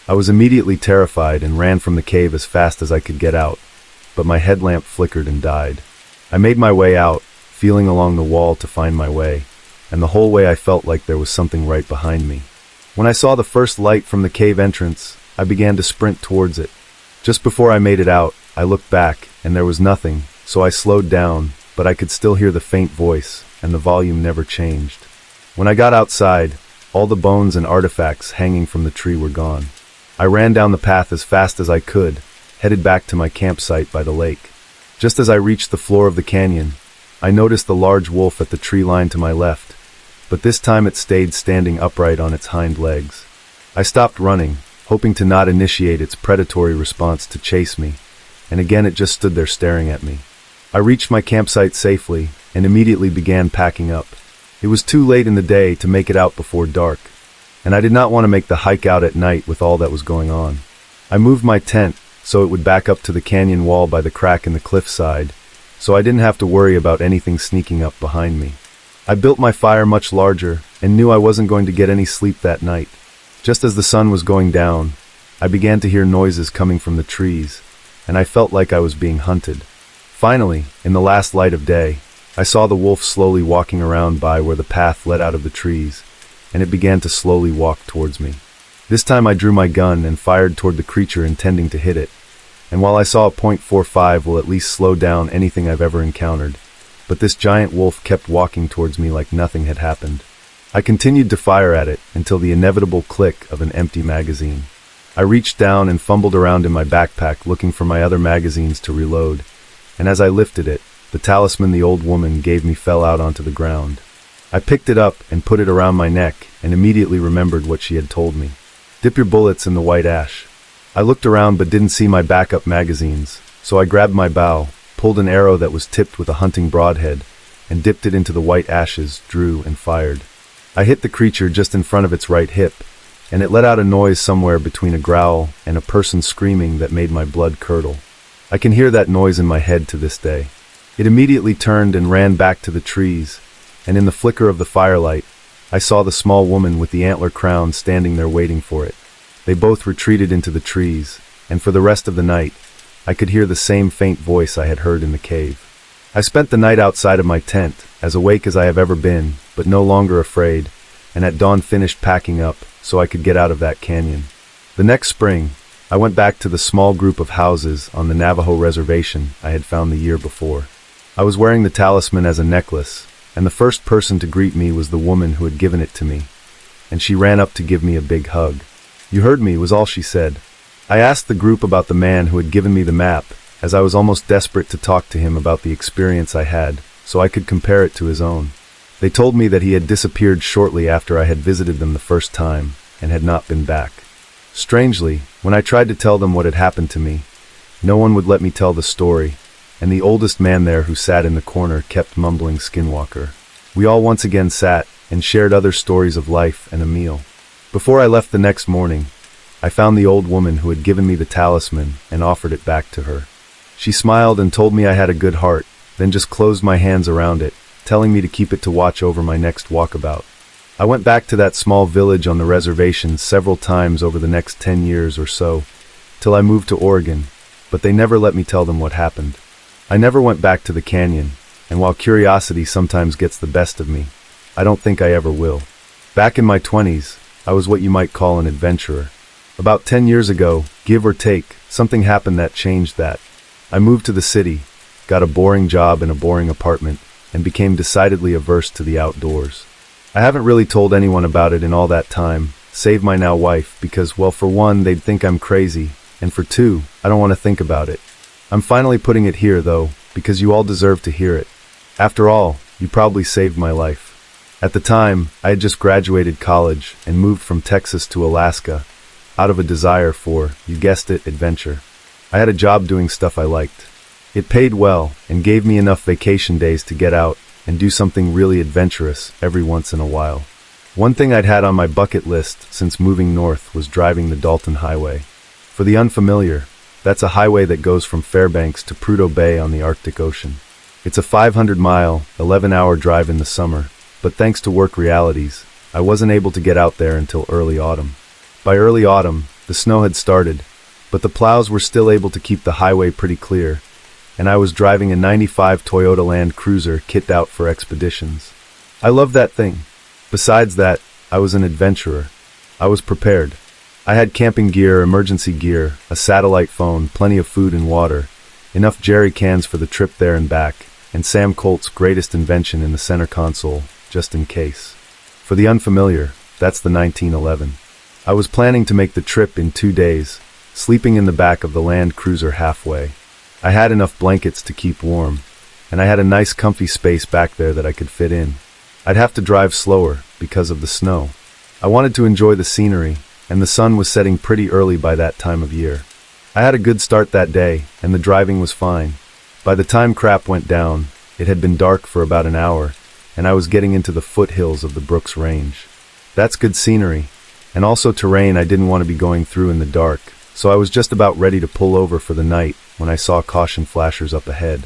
I was immediately terrified and ran from the cave as fast as I could get out, but my headlamp flickered and died. I made my way out, feeling along the wall to find my way, and the whole way I felt like there was something right behind me. When I saw the first light from the cave entrance, I began to sprint towards it. Just before I made it out, I looked back, and there was nothing, so I slowed down, but I could still hear the faint voice, and the volume never changed. When I got outside, all the bones and artifacts hanging from the tree were gone. I ran down the path as fast as I could, headed back to my campsite by the lake. Just as I reached the floor of the canyon, I noticed the large wolf at the tree line to my left, but this time it stayed standing upright on its hind legs. I stopped running, hoping to not initiate its predatory response to chase me, and again it just stood there staring at me. I reached my campsite safely and immediately began packing up. It was too late in the day to make it out before dark, and I did not want to make the hike out at night with all that was going on. I moved my tent so it would back up to the canyon wall by the crack in the cliffside, so I didn't have to worry about anything sneaking up behind me. I built my fire much larger and knew I wasn't going to get any sleep that night. Just as the sun was going down, I began to hear noises coming from the trees, and I felt like I was being hunted. Finally, in the last light of day, I saw the wolf slowly walking around by where the path led out of the trees, and it began to slowly walk towards me. This time I drew my gun and fired toward the creature intending to hit it, and while I saw a .45 will at least slow down anything I've ever encountered, but this giant wolf kept walking towards me like nothing had happened. I continued to fire at it until the inevitable click of an empty magazine. I reached down and fumbled around in my backpack looking for my other magazines to reload, and as I lifted it, the talisman the old woman gave me fell out onto the ground. I picked it up and put it around my neck and immediately remembered what she had told me. Dip your bullets in the white ash. I looked around but didn't see my backup magazines, so I grabbed my bow, pulled an arrow that was tipped with a hunting broadhead, and dipped it into the white ashes, drew, and fired. I hit the creature just in front of its right hip, and it let out a noise somewhere between a growl and a person screaming that made my blood curdle. I can hear that noise in my head to this day. It immediately turned and ran back to the trees, and in the flicker of the firelight, I saw the small woman with the antler crown standing there waiting for it. They both retreated into the trees, and for the rest of the night, I could hear the same faint voice I had heard in the cave. I spent the night outside of my tent, as awake as I have ever been, but no longer afraid, and at dawn finished packing up so I could get out of that canyon. The next spring, I went back to the small group of houses on the Navajo reservation I had found the year before. I was wearing the talisman as a necklace, and the first person to greet me was the woman who had given it to me, and she ran up to give me a big hug. "You heard me," was all she said. I asked the group about the man who had given me the map, as I was almost desperate to talk to him about the experience I had, so I could compare it to his own. They told me that he had disappeared shortly after I had visited them the first time, and had not been back. Strangely, when I tried to tell them what had happened to me, no one would let me tell the story, and the oldest man there who sat in the corner kept mumbling Skinwalker. We all once again sat and shared other stories of life and a meal. Before I left the next morning, I found the old woman who had given me the talisman and offered it back to her. She smiled and told me I had a good heart, then just closed my hands around it, telling me to keep it to watch over my next walkabout. I went back to that small village on the reservation several times over the next 10 years or so, till I moved to Oregon, but they never let me tell them what happened. I never went back to the canyon, and while curiosity sometimes gets the best of me, I don't think I ever will. Back in my 20s, I was what you might call an adventurer. About 10 years ago, give or take, something happened that changed that. I moved to the city, got a boring job in a boring apartment, and became decidedly averse to the outdoors. I haven't really told anyone about it in all that time, save my now wife, because, well, for one, they'd think I'm crazy, and for two, I don't want to think about it. I'm finally putting it here, though, because you all deserve to hear it. After all, you probably saved my life. At the time, I had just graduated college and moved from Texas to Alaska, out of a desire for, you guessed it, adventure. I had a job doing stuff I liked. It paid well and gave me enough vacation days to get out and do something really adventurous every once in a while. One thing I'd had on my bucket list since moving north was driving the Dalton Highway. For the unfamiliar, that's a highway that goes from Fairbanks to Prudhoe Bay on the Arctic Ocean. It's a 500-mile, 11-hour drive in the summer, but thanks to work realities, I wasn't able to get out there until early autumn. By early autumn, the snow had started, but the plows were still able to keep the highway pretty clear, and I was driving a '95 Toyota Land Cruiser kitted out for expeditions. I loved that thing. Besides that, I was an adventurer. I was prepared. I had camping gear, emergency gear, a satellite phone, plenty of food and water, enough jerry cans for the trip there and back, and Sam Colt's greatest invention in the center console, just in case. For the unfamiliar, that's the 1911. I was planning to make the trip in 2 days, sleeping in the back of the Land Cruiser halfway. I had enough blankets to keep warm, and I had a nice comfy space back there that I could fit in. I'd have to drive slower because of the snow. I wanted to enjoy the scenery, and the sun was setting pretty early by that time of year. I had a good start that day, and the driving was fine. By the time crap went down, it had been dark for about an hour, and I was getting into the foothills of the Brooks Range. That's good scenery, and also terrain I didn't want to be going through in the dark, so I was just about ready to pull over for the night when I saw caution flashers up ahead.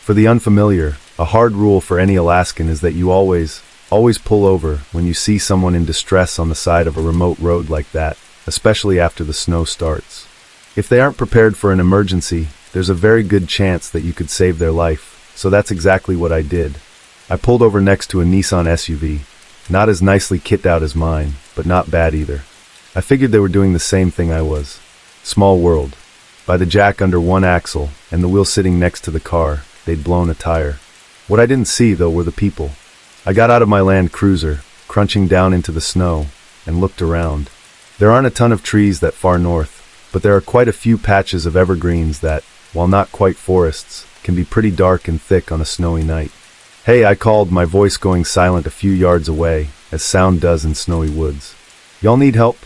For the unfamiliar, a hard rule for any Alaskan is that you always pull over when you see someone in distress on the side of a remote road like that, especially after the snow starts. If they aren't prepared for an emergency, there's a very good chance that you could save their life, so that's exactly what I did. I pulled over next to a Nissan SUV, not as nicely kitted out as mine, but not bad either. I figured they were doing the same thing I was. Small world. By the jack under one axle and the wheel sitting next to the car, they'd blown a tire. What I didn't see, though, were the people. I got out of my Land Cruiser, crunching down into the snow, and looked around. There aren't a ton of trees that far north, but there are quite a few patches of evergreens that, while not quite forests, can be pretty dark and thick on a snowy night. "Hey," I called, my voice going silent a few yards away, as sound does in snowy woods. "Y'all need help?"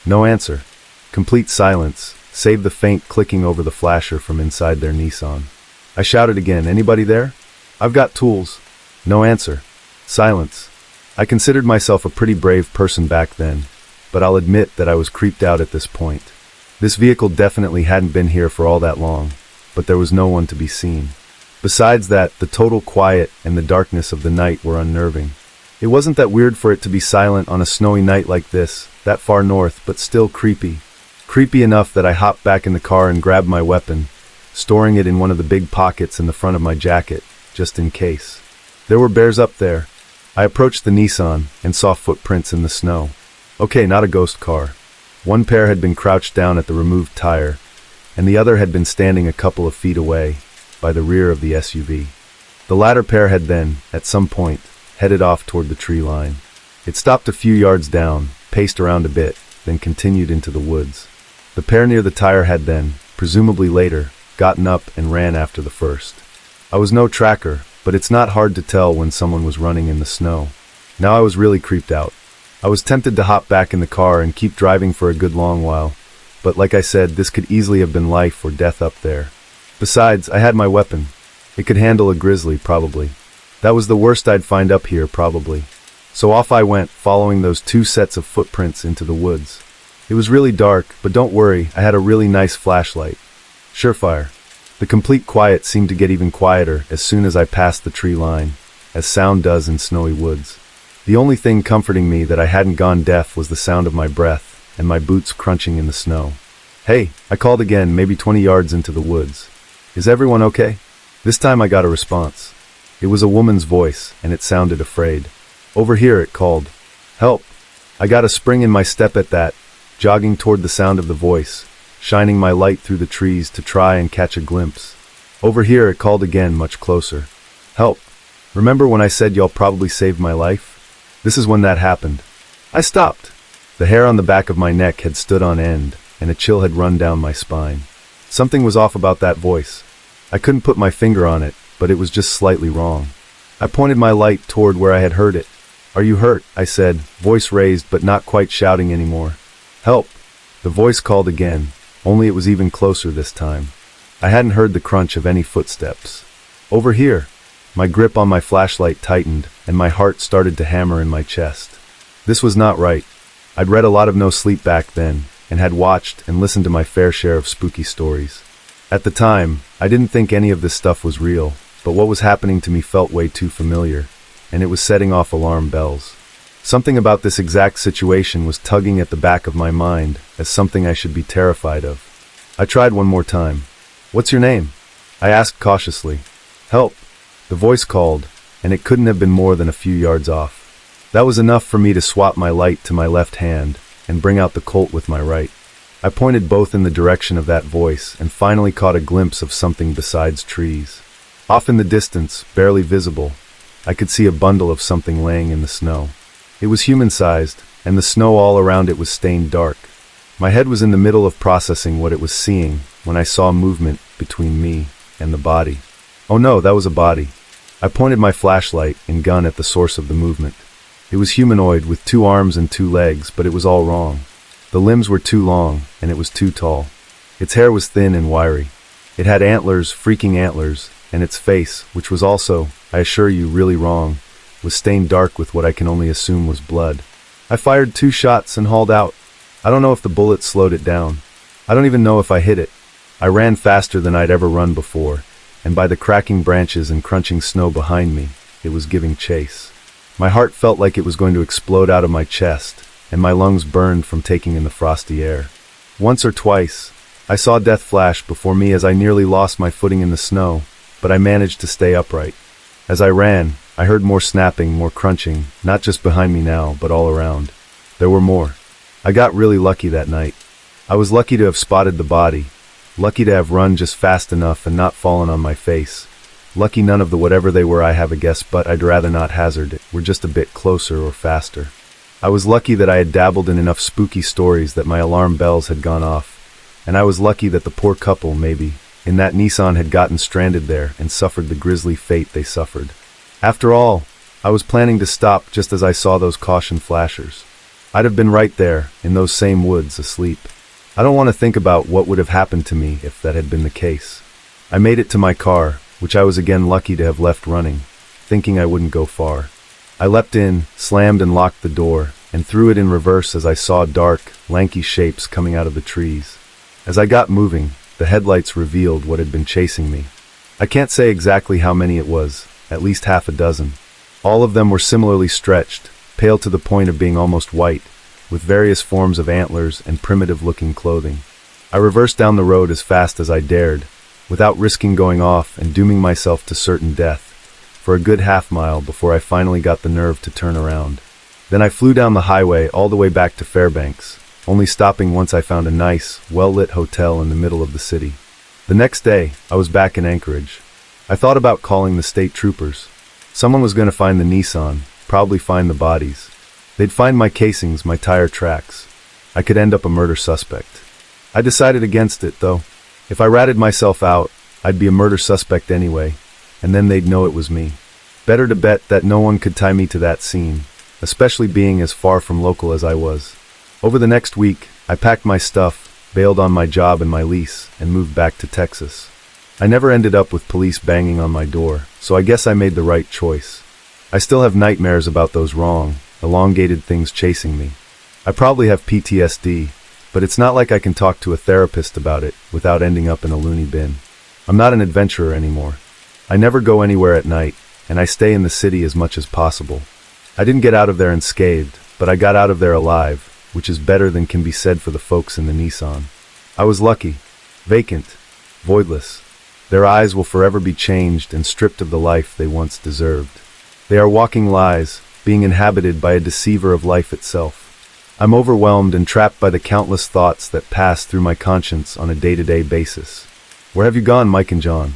No answer. Complete silence, save the faint clicking over the flasher from inside their Nissan. I shouted again, "Anybody there? I've got tools." No answer. Silence. I considered myself a pretty brave person back then, but I'll admit that I was creeped out at this point. This vehicle definitely hadn't been here for all that long, but there was no one to be seen. Besides that, the total quiet and the darkness of the night were unnerving. It wasn't that weird for it to be silent on a snowy night like this, that far north, but still creepy. Creepy enough that I hopped back in the car and grabbed my weapon, storing it in one of the big pockets in the front of my jacket, just in case. There were bears up there. I approached the Nissan and saw footprints in the snow. Okay, not a ghost car. One pair had been crouched down at the removed tire, and the other had been standing a couple of feet away, by the rear of the SUV. The latter pair had then, at some point, headed off toward the tree line. It stopped a few yards down, paced around a bit, then continued into the woods. The pair near the tire had then, presumably later, gotten up and ran after the first. I was no tracker, but it's not hard to tell when someone was running in the snow. Now I was really creeped out. I was tempted to hop back in the car and keep driving for a good long while, but like I said, this could easily have been life or death up there. Besides, I had my weapon. It could handle a grizzly, probably. That was the worst I'd find up here, probably. So off I went, following those two sets of footprints into the woods. It was really dark, but don't worry, I had a really nice flashlight. Surefire. The complete quiet seemed to get even quieter as soon as I passed the tree line, as sound does in snowy woods. The only thing comforting me that I hadn't gone deaf was the sound of my breath and my boots crunching in the snow. Hey, I called again, maybe 20 yards into the woods. Is everyone okay? This time I got a response. It was a woman's voice, and it sounded afraid. Over here, it called. Help! I got a spring in my step at that, jogging toward the sound of the voice, shining my light through the trees to try and catch a glimpse. Over here, it called again, much closer. Help! Remember when I said y'all probably saved my life? This is when that happened. I stopped. The hair on the back of my neck had stood on end, and a chill had run down my spine. Something was off about that voice. I couldn't put my finger on it, but it was just slightly wrong. I pointed my light toward where I had heard it. Are you hurt? I said, voice raised but not quite shouting anymore. Help! The voice called again, only it was even closer this time. I hadn't heard the crunch of any footsteps. Over here! My grip on my flashlight tightened, and my heart started to hammer in my chest. This was not right. I'd read a lot of no sleep back then, and had watched and listened to my fair share of spooky stories. At the time, I didn't think any of this stuff was real, but what was happening to me felt way too familiar, and it was setting off alarm bells. Something about this exact situation was tugging at the back of my mind as something I should be terrified of. I tried one more time. What's your name? I asked cautiously. Help! The voice called, and it couldn't have been more than a few yards off. That was enough for me to swap my light to my left hand and bring out the Colt with my right. I pointed both in the direction of that voice and finally caught a glimpse of something besides trees. Off in the distance, barely visible, I could see a bundle of something laying in the snow. It was human-sized, and the snow all around it was stained dark. My head was in the middle of processing what it was seeing when I saw movement between me and the body. Oh no, that was a body. I pointed my flashlight and gun at the source of the movement. It was humanoid with 2 arms and 2 legs, but it was all wrong. The limbs were too long, and it was too tall. Its hair was thin and wiry. It had antlers, freaking antlers, and its face, which was also, I assure you, really wrong, was stained dark with what I can only assume was blood. I fired 2 shots and hauled out. I don't know if the bullet slowed it down. I don't even know if I hit it. I ran faster than I'd ever run before, and by the cracking branches and crunching snow behind me, it was giving chase. My heart felt like it was going to explode out of my chest, and my lungs burned from taking in the frosty air. Once or twice, I saw death flash before me as I nearly lost my footing in the snow, but I managed to stay upright. As I ran, I heard more snapping, more crunching, not just behind me now, but all around. There were more. I got really lucky that night. I was lucky to have spotted the body, lucky to have run just fast enough and not fallen on my face. Lucky none of the whatever they were I have a guess, but I'd rather not hazard it, were just a bit closer or faster. I was lucky that I had dabbled in enough spooky stories that my alarm bells had gone off, and I was lucky that the poor couple, maybe, in that Nissan had gotten stranded there and suffered the grisly fate they suffered. After all, I was planning to stop just as I saw those caution flashers. I'd have been right there, in those same woods, asleep. I don't want to think about what would have happened to me if that had been the case. I made it to my car, which I was again lucky to have left running, thinking I wouldn't go far. I leapt in, slammed and locked the door, and threw it in reverse as I saw dark, lanky shapes coming out of the trees. As I got moving, the headlights revealed what had been chasing me. I can't say exactly how many it was, at least half a dozen. All of them were similarly stretched, pale to the point of being almost white, with various forms of antlers and primitive-looking clothing. I reversed down the road as fast as I dared, without risking going off and dooming myself to certain death, for a good half-mile before I finally got the nerve to turn around. Then I flew down the highway all the way back to Fairbanks, only stopping once I found a nice, well-lit hotel in the middle of the city. The next day, I was back in Anchorage. I thought about calling the state troopers. Someone was going to find the Nissan, probably find the bodies. They'd find my casings, my tire tracks. I could end up a murder suspect. I decided against it, though. If I ratted myself out, I'd be a murder suspect anyway, and then they'd know it was me. Better to bet that no one could tie me to that scene, especially being as far from local as I was. Over the next week, I packed my stuff, bailed on my job and my lease, and moved back to Texas. I never ended up with police banging on my door, so I guess I made the right choice. I still have nightmares about those wrong, elongated things chasing me. I probably have PTSD, but it's not like I can talk to a therapist about it without ending up in a loony bin. I'm not an adventurer anymore. I never go anywhere at night, and I stay in the city as much as possible. I didn't get out of there unscathed, but I got out of there alive, which is better than can be said for the folks in the Nissan. I was lucky, vacant, voidless. Their eyes will forever be changed and stripped of the life they once deserved. They are walking lies, being inhabited by a deceiver of life itself. I'm overwhelmed and trapped by the countless thoughts that pass through my conscience on a day-to-day basis. Where have you gone, Mike and John?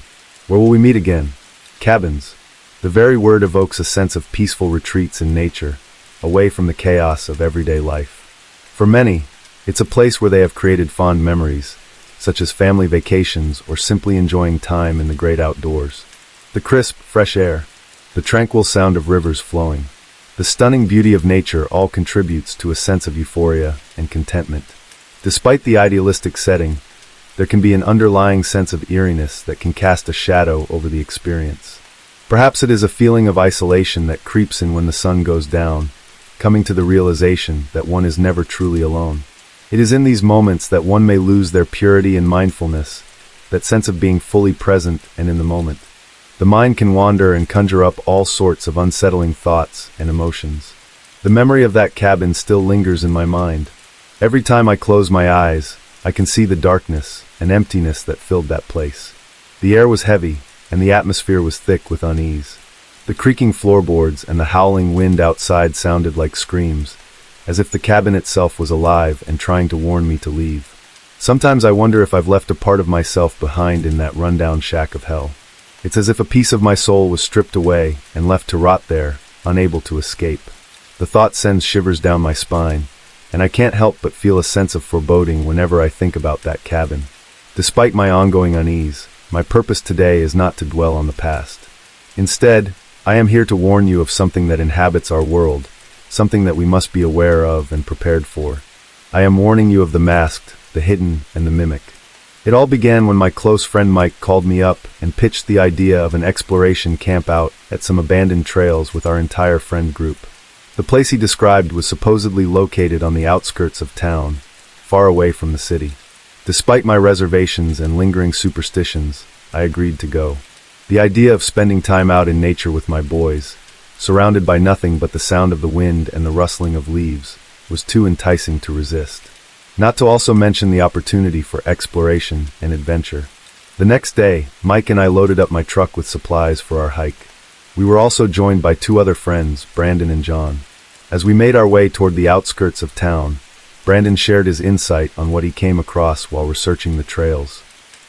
Where will we meet again? Cabins. The very word evokes a sense of peaceful retreats in nature, away from the chaos of everyday life. For many, it's a place where they have created fond memories, such as family vacations or simply enjoying time in the great outdoors. The crisp, fresh air, the tranquil sound of rivers flowing, the stunning beauty of nature all contributes to a sense of euphoria and contentment. Despite the idealistic setting, there can be an underlying sense of eeriness that can cast a shadow over the experience. Perhaps it is a feeling of isolation that creeps in when the sun goes down, coming to the realization that one is never truly alone. It is in these moments that one may lose their purity and mindfulness, that sense of being fully present and in the moment. The mind can wander and conjure up all sorts of unsettling thoughts and emotions. The memory of that cabin still lingers in my mind. Every time I close my eyes, I can see the darkness and emptiness that filled that place. The air was heavy, and the atmosphere was thick with unease. The creaking floorboards and the howling wind outside sounded like screams, as if the cabin itself was alive and trying to warn me to leave. Sometimes I wonder if I've left a part of myself behind in that rundown shack of hell. It's as if a piece of my soul was stripped away and left to rot there, unable to escape. The thought sends shivers down my spine, and I can't help but feel a sense of foreboding whenever I think about that cabin. Despite my ongoing unease, my purpose today is not to dwell on the past. Instead, I am here to warn you of something that inhabits our world, something that we must be aware of and prepared for. I am warning you of the masked, the hidden, and the mimic. It all began when my close friend Mike called me up and pitched the idea of an exploration camp out at some abandoned trails with our entire friend group. The place he described was supposedly located on the outskirts of town, far away from the city. Despite my reservations and lingering superstitions, I agreed to go. The idea of spending time out in nature with my boys, surrounded by nothing but the sound of the wind and the rustling of leaves, was too enticing to resist. Not to also mention the opportunity for exploration and adventure. The next day, Mike and I loaded up my truck with supplies for our hike. We were also joined by two other friends, Brandon and John. As we made our way toward the outskirts of town, Brandon shared his insight on what he came across while researching the trails.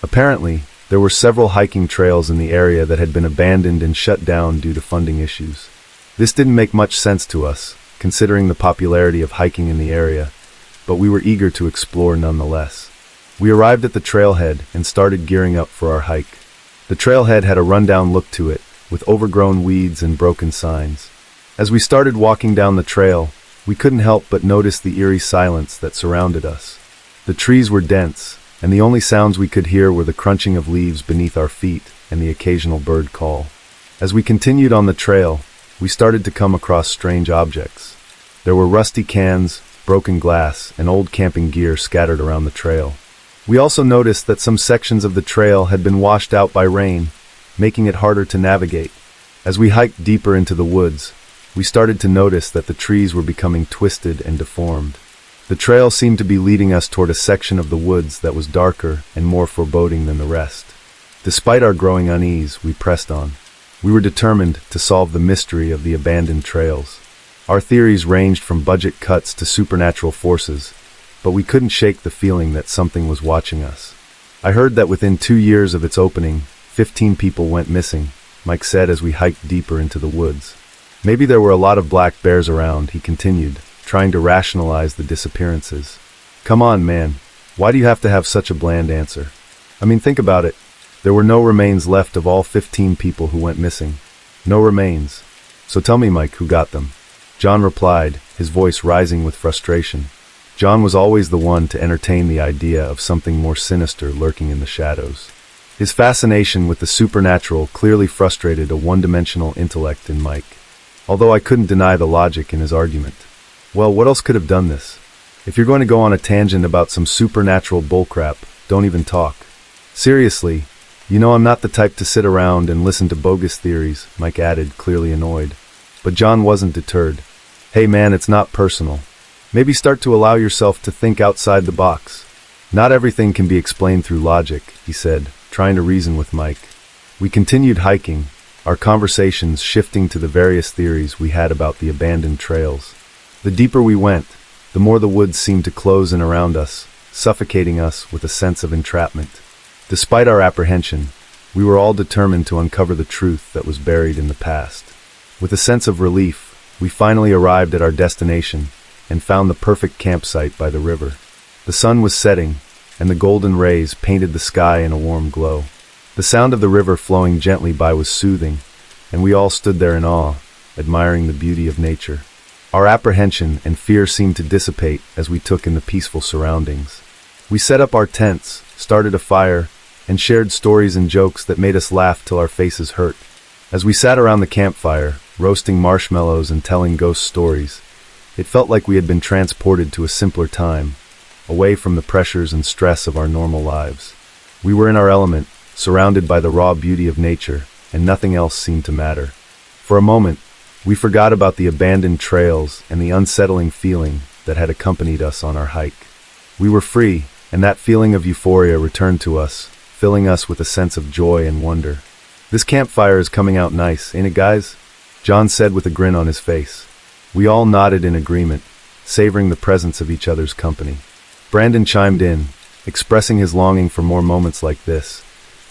Apparently, there were several hiking trails in the area that had been abandoned and shut down due to funding issues. This didn't make much sense to us, considering the popularity of hiking in the area, but we were eager to explore nonetheless. We arrived at the trailhead and started gearing up for our hike. The trailhead had a rundown look to it, with overgrown weeds and broken signs. As we started walking down the trail, we couldn't help but notice the eerie silence that surrounded us. The trees were dense, and the only sounds we could hear were the crunching of leaves beneath our feet and the occasional bird call. As we continued on the trail, we started to come across strange objects. There were rusty cans, broken glass, and old camping gear scattered around the trail. We also noticed that some sections of the trail had been washed out by rain, making it harder to navigate. As we hiked deeper into the woods, we started to notice that the trees were becoming twisted and deformed. The trail seemed to be leading us toward a section of the woods that was darker and more foreboding than the rest. Despite our growing unease, we pressed on. We were determined to solve the mystery of the abandoned trails. Our theories ranged from budget cuts to supernatural forces, but we couldn't shake the feeling that something was watching us. I heard that within 2 years of its opening, 15 people went missing, Mike said as we hiked deeper into the woods. Maybe there were a lot of black bears around, he continued, trying to rationalize the disappearances. Come on, man. Why do you have to have such a bland answer? I mean, think about it. There were no remains left of all 15 people who went missing. No remains. So tell me, Mike, who got them? John replied, his voice rising with frustration. John was always the one to entertain the idea of something more sinister lurking in the shadows. His fascination with the supernatural clearly frustrated a one-dimensional intellect in Mike, although I couldn't deny the logic in his argument. Well, what else could have done this? If you're going to go on a tangent about some supernatural bullcrap, don't even talk. Seriously, you know I'm not the type to sit around and listen to bogus theories, Mike added, clearly annoyed. But John wasn't deterred. Hey man, it's not personal. Maybe start to allow yourself to think outside the box. Not everything can be explained through logic, he said, trying to reason with Mike. We continued hiking, our conversations shifting to the various theories we had about the abandoned trails. The deeper we went, the more the woods seemed to close in around us, suffocating us with a sense of entrapment. Despite our apprehension, we were all determined to uncover the truth that was buried in the past. With a sense of relief, we finally arrived at our destination and found the perfect campsite by the river. The sun was setting, and the golden rays painted the sky in a warm glow. The sound of the river flowing gently by was soothing, and we all stood there in awe, admiring the beauty of nature. Our apprehension and fear seemed to dissipate as we took in the peaceful surroundings. We set up our tents, started a fire, and shared stories and jokes that made us laugh till our faces hurt. As we sat around the campfire, roasting marshmallows and telling ghost stories, it felt like we had been transported to a simpler time, away from the pressures and stress of our normal lives. We were in our element, surrounded by the raw beauty of nature, and nothing else seemed to matter. For a moment, we forgot about the abandoned trails and the unsettling feeling that had accompanied us on our hike. We were free, and that feeling of euphoria returned to us, filling us with a sense of joy and wonder. This campfire is coming out nice, ain't it, guys? John said with a grin on his face. We all nodded in agreement, savoring the presence of each other's company. Brandon chimed in, expressing his longing for more moments like this,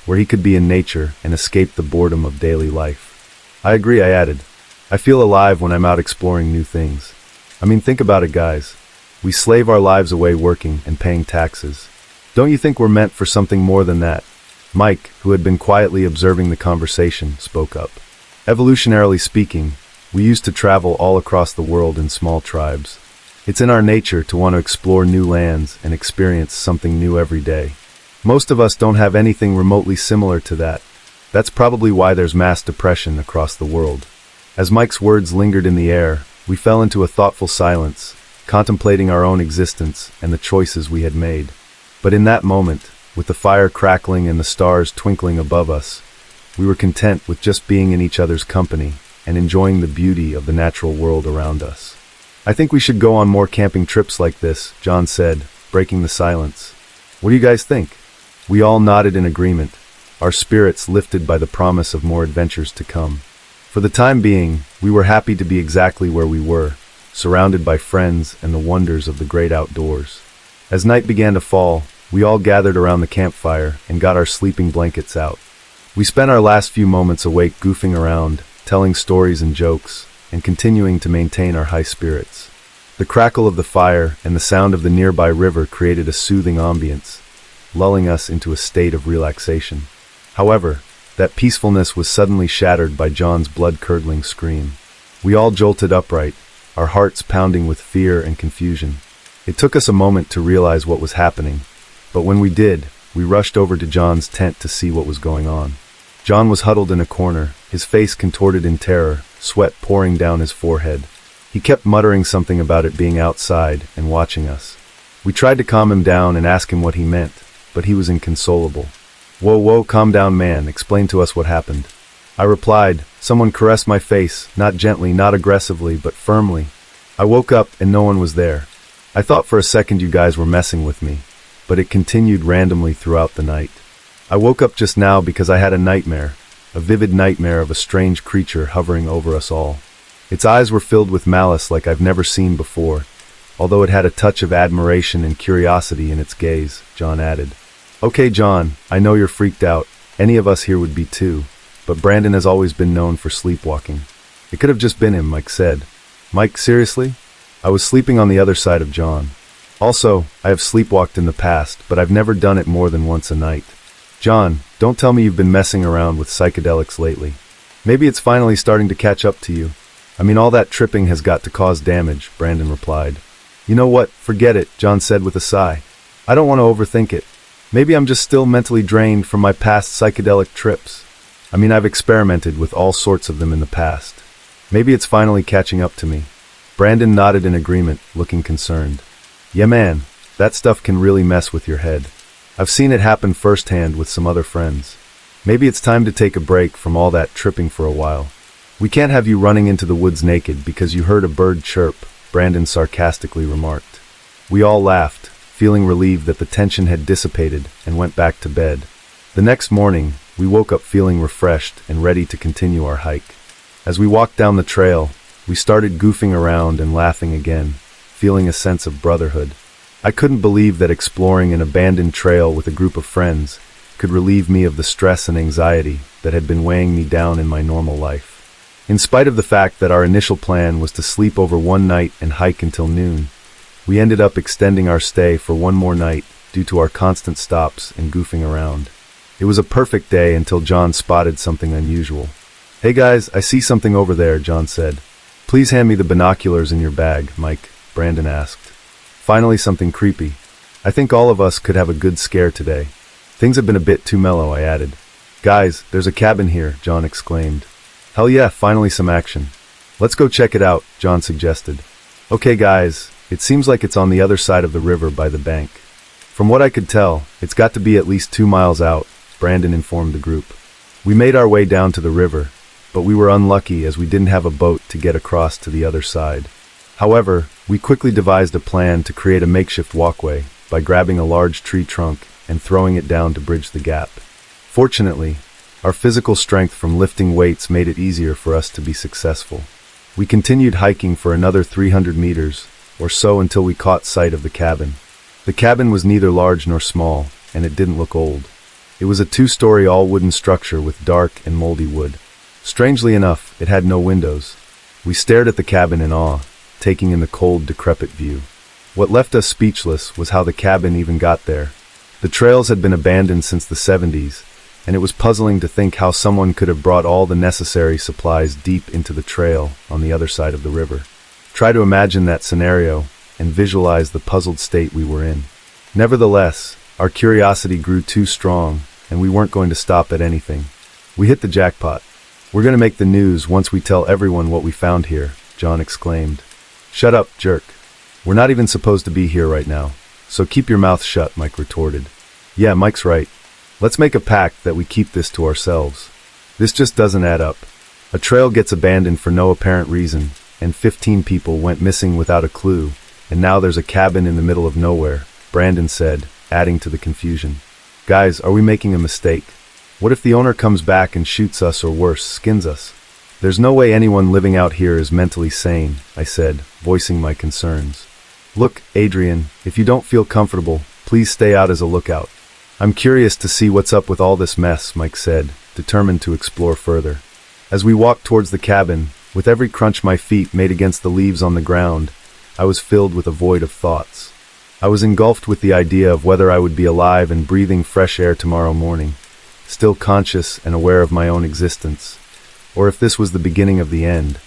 where he could be in nature and escape the boredom of daily life. I agree, I added. I feel alive when I'm out exploring new things. I mean, think about it, guys. We slave our lives away working and paying taxes. Don't you think we're meant for something more than that? Mike, who had been quietly observing the conversation, spoke up. Evolutionarily speaking, we used to travel all across the world in small tribes. It's in our nature to want to explore new lands and experience something new every day. Most of us don't have anything remotely similar to that. That's probably why there's mass depression across the world. As Mike's words lingered in the air, we fell into a thoughtful silence, contemplating our own existence and the choices we had made. But in that moment, with the fire crackling and the stars twinkling above us, we were content with just being in each other's company and enjoying the beauty of the natural world around us. I think we should go on more camping trips like this, John said, breaking the silence. What do you guys think? We all nodded in agreement, our spirits lifted by the promise of more adventures to come. For the time being, we were happy to be exactly where we were, surrounded by friends and the wonders of the great outdoors. As night began to fall, we all gathered around the campfire and got our sleeping blankets out. We spent our last few moments awake goofing around, telling stories and jokes, and continuing to maintain our high spirits. The crackle of the fire and the sound of the nearby river created a soothing ambiance, lulling us into a state of relaxation. However, that peacefulness was suddenly shattered by John's blood-curdling scream. We all jolted upright, our hearts pounding with fear and confusion. It took us a moment to realize what was happening, but when we did, we rushed over to John's tent to see what was going on. John was huddled in a corner, his face contorted in terror, sweat pouring down his forehead. He kept muttering something about it being outside and watching us. We tried to calm him down and ask him what he meant, but he was inconsolable. Whoa, calm down, man, explain to us what happened. I replied, someone caressed my face, not gently, not aggressively, but firmly. I woke up and no one was there. I thought for a second you guys were messing with me, but it continued randomly throughout the night. I woke up just now because I had a nightmare, a vivid nightmare of a strange creature hovering over us all. Its eyes were filled with malice like I've never seen before, although it had a touch of admiration and curiosity in its gaze, John added. Okay, John, I know you're freaked out. Any of us here would be too, but Brandon has always been known for sleepwalking. It could have just been him, Mike said. Mike, seriously? I was sleeping on the other side of John. Also, I have sleepwalked in the past, but I've never done it more than once a night. John, don't tell me you've been messing around with psychedelics lately. Maybe it's finally starting to catch up to you. I mean, all that tripping has got to cause damage, Brandon replied. You know what, forget it, John said with a sigh. I don't want to overthink it. Maybe I'm just still mentally drained from my past psychedelic trips. I mean, I've experimented with all sorts of them in the past. Maybe it's finally catching up to me. Brandon nodded in agreement, looking concerned. Yeah, man, that stuff can really mess with your head. I've seen it happen firsthand with some other friends. Maybe it's time to take a break from all that tripping for a while. We can't have you running into the woods naked because you heard a bird chirp, Brandon sarcastically remarked. We all laughed, feeling relieved that the tension had dissipated, and went back to bed. The next morning, we woke up feeling refreshed and ready to continue our hike. As we walked down the trail, we started goofing around and laughing again, feeling a sense of brotherhood. I couldn't believe that exploring an abandoned trail with a group of friends could relieve me of the stress and anxiety that had been weighing me down in my normal life. In spite of the fact that our initial plan was to sleep over one night and hike until noon, we ended up extending our stay for one more night due to our constant stops and goofing around. It was a perfect day until John spotted something unusual. Hey guys, I see something over there, John said. Please hand me the binoculars in your bag, Mike, Brandon asked. Finally something creepy. I think all of us could have a good scare today. Things have been a bit too mellow, I added. Guys, there's a cabin here, John exclaimed. Hell yeah, finally some action. Let's go check it out, John suggested. Okay guys, it seems like it's on the other side of the river by the bank. From what I could tell, it's got to be at least 2 miles out, Brandon informed the group. We made our way down to the river, but we were unlucky as we didn't have a boat to get across to the other side. However, we quickly devised a plan to create a makeshift walkway by grabbing a large tree trunk and throwing it down to bridge the gap. Fortunately, our physical strength from lifting weights made it easier for us to be successful. We continued hiking for another 300 meters or so until we caught sight of the cabin. The cabin was neither large nor small, and it didn't look old. It was a 2-story all-wooden structure with dark and moldy wood. Strangely enough, it had no windows. We stared at the cabin in awe, taking in the cold, decrepit view. What left us speechless was how the cabin even got there. The trails had been abandoned since the 70s, and it was puzzling to think how someone could have brought all the necessary supplies deep into the trail on the other side of the river. Try to imagine that scenario and visualize the puzzled state we were in. Nevertheless, our curiosity grew too strong, and we weren't going to stop at anything. We hit the jackpot. We're going to make the news once we tell everyone what we found here, John exclaimed. Shut up, jerk. We're not even supposed to be here right now, so keep your mouth shut, Mike retorted. Yeah, Mike's right. Let's make a pact that we keep this to ourselves. This just doesn't add up. A trail gets abandoned for no apparent reason, and 15 people went missing without a clue, and now there's a cabin in the middle of nowhere, Brandon said, adding to the confusion. Guys, are we making a mistake? What if the owner comes back and shoots us or worse, skins us? There's no way anyone living out here is mentally sane, I said, voicing my concerns. Look, Adrian, if you don't feel comfortable, please stay out as a lookout. I'm curious to see what's up with all this mess, Mike said, determined to explore further. As we walked towards the cabin, with every crunch my feet made against the leaves on the ground, I was filled with a void of thoughts. I was engulfed with the idea of whether I would be alive and breathing fresh air tomorrow morning, still conscious and aware of my own existence, or if this was the beginning of the end,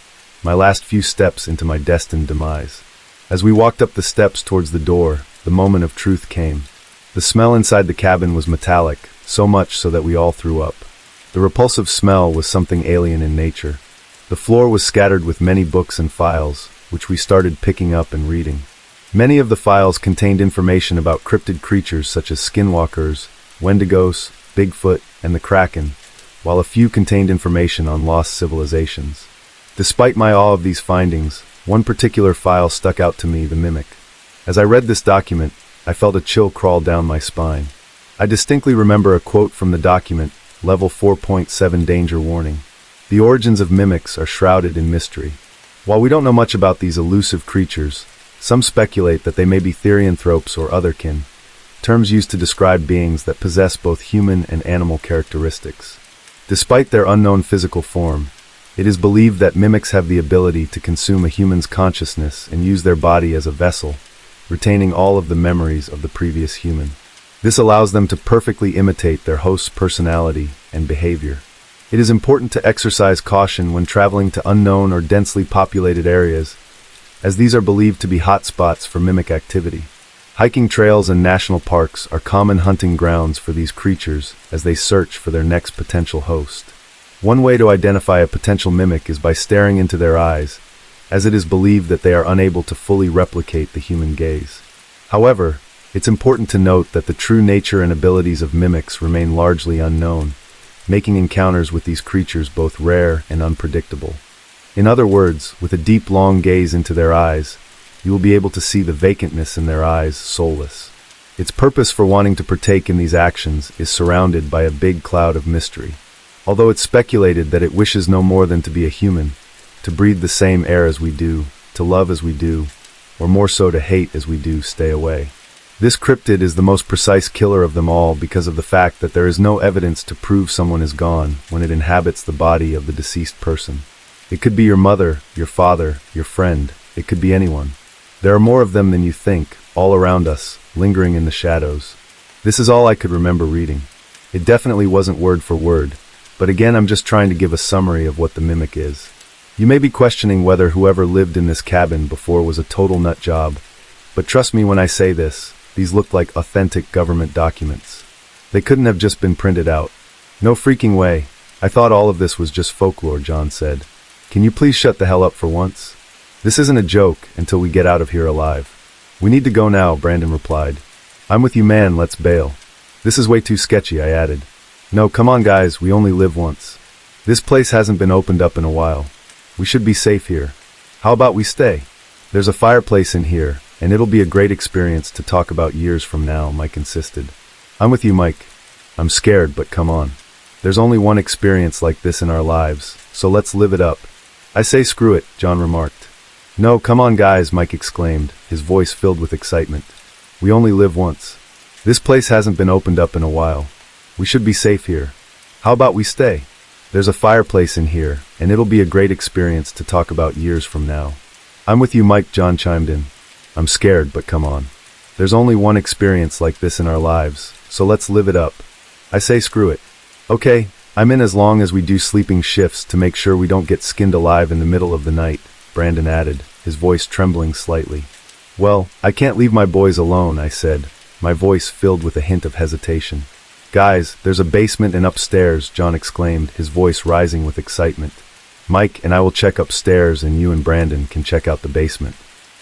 my last few steps into my destined demise. As we walked up the steps towards the door, the moment of truth came. The smell inside the cabin was metallic, so much so that we all threw up. The repulsive smell was something alien in nature. The floor was scattered with many books and files, which we started picking up and reading. Many of the files contained information about cryptid creatures such as skinwalkers, wendigos, Bigfoot, and the Kraken, while a few contained information on lost civilizations. Despite my awe of these findings, one particular file stuck out to me, the mimic. As I read this document, I felt a chill crawl down my spine. I distinctly remember a quote from the document, Level 4.7 Danger Warning. The origins of mimics are shrouded in mystery. While we don't know much about these elusive creatures, some speculate that they may be therianthropes or otherkin, terms used to describe beings that possess both human and animal characteristics. Despite their unknown physical form, it is believed that mimics have the ability to consume a human's consciousness and use their body as a vessel, retaining all of the memories of the previous human. This allows them to perfectly imitate their host's personality and behavior. It is important to exercise caution when traveling to unknown or densely populated areas, as these are believed to be hotspots for mimic activity. Hiking trails and national parks are common hunting grounds for these creatures as they search for their next potential host. One way to identify a potential mimic is by staring into their eyes, as it is believed that they are unable to fully replicate the human gaze. However, it's important to note that the true nature and abilities of mimics remain largely unknown, making encounters with these creatures both rare and unpredictable. In other words, with a deep, long gaze into their eyes, you will be able to see the vacantness in their eyes, soulless. Its purpose for wanting to partake in these actions is surrounded by a big cloud of mystery. Although it's speculated that it wishes no more than to be a human, to breathe the same air as we do, to love as we do, or more so to hate as we do, stay away. This cryptid is the most precise killer of them all because of the fact that there is no evidence to prove someone is gone when it inhabits the body of the deceased person. It could be your mother, your father, your friend. It could be anyone. There are more of them than you think, all around us, lingering in the shadows. This is all I could remember reading. It definitely wasn't word for word, but again I'm just trying to give a summary of what the mimic is. You may be questioning whether whoever lived in this cabin before was a total nut job, but trust me when I say this, these looked like authentic government documents. They couldn't have just been printed out. No freaking way. I thought all of this was just folklore, John said. Can you please shut the hell up for once? This isn't a joke until we get out of here alive. We need to go now, Brandon replied. I'm with you, man, let's bail. This is way too sketchy, I added. No, come on guys, we only live once. This place hasn't been opened up in a while. We should be safe here. How about we stay? There's a fireplace in here, and it'll be a great experience to talk about years from now, Mike insisted. I'm with you, Mike. I'm scared, but come on. There's only one experience like this in our lives, so let's live it up. I say screw it, John remarked. No, come on guys, Mike exclaimed, his voice filled with excitement. We only live once. This place hasn't been opened up in a while. We should be safe here. How about we stay? There's a fireplace in here, and it'll be a great experience to talk about years from now. I'm with you, Mike, John chimed in. I'm scared, but come on. There's only one experience like this in our lives, so let's live it up. I say screw it. Okay, I'm in as long as we do sleeping shifts to make sure we don't get skinned alive in the middle of the night, Brandon added, his voice trembling slightly. Well, I can't leave my boys alone, I said, my voice filled with a hint of hesitation. Guys, there's a basement and upstairs, John exclaimed, his voice rising with excitement. Mike and I will check upstairs and you and Brandon can check out the basement.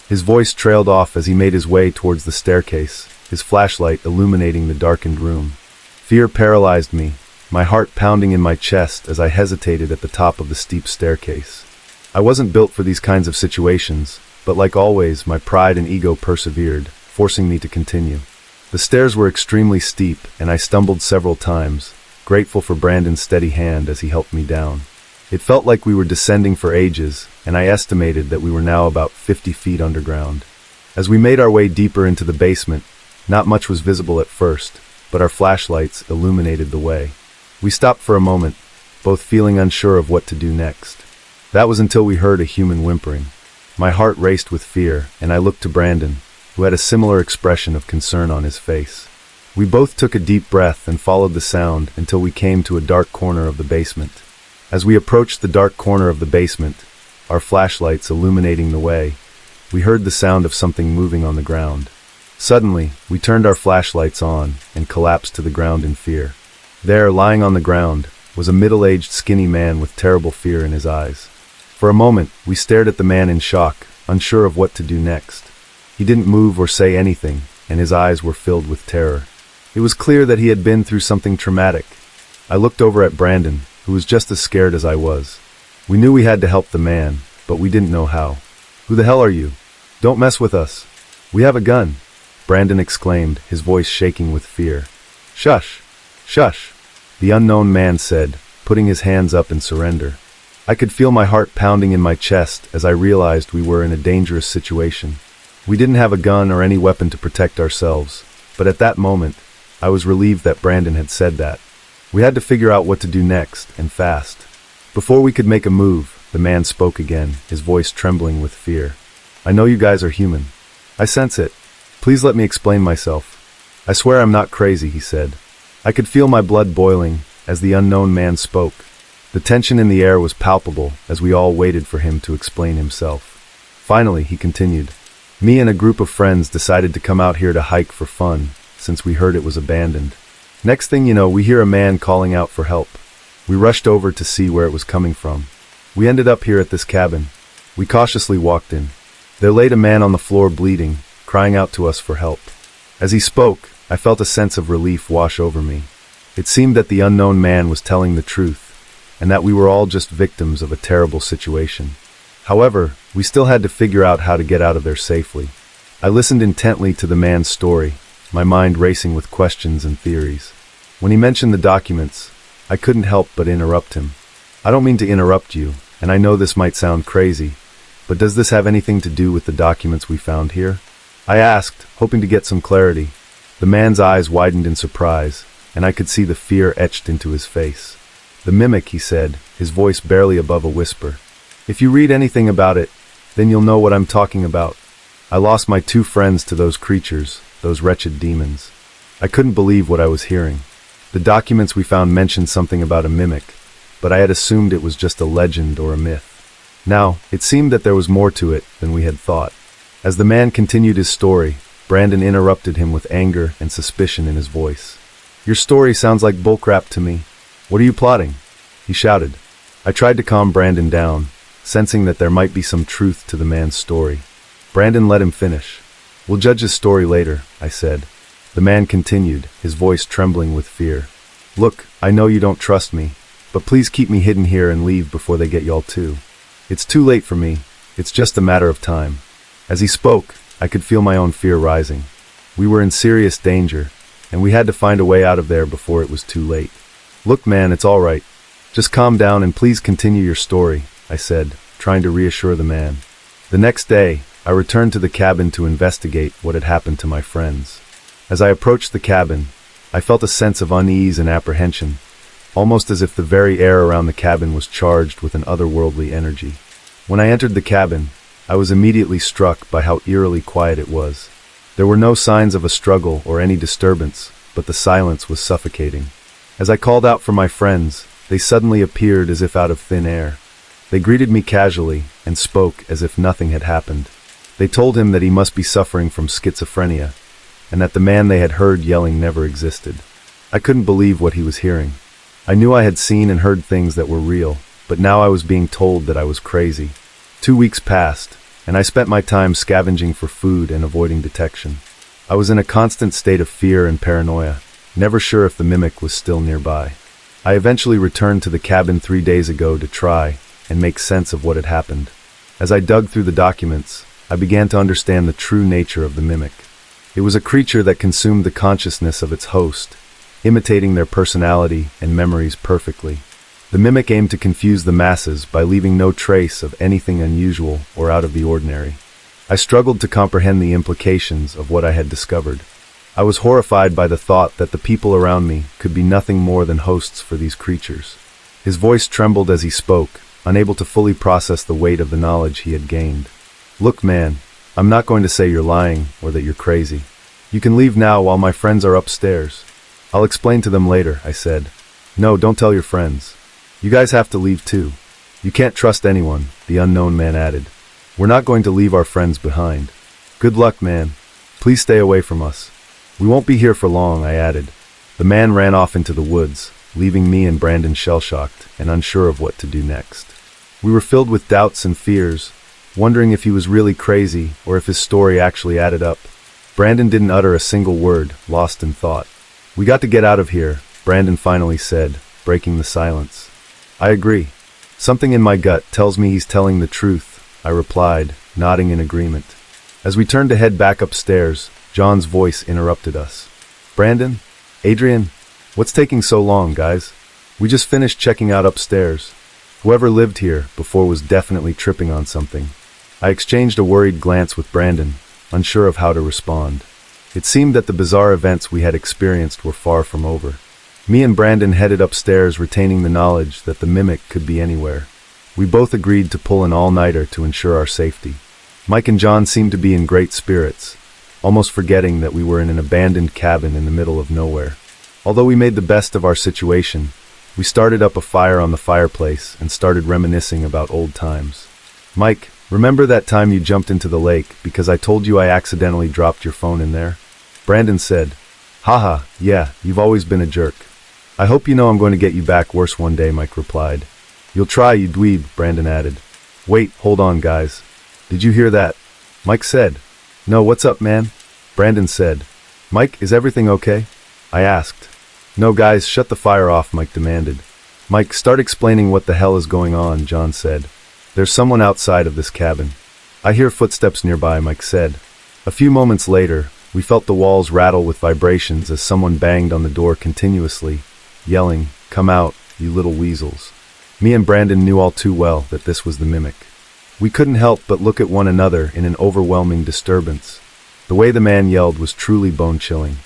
His voice trailed off as he made his way towards the staircase, his flashlight illuminating the darkened room. Fear paralyzed me, my heart pounding in my chest as I hesitated at the top of the steep staircase. I wasn't built for these kinds of situations, but like always, my pride and ego persevered, forcing me to continue. The stairs were extremely steep, and I stumbled several times, grateful for Brandon's steady hand as he helped me down. It felt like we were descending for ages, and I estimated that we were now about 50 feet underground. As we made our way deeper into the basement, not much was visible at first, but our flashlights illuminated the way. We stopped for a moment, both feeling unsure of what to do next. That was until we heard a human whimpering. My heart raced with fear, and I looked to Brandon, who had a similar expression of concern on his face. We both took a deep breath and followed the sound until we came to a dark corner of the basement. As we approached the dark corner of the basement, our flashlights illuminating the way, we heard the sound of something moving on the ground. Suddenly, we turned our flashlights on and collapsed to the ground in fear. There, lying on the ground, was a middle-aged skinny man with terrible fear in his eyes. For a moment, we stared at the man in shock, unsure of what to do next. He didn't move or say anything, and his eyes were filled with terror. It was clear that he had been through something traumatic. I looked over at Brandon, who was just as scared as I was. We knew we had to help the man, but we didn't know how. "Who the hell are you? Don't mess with us. We have a gun," Brandon exclaimed, his voice shaking with fear. "Shush! Shush!" the unknown man said, putting his hands up in surrender. I could feel my heart pounding in my chest as I realized we were in a dangerous situation. We didn't have a gun or any weapon to protect ourselves, but at that moment, I was relieved that Brandon had said that. We had to figure out what to do next, and fast. Before we could make a move, the man spoke again, his voice trembling with fear. "I know you guys are human. I sense it. Please let me explain myself. I swear I'm not crazy," he said. I could feel my blood boiling as the unknown man spoke. The tension in the air was palpable as we all waited for him to explain himself. Finally, he continued. "Me and a group of friends decided to come out here to hike for fun, since we heard it was abandoned. Next thing you know, we hear a man calling out for help. We rushed over to see where it was coming from. We ended up here at this cabin. We cautiously walked in. There laid a man on the floor bleeding, crying out to us for help. As he spoke, I felt a sense of relief wash over me. It seemed that the unknown man was telling the truth, and that we were all just victims of a terrible situation. However, we still had to figure out how to get out of there safely. I listened intently to the man's story, my mind racing with questions and theories. When he mentioned the documents, I couldn't help but interrupt him. "I don't mean to interrupt you, and I know this might sound crazy, but does this have anything to do with the documents we found here?" I asked, hoping to get some clarity. The man's eyes widened in surprise, and I could see the fear etched into his face. "The mimic," he said, his voice barely above a whisper. "If you read anything about it, then you'll know what I'm talking about. I lost my 2 friends to those creatures, those wretched demons." I couldn't believe what I was hearing. The documents we found mentioned something about a mimic, but I had assumed it was just a legend or a myth. Now, it seemed that there was more to it than we had thought. As the man continued his story, Brandon interrupted him with anger and suspicion in his voice. "Your story sounds like bullcrap to me. What are you plotting?" he shouted. I tried to calm Brandon down, sensing that there might be some truth to the man's story. Brandon let him finish. "We'll judge his story later," I said. The man continued, his voice trembling with fear. "Look, I know you don't trust me, but please keep me hidden here and leave before they get y'all too. It's too late for me. It's just a matter of time." As he spoke, I could feel my own fear rising. We were in serious danger, and we had to find a way out of there before it was too late. "Look, man, it's all right. Just calm down and please continue your story," I said, trying to reassure the man. The next day, I returned to the cabin to investigate what had happened to my friends. As I approached the cabin, I felt a sense of unease and apprehension, almost as if the very air around the cabin was charged with an otherworldly energy. When I entered the cabin, I was immediately struck by how eerily quiet it was. There were no signs of a struggle or any disturbance, but the silence was suffocating. As I called out for my friends, they suddenly appeared as if out of thin air. They greeted me casually and spoke as if nothing had happened. They told him that he must be suffering from schizophrenia, and that the man they had heard yelling never existed. I couldn't believe what he was hearing. I knew I had seen and heard things that were real, but now I was being told that I was crazy. 2 weeks passed, and I spent my time scavenging for food and avoiding detection. I was in a constant state of fear and paranoia, never sure if the mimic was still nearby. I eventually returned to the cabin 3 days ago to try and make sense of what had happened. As I dug through the documents, I began to understand the true nature of the mimic. It was a creature that consumed the consciousness of its host, imitating their personality and memories perfectly. The mimic aimed to confuse the masses by leaving no trace of anything unusual or out of the ordinary. I struggled to comprehend the implications of what I had discovered. I was horrified by the thought that the people around me could be nothing more than hosts for these creatures. His voice trembled as he spoke, unable to fully process the weight of the knowledge he had gained. "Look, man, I'm not going to say you're lying or that you're crazy. You can leave now while my friends are upstairs. I'll explain to them later," I said. "No, don't tell your friends. You guys have to leave too. You can't trust anyone," the unknown man added. "We're not going to leave our friends behind. Good luck, man. Please stay away from us. We won't be here for long," I added. The man ran off into the woods, leaving me and Brandon shell-shocked and unsure of what to do next. We were filled with doubts and fears, wondering if he was really crazy or if his story actually added up. Brandon didn't utter a single word, lost in thought. "We got to get out of here," Brandon finally said, breaking the silence. "I agree. Something in my gut tells me he's telling the truth," I replied, nodding in agreement. As we turned to head back upstairs, John's voice interrupted us. "Brandon? Adrian? What's taking so long, guys? We just finished checking out upstairs. Whoever lived here before was definitely tripping on something." I exchanged a worried glance with Brandon, unsure of how to respond. It seemed that the bizarre events we had experienced were far from over. Me and Brandon headed upstairs, retaining the knowledge that the mimic could be anywhere. We both agreed to pull an all-nighter to ensure our safety. Mike and John seemed to be in great spirits, almost forgetting that we were in an abandoned cabin in the middle of nowhere. Although we made the best of our situation, we started up a fire on the fireplace and started reminiscing about old times. "Mike, remember that time you jumped into the lake because I told you I accidentally dropped your phone in there?" Brandon said. "Haha, yeah, you've always been a jerk." "I hope you know I'm going to get you back worse one day," Mike replied. "You'll try, you dweeb," Brandon added. "Wait, hold on, guys. Did you hear that?" Mike said. "No, what's up, man?" Brandon said. "Mike, is everything okay?" I asked. "No, guys, shut the fire off," Mike demanded. "Mike, start explaining what the hell is going on," John said. "There's someone outside of this cabin." "I hear footsteps nearby," Mike said. A few moments later, we felt the walls rattle with vibrations as someone banged on the door continuously, yelling, "Come out, you little weasels." Me and Brandon knew all too well that this was the mimic. We couldn't help but look at one another in an overwhelming disturbance. The way the man yelled was truly bone-chilling.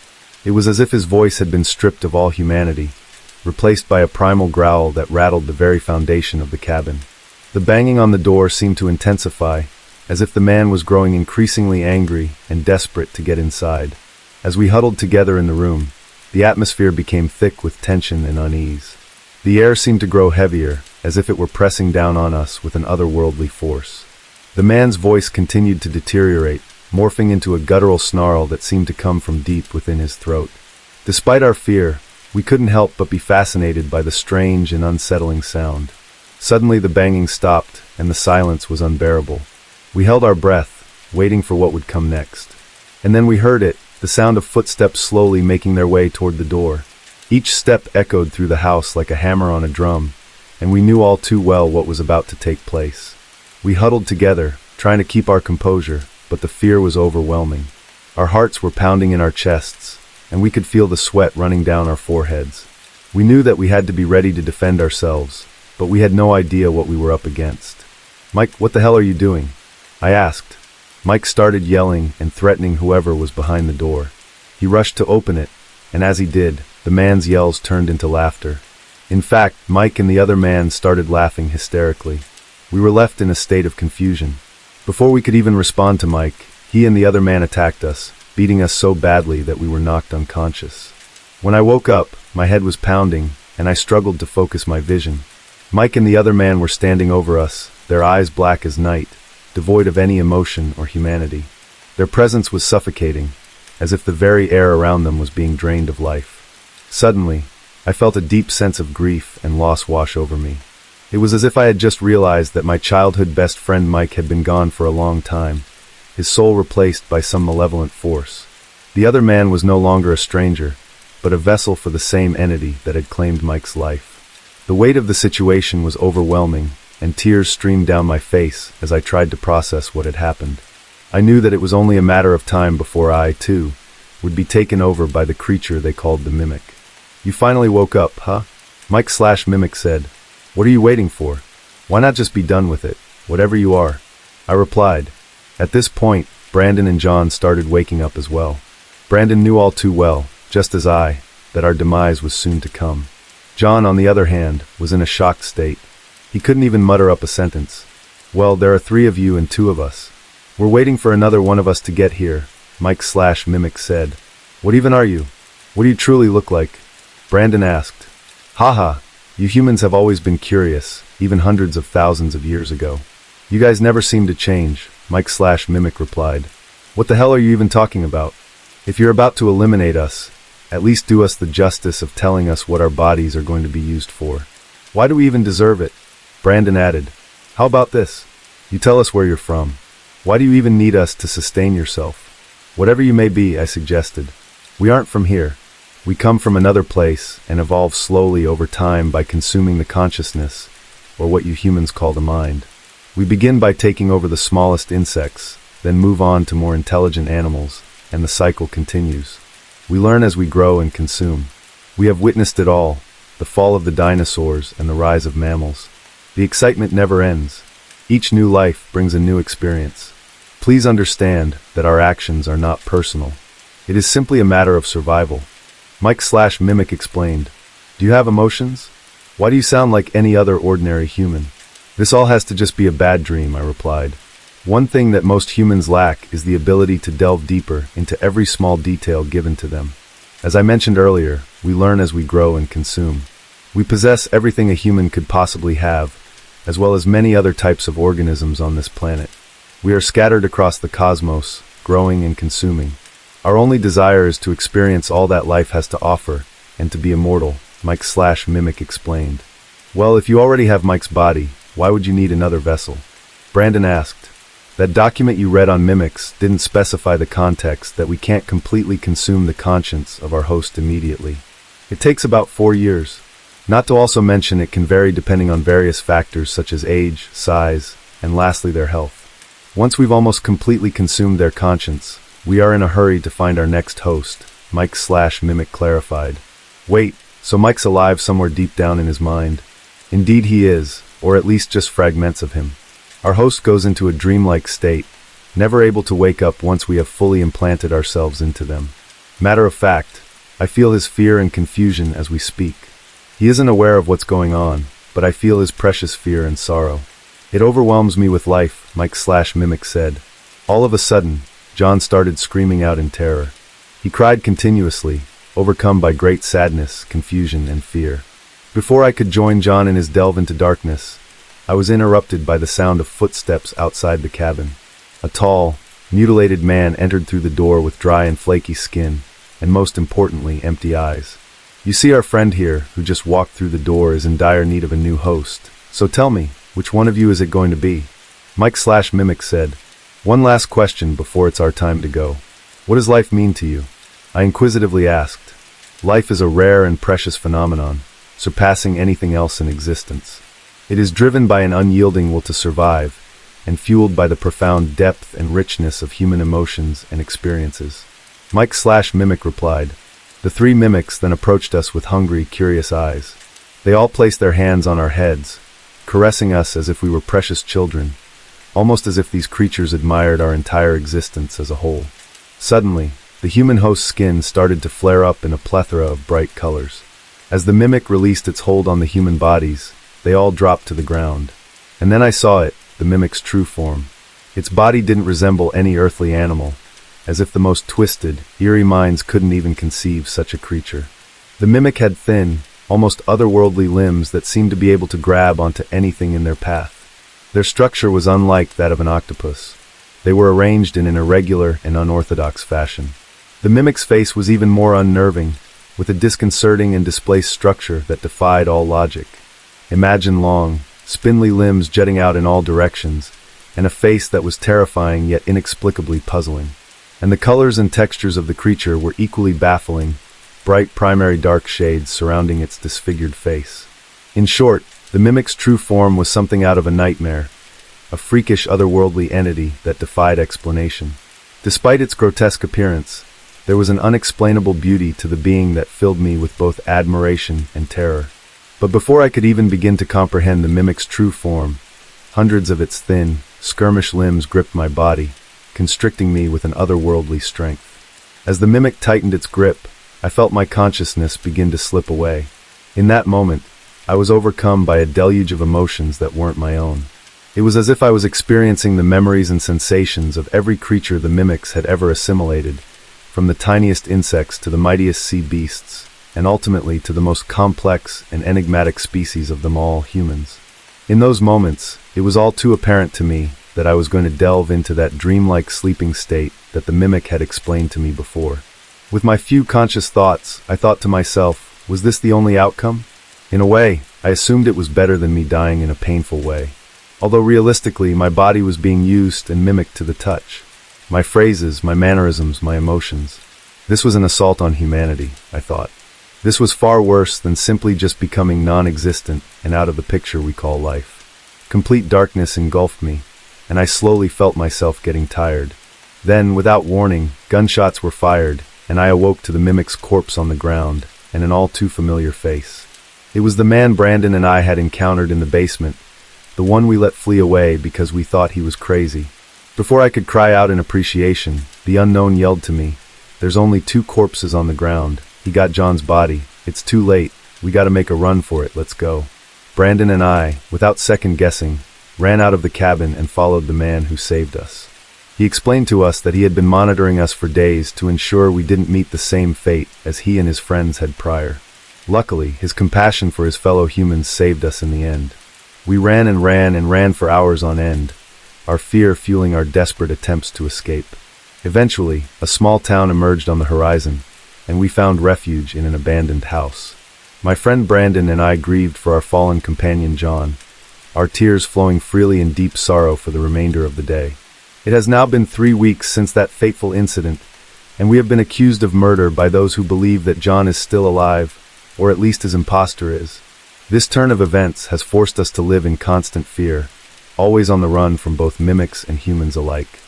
It was as if his voice had been stripped of all humanity, replaced by a primal growl that rattled the very foundation of the cabin. The banging on the door seemed to intensify, as if the man was growing increasingly angry and desperate to get inside. As we huddled together in the room, the atmosphere became thick with tension and unease. The air seemed to grow heavier, as if it were pressing down on us with an otherworldly force. The man's voice continued to deteriorate, morphing into a guttural snarl that seemed to come from deep within his throat. Despite our fear, we couldn't help but be fascinated by the strange and unsettling sound. Suddenly the banging stopped, and the silence was unbearable. We held our breath, waiting for what would come next. And then we heard it, the sound of footsteps slowly making their way toward the door. Each step echoed through the house like a hammer on a drum, and we knew all too well what was about to take place. We huddled together, trying to keep our composure, but the fear was overwhelming. Our hearts were pounding in our chests, and we could feel the sweat running down our foreheads. We knew that we had to be ready to defend ourselves, but we had no idea what we were up against. "Mike, what the hell are you doing?" I asked. Mike started yelling and threatening whoever was behind the door. He rushed to open it, and as he did, the man's yells turned into laughter. In fact, Mike and the other man started laughing hysterically. We were left in a state of confusion. Before we could even respond to Mike, he and the other man attacked us, beating us so badly that we were knocked unconscious. When I woke up, my head was pounding, and I struggled to focus my vision. Mike and the other man were standing over us, their eyes black as night, devoid of any emotion or humanity. Their presence was suffocating, as if the very air around them was being drained of life. Suddenly, I felt a deep sense of grief and loss wash over me. It was as if I had just realized that my childhood best friend Mike had been gone for a long time, his soul replaced by some malevolent force. The other man was no longer a stranger, but a vessel for the same entity that had claimed Mike's life. The weight of the situation was overwhelming, and tears streamed down my face as I tried to process what had happened. I knew that it was only a matter of time before I, too, would be taken over by the creature they called the Mimic. "You finally woke up, huh?" Mike/Mimic said. "What are you waiting for? Why not just be done with it, whatever you are?" I replied. At this point, Brandon and John started waking up as well. Brandon knew all too well, just as I, that our demise was soon to come. John, on the other hand, was in a shocked state. He couldn't even mutter up a sentence. "Well, there are 3 of you and 2 of us. We're waiting for another one of us to get here," Mike/Mimic said. "What even are you? What do you truly look like?" Brandon asked. "Haha, you humans have always been curious, even hundreds of thousands of years ago. You guys never seem to change," Mike/Mimic replied. "What the hell are you even talking about? If you're about to eliminate us, at least do us the justice of telling us what our bodies are going to be used for. Why do we even deserve it?" Brandon added. "How about this? You tell us where you're from. Why do you even need us to sustain yourself? Whatever you may be, I suggested. We aren't from here. We come from another place and evolve slowly over time by consuming the consciousness, or what you humans call the mind. We begin by taking over the smallest insects, then move on to more intelligent animals, and the cycle continues. We learn as we grow and consume. We have witnessed it all, the fall of the dinosaurs and the rise of mammals. The excitement never ends. Each new life brings a new experience. Please understand that our actions are not personal. It is simply a matter of survival. Mike/Mimic explained. Do you have emotions? Why do you sound like any other ordinary human? This all has to just be a bad dream, I replied. One thing that most humans lack is the ability to delve deeper into every small detail given to them. As I mentioned earlier, we learn as we grow and consume. We possess everything a human could possibly have, as well as many other types of organisms on this planet. We are scattered across the cosmos, growing and consuming. Our only desire is to experience all that life has to offer, and to be immortal, Mike/Mimic explained. Well, if you already have Mike's body, why would you need another vessel? Brandon asked. That document you read on mimics didn't specify the context that we can't completely consume the conscience of our host immediately. It takes about 4 years. Not to also mention it can vary depending on various factors such as age, size, and lastly their health. Once we've almost completely consumed their conscience, we are in a hurry to find our next host, Mike/Mimic clarified. Wait, so Mike's alive somewhere deep down in his mind? Indeed he is, or at least just fragments of him. Our host goes into a dreamlike state, never able to wake up once we have fully implanted ourselves into them. Matter of fact, I feel his fear and confusion as we speak. He isn't aware of what's going on, but I feel his precious fear and sorrow. It overwhelms me with life, Mike/Mimic said. All of a sudden, John started screaming out in terror. He cried continuously, overcome by great sadness, confusion, and fear. Before I could join John in his delve into darkness, I was interrupted by the sound of footsteps outside the cabin. A tall, mutilated man entered through the door with dry and flaky skin, and most importantly, empty eyes. You see, our friend here, who just walked through the door, is in dire need of a new host. So tell me, which one of you is it going to be? Mike/Mimic said. One last question before it's our time to go. What does life mean to you? I inquisitively asked. Life is a rare and precious phenomenon, surpassing anything else in existence. It is driven by an unyielding will to survive, and fueled by the profound depth and richness of human emotions and experiences. Mike/Mimic replied. The 3 mimics then approached us with hungry, curious eyes. They all placed their hands on our heads, caressing us as if we were precious children, almost as if these creatures admired our entire existence as a whole. Suddenly, the human host's skin started to flare up in a plethora of bright colors. As the mimic released its hold on the human bodies, they all dropped to the ground. And then I saw it, the mimic's true form. Its body didn't resemble any earthly animal, as if the most twisted, eerie minds couldn't even conceive such a creature. The mimic had thin, almost otherworldly limbs that seemed to be able to grab onto anything in their path. Their structure was unlike that of an octopus. They were arranged in an irregular and unorthodox fashion. The mimic's face was even more unnerving, with a disconcerting and displaced structure that defied all logic. Imagine long, spindly limbs jutting out in all directions, and a face that was terrifying yet inexplicably puzzling. And the colors and textures of the creature were equally baffling, bright primary dark shades surrounding its disfigured face. In short, the mimic's true form was something out of a nightmare, a freakish otherworldly entity that defied explanation. Despite its grotesque appearance, there was an unexplainable beauty to the being that filled me with both admiration and terror. But before I could even begin to comprehend the mimic's true form, hundreds of its thin, skirmish limbs gripped my body, constricting me with an otherworldly strength. As the mimic tightened its grip, I felt my consciousness begin to slip away. In that moment, I was overcome by a deluge of emotions that weren't my own. It was as if I was experiencing the memories and sensations of every creature the mimics had ever assimilated, from the tiniest insects to the mightiest sea beasts, and ultimately to the most complex and enigmatic species of them all, humans. In those moments, it was all too apparent to me that I was going to delve into that dreamlike sleeping state that the mimic had explained to me before. With my few conscious thoughts, I thought to myself, was this the only outcome? In a way, I assumed it was better than me dying in a painful way. although realistically my body was being used and mimicked to the touch. My phrases, my mannerisms, my emotions. This was an assault on humanity, I thought. This was far worse than simply just becoming non-existent and out of the picture we call life. Complete darkness engulfed me, and I slowly felt myself getting tired. Then, without warning, gunshots were fired, and I awoke to the mimic's corpse on the ground, and an all too familiar face. It was the man Brandon and I had encountered in the basement, the one we let flee away because we thought he was crazy. Before I could cry out in appreciation, the unknown yelled to me, "There's only 2 corpses on the ground. He got John's body. It's too late. We gotta make a run for it. Let's go." Brandon and I, without second guessing, ran out of the cabin and followed the man who saved us. He explained to us that he had been monitoring us for days to ensure we didn't meet the same fate as he and his friends had prior. Luckily, his compassion for his fellow humans saved us in the end. We ran and ran and ran for hours on end, our fear fueling our desperate attempts to escape. Eventually, a small town emerged on the horizon, and we found refuge in an abandoned house. My friend Brandon and I grieved for our fallen companion John, our tears flowing freely in deep sorrow for the remainder of the day. It has now been 3 weeks since that fateful incident, and we have been accused of murder by those who believe that John is still alive, or at least his impostor is. This turn of events has forced us to live in constant fear, always on the run from both mimics and humans alike.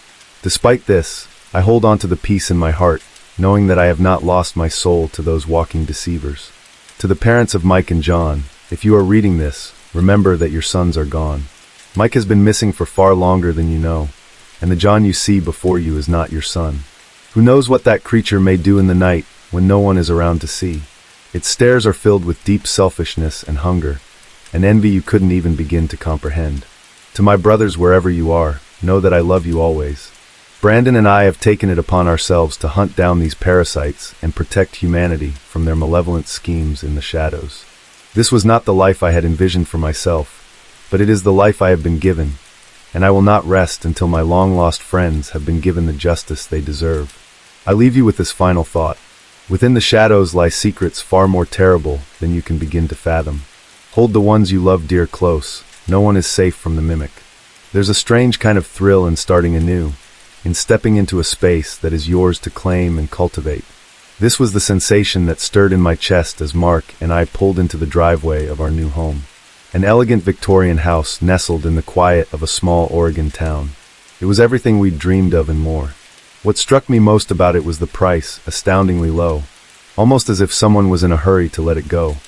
Despite this, I hold on to the peace in my heart, knowing that I have not lost my soul to those walking deceivers. To the parents of Mike and John, if you are reading this, remember that your sons are gone. Mike has been missing for far longer than you know, and the John you see before you is not your son. Who knows what that creature may do in the night when no one is around to see? Its stares are filled with deep selfishness and hunger, an envy you couldn't even begin to comprehend. To my brothers wherever you are, know that I love you always. Brandon and I have taken it upon ourselves to hunt down these parasites and protect humanity from their malevolent schemes in the shadows. This was not the life I had envisioned for myself, but it is the life I have been given, and I will not rest until my long-lost friends have been given the justice they deserve. I leave you with this final thought. Within the shadows lie secrets far more terrible than you can begin to fathom. Hold the ones you love dear close. No one is safe from the mimic. There's a strange kind of thrill in starting anew, in stepping into a space that is yours to claim and cultivate. This was the sensation that stirred in my chest as Mark and I pulled into the driveway of our new home. An elegant Victorian house nestled in the quiet of a small Oregon town. It was everything we'd dreamed of and more. What struck me most about it was the price, astoundingly low, almost as if someone was in a hurry to let it go.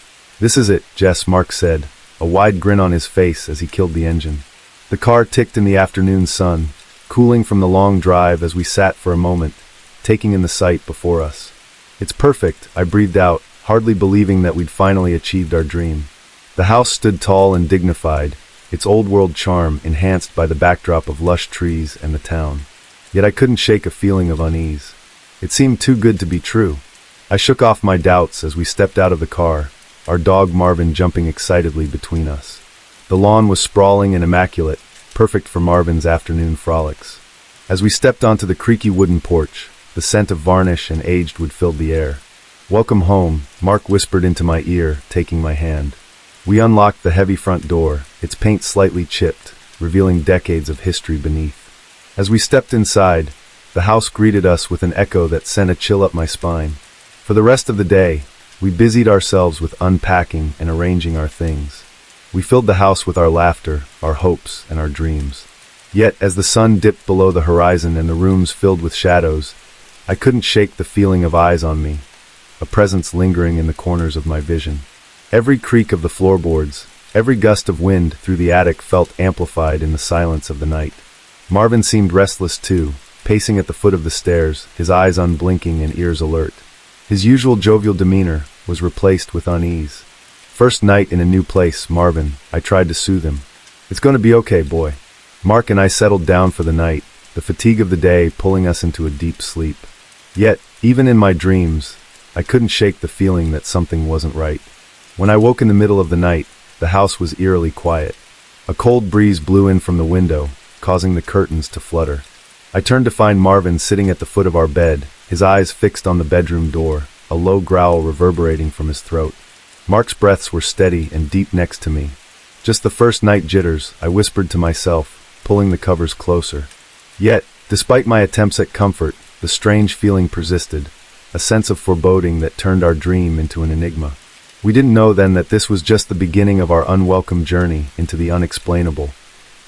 "This is it, Jess," Mark said, a wide grin on his face as he killed the engine. The car ticked in the afternoon sun, cooling from the long drive as we sat for a moment, taking in the sight before us. "It's perfect," I breathed out, hardly believing that we'd finally achieved our dream. The house stood tall and dignified, its old-world charm enhanced by the backdrop of lush trees and the town. Yet I couldn't shake a feeling of unease. It seemed too good to be true. I shook off my doubts as we stepped out of the car, our dog Marvin jumping excitedly between us. The lawn was sprawling and immaculate, perfect for Marvin's afternoon frolics. As we stepped onto the creaky wooden porch, the scent of varnish and aged wood filled the air. "Welcome home," Mark whispered into my ear, taking my hand. We unlocked the heavy front door, its paint slightly chipped, revealing decades of history beneath. As we stepped inside, the house greeted us with an echo that sent a chill up my spine. For the rest of the day, we busied ourselves with unpacking and arranging our things. We filled the house with our laughter, our hopes, and our dreams. Yet, as the sun dipped below the horizon and the rooms filled with shadows, I couldn't shake the feeling of eyes on me, a presence lingering in the corners of my vision. Every creak of the floorboards, every gust of wind through the attic felt amplified in the silence of the night. Marvin seemed restless too, pacing at the foot of the stairs, his eyes unblinking and ears alert. His usual jovial demeanor was replaced with unease. "First night in a new place, Marvin," I tried to soothe him. "It's going to be okay, boy." Mark and I settled down for the night, the fatigue of the day pulling us into a deep sleep. Yet, even in my dreams, I couldn't shake the feeling that something wasn't right. When I woke in the middle of the night, the house was eerily quiet. A cold breeze blew in from the window, causing the curtains to flutter. I turned to find Marvin sitting at the foot of our bed, his eyes fixed on the bedroom door, a low growl reverberating from his throat. Mark's breaths were steady and deep next to me, Just the first night jitters, I whispered to myself, pulling the covers closer. Yet, despite my attempts at comfort, the strange feeling persisted, a sense of foreboding that turned our dream into an enigma. We didn't know then that this was just the beginning of our unwelcome journey into the unexplainable,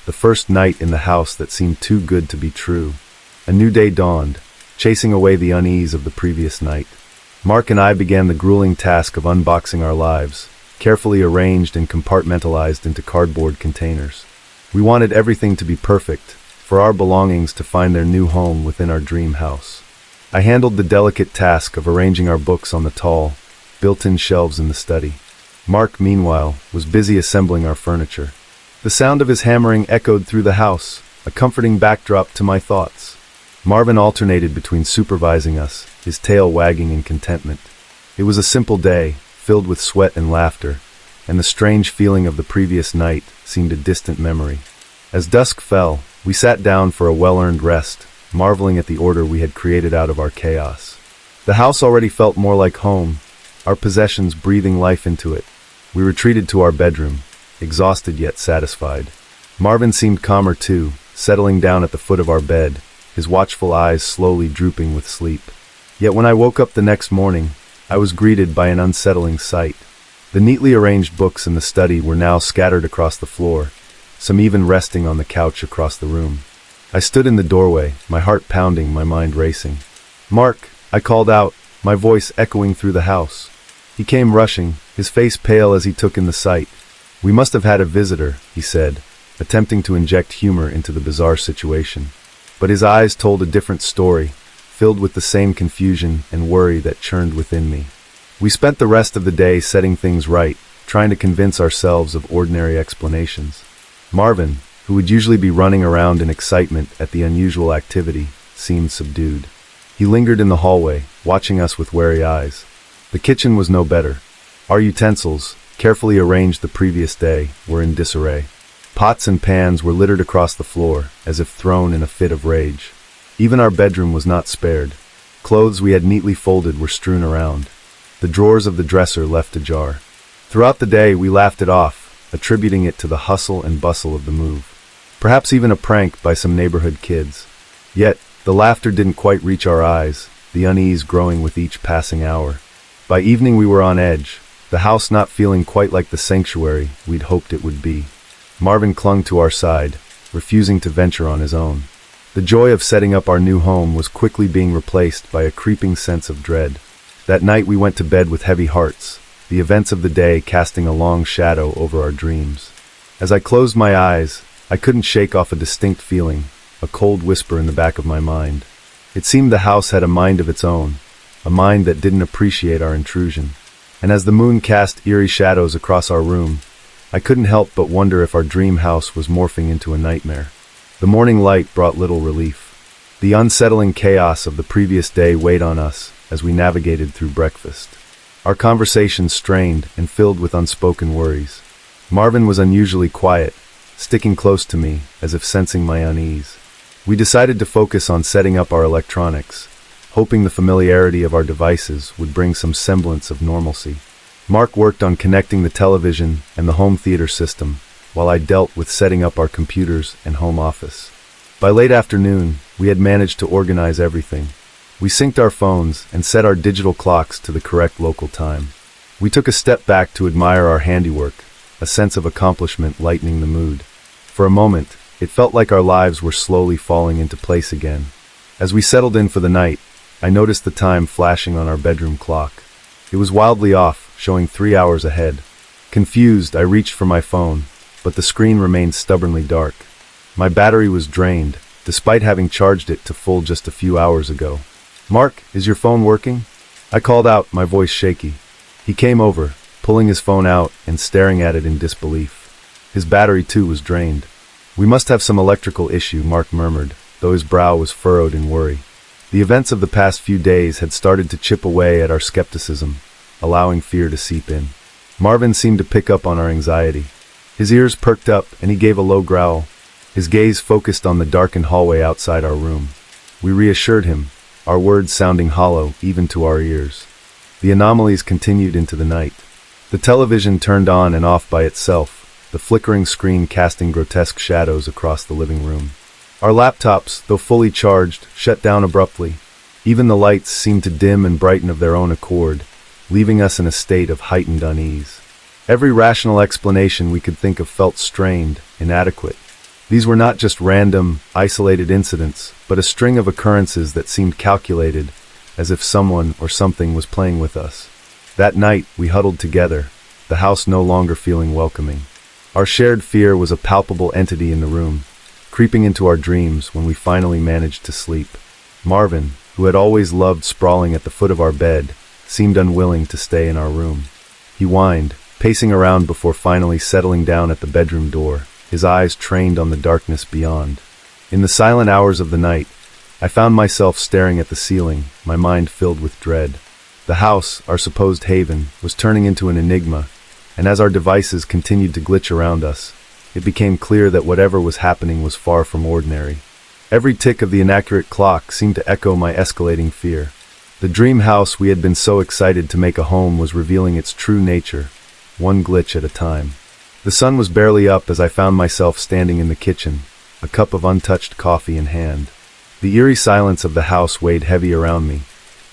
the first night in the house that seemed too good to be true. A new day dawned, chasing away the unease of the previous night. Mark and I began the grueling task of unboxing our lives, carefully arranged and compartmentalized into cardboard containers. We wanted everything to be perfect, for our belongings to find their new home within our dream house. I handled the delicate task of arranging our books on the tall, built-in shelves in the study. Mark, meanwhile, was busy assembling our furniture. The sound of his hammering echoed through the house, a comforting backdrop to my thoughts. Marvin alternated between supervising us, his tail wagging in contentment. It was a simple day, filled with sweat and laughter, and the strange feeling of the previous night seemed a distant memory. As dusk fell, we sat down for a well-earned rest, marveling at the order we had created out of our chaos. The house already felt more like home, our possessions breathing life into it. We retreated to our bedroom, exhausted yet satisfied. Marvin seemed calmer too, settling down at the foot of our bed, his watchful eyes slowly drooping with sleep. Yet when I woke up the next morning, I was greeted by an unsettling sight. The neatly arranged books in the study were now scattered across the floor, some even resting on the couch across the room. I stood in the doorway, my heart pounding, my mind racing. "Mark," I called out, my voice echoing through the house. He came rushing, his face pale as he took in the sight. "We must have had a visitor," he said, attempting to inject humor into the bizarre situation. But his eyes told a different story, filled with the same confusion and worry that churned within me. We spent the rest of the day setting things right, trying to convince ourselves of ordinary explanations. Marvin, who would usually be running around in excitement at the unusual activity, seemed subdued. He lingered in the hallway, watching us with wary eyes. The kitchen was no better. Our utensils, carefully arranged the previous day, were in disarray. Pots and pans were littered across the floor, as if thrown in a fit of rage. Even our bedroom was not spared. Clothes we had neatly folded were strewn around, the drawers of the dresser left ajar. Throughout the day we laughed it off, attributing it to the hustle and bustle of the move. Perhaps even a prank by some neighborhood kids. Yet, the laughter didn't quite reach our eyes, the unease growing with each passing hour. By evening we were on edge, the house not feeling quite like the sanctuary we'd hoped it would be. Marvin clung to our side, refusing to venture on his own. The joy of setting up our new home was quickly being replaced by a creeping sense of dread. That night we went to bed with heavy hearts, the events of the day casting a long shadow over our dreams. As I closed my eyes, I couldn't shake off a distinct feeling, a cold whisper in the back of my mind. It seemed the house had a mind of its own, a mind that didn't appreciate our intrusion. And as the moon cast eerie shadows across our room, I couldn't help but wonder if our dream house was morphing into a nightmare. The morning light brought little relief. The unsettling chaos of the previous day weighed on us as we navigated through breakfast. Our conversations strained and filled with unspoken worries. Marvin was unusually quiet, sticking close to me as if sensing my unease. We decided to focus on setting up our electronics, hoping the familiarity of our devices would bring some semblance of normalcy. Mark worked on connecting the television and the home theater system, while I dealt with setting up our computers and home office. By late afternoon, we had managed to organize everything. We synced our phones and set our digital clocks to the correct local time. We took a step back to admire our handiwork, a sense of accomplishment lightening the mood. For a moment, it felt like our lives were slowly falling into place again. As we settled in for the night, I noticed the time flashing on our bedroom clock. It was wildly off, showing 3 hours ahead. Confused, I reached for my phone, but the screen remained stubbornly dark. My battery was drained, despite having charged it to full just a few hours ago. "Mark, is your phone working?" I called out, my voice shaky. He came over, pulling his phone out and staring at it in disbelief. His battery too was drained. "We must have some electrical issue," Mark murmured, though his brow was furrowed in worry. The events of the past few days had started to chip away at our skepticism, allowing fear to seep in. Marvin seemed to pick up on our anxiety. His ears perked up and he gave a low growl. His gaze focused on the darkened hallway outside our room. We reassured him, our words sounding hollow even to our ears. The anomalies continued into the night. The television turned on and off by itself, the flickering screen casting grotesque shadows across the living room. Our laptops, though fully charged, shut down abruptly. Even the lights seemed to dim and brighten of their own accord, leaving us in a state of heightened unease. Every rational explanation we could think of felt strained, inadequate. These were not just random, isolated incidents, but a string of occurrences that seemed calculated, as if someone or something was playing with us. That night, we huddled together, the house no longer feeling welcoming. Our shared fear was a palpable entity in the room, creeping into our dreams when we finally managed to sleep. Marvin, who had always loved sprawling at the foot of our bed, seemed unwilling to stay in our room. He whined, pacing around before finally settling down at the bedroom door, his eyes trained on the darkness beyond. In the silent hours of the night, I found myself staring at the ceiling, my mind filled with dread. The house, our supposed haven, was turning into an enigma, and as our devices continued to glitch around us, it became clear that whatever was happening was far from ordinary. Every tick of the inaccurate clock seemed to echo my escalating fear. The dream house we had been so excited to make a home was revealing its true nature, one glitch at a time. The sun was barely up as I found myself standing in the kitchen, a cup of untouched coffee in hand. The eerie silence of the house weighed heavy around me,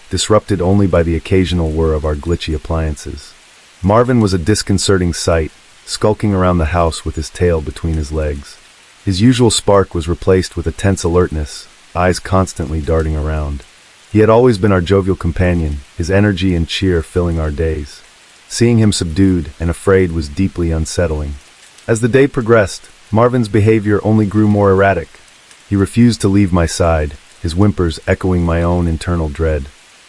disrupted only by the occasional whir of our glitchy appliances. Marvin was a disconcerting sight, skulking around the house with his tail between his legs. His usual spark was replaced with a tense alertness, eyes constantly darting around. He had always been our jovial companion, his energy and cheer filling our days. Seeing him subdued and afraid was deeply unsettling. As the day progressed, Marvin's behavior only grew more erratic. He refused to leave my side, his whimpers echoing my own internal dread.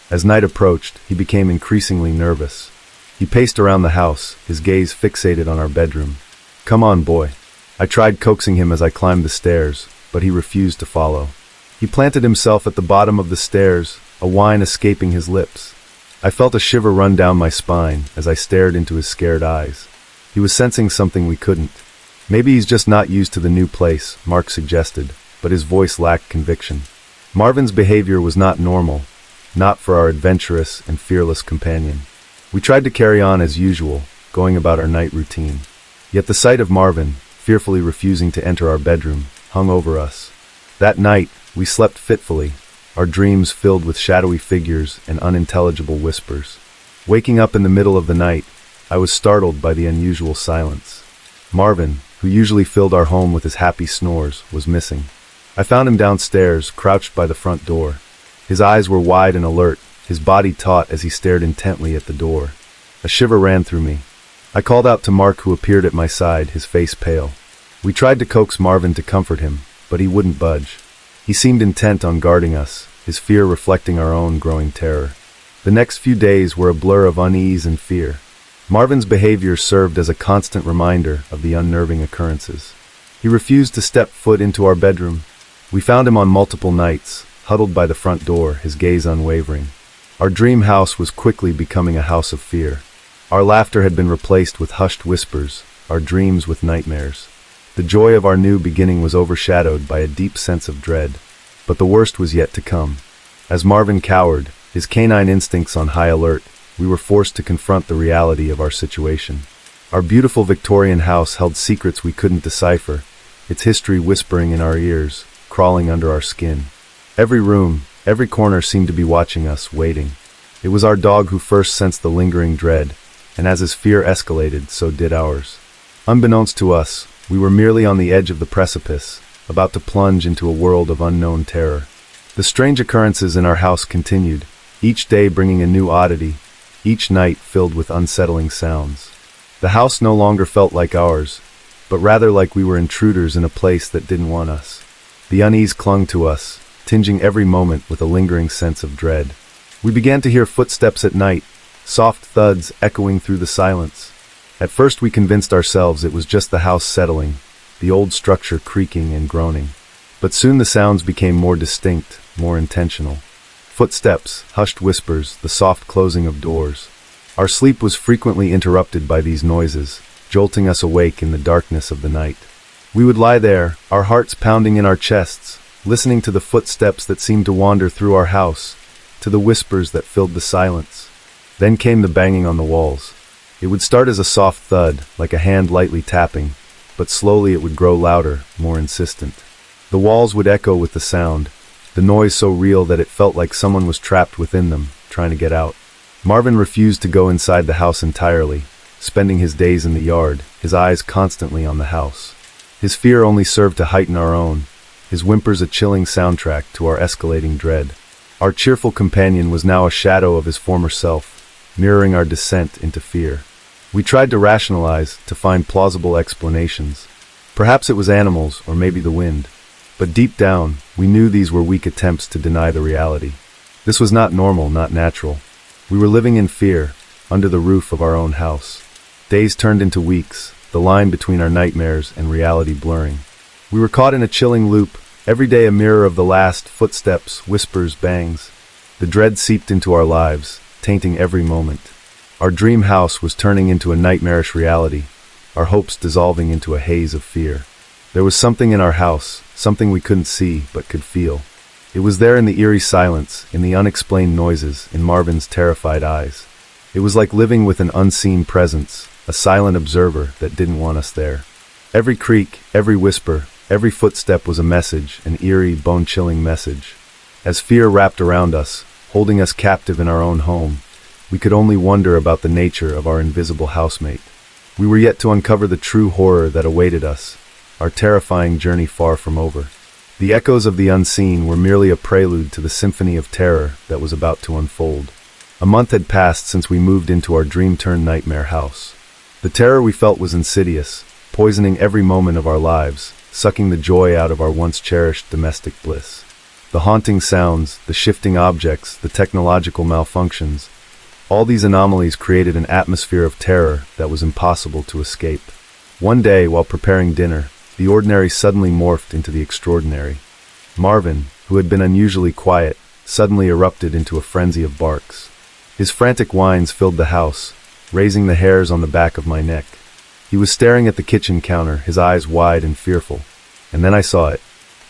As night approached, he became increasingly nervous. He paced around the house, his gaze fixated on our bedroom. "Come on, boy." I tried coaxing him as I climbed the stairs, but he refused to follow. He planted himself at the bottom of the stairs, a whine escaping his lips. I felt a shiver run down my spine as I stared into his scared eyes. He was sensing something we couldn't. "Maybe he's just not used to the new place," Mark suggested, but his voice lacked conviction. Marvin's behavior was not normal, not for our adventurous and fearless companion. We tried to carry on as usual, going about our night routine. Yet the sight of Marvin, fearfully refusing to enter our bedroom, hung over us. That night, we slept fitfully, our dreams filled with shadowy figures and unintelligible whispers. Waking up in the middle of the night, I was startled by the unusual silence. Marvin, who usually filled our home with his happy snores, was missing. I found him downstairs, crouched by the front door. His eyes were wide and alert, his body taut as he stared intently at the door. A shiver ran through me. I called out to Mark, who appeared at my side, his face pale. We tried to coax Marvin to comfort him, but he wouldn't budge. He seemed intent on guarding us, his fear reflecting our own growing terror. The next few days were a blur of unease and fear. Marvin's behavior served as a constant reminder of the unnerving occurrences. He refused to step foot into our bedroom. We found him on multiple nights, huddled by the front door, his gaze unwavering. Our dream house was quickly becoming a house of fear. Our laughter had been replaced with hushed whispers, our dreams with nightmares. The joy of our new beginning was overshadowed by a deep sense of dread. But the worst was yet to come. As Marvin cowered, his canine instincts on high alert, we were forced to confront the reality of our situation. Our beautiful Victorian house held secrets we couldn't decipher, its history whispering in our ears, crawling under our skin. Every room, every corner seemed to be watching us, waiting. It was our dog who first sensed the lingering dread, and as his fear escalated, so did ours. Unbeknownst to us, we were merely on the edge of the precipice, about to plunge into a world of unknown terror. The strange occurrences in our house continued, each day bringing a new oddity, each night filled with unsettling sounds. The house no longer felt like ours, but rather like we were intruders in a place that didn't want us. The unease clung to us, tinging every moment with a lingering sense of dread. We began to hear footsteps at night, soft thuds echoing through the silence. At first we convinced ourselves it was just the house settling, the old structure creaking and groaning. But soon the sounds became more distinct, more intentional. Footsteps, hushed whispers, the soft closing of doors. Our sleep was frequently interrupted by these noises, jolting us awake in the darkness of the night. We would lie there, our hearts pounding in our chests, listening to the footsteps that seemed to wander through our house, to the whispers that filled the silence. Then came the banging on the walls. It would start as a soft thud, like a hand lightly tapping, but slowly it would grow louder, more insistent. The walls would echo with the sound, the noise so real that it felt like someone was trapped within them, trying to get out. Marvin refused to go inside the house entirely, spending his days in the yard, his eyes constantly on the house. His fear only served to heighten our own, his whimpers a chilling soundtrack to our escalating dread. Our cheerful companion was now a shadow of his former self, mirroring our descent into fear. We tried to rationalize, to find plausible explanations. Perhaps it was animals, or maybe the wind. But deep down, we knew these were weak attempts to deny the reality. This was not normal, not natural. We were living in fear, under the roof of our own house. Days turned into weeks, the line between our nightmares and reality blurring. We were caught in a chilling loop, every day a mirror of the last, footsteps, whispers, bangs. The dread seeped into our lives, tainting every moment. Our dream house was turning into a nightmarish reality, our hopes dissolving into a haze of fear. There was something in our house, something we couldn't see but could feel. It was there in the eerie silence, in the unexplained noises, in Marvin's terrified eyes. It was like living with an unseen presence, a silent observer that didn't want us there. Every creak, every whisper, every footstep was a message, an eerie, bone-chilling message. As fear wrapped around us, holding us captive in our own home, we could only wonder about the nature of our invisible housemate. We were yet to uncover the true horror that awaited us, our terrifying journey far from over. The echoes of the unseen were merely a prelude to the symphony of terror that was about to unfold. A month had passed since we moved into our dream-turned-nightmare house. The terror we felt was insidious, poisoning every moment of our lives, sucking the joy out of our once-cherished domestic bliss. The haunting sounds, the shifting objects, the technological malfunctions, all these anomalies created an atmosphere of terror that was impossible to escape. One day, while preparing dinner, the ordinary suddenly morphed into the extraordinary. Marvin, who had been unusually quiet, suddenly erupted into a frenzy of barks. His frantic whines filled the house, raising the hairs on the back of my neck. He was staring at the kitchen counter, his eyes wide and fearful. And then I saw it.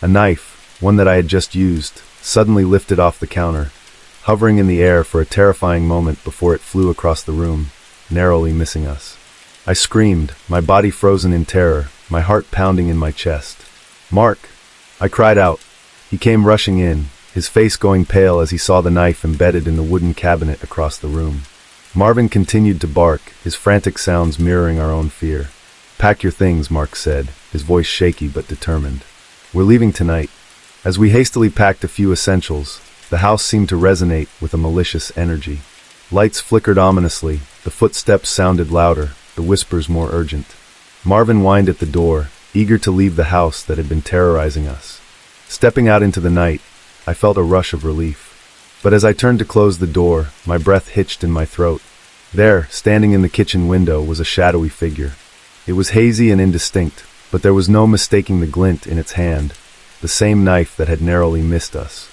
A knife, one that I had just used, suddenly lifted off the counter, hovering in the air for a terrifying moment before it flew across the room, narrowly missing us. I screamed, my body frozen in terror, my heart pounding in my chest. "Mark!" I cried out. He came rushing in, his face going pale as he saw the knife embedded in the wooden cabinet across the room. Marvin continued to bark, his frantic sounds mirroring our own fear. "Pack your things," Mark said, his voice shaky but determined. "We're leaving tonight." As we hastily packed a few essentials, the house seemed to resonate with a malicious energy. Lights flickered ominously, the footsteps sounded louder, the whispers more urgent. Marvin whined at the door, eager to leave the house that had been terrorizing us. Stepping out into the night, I felt a rush of relief. But as I turned to close the door, my breath hitched in my throat. There, standing in the kitchen window, was a shadowy figure. It was hazy and indistinct, but there was no mistaking the glint in its hand, the same knife that had narrowly missed us.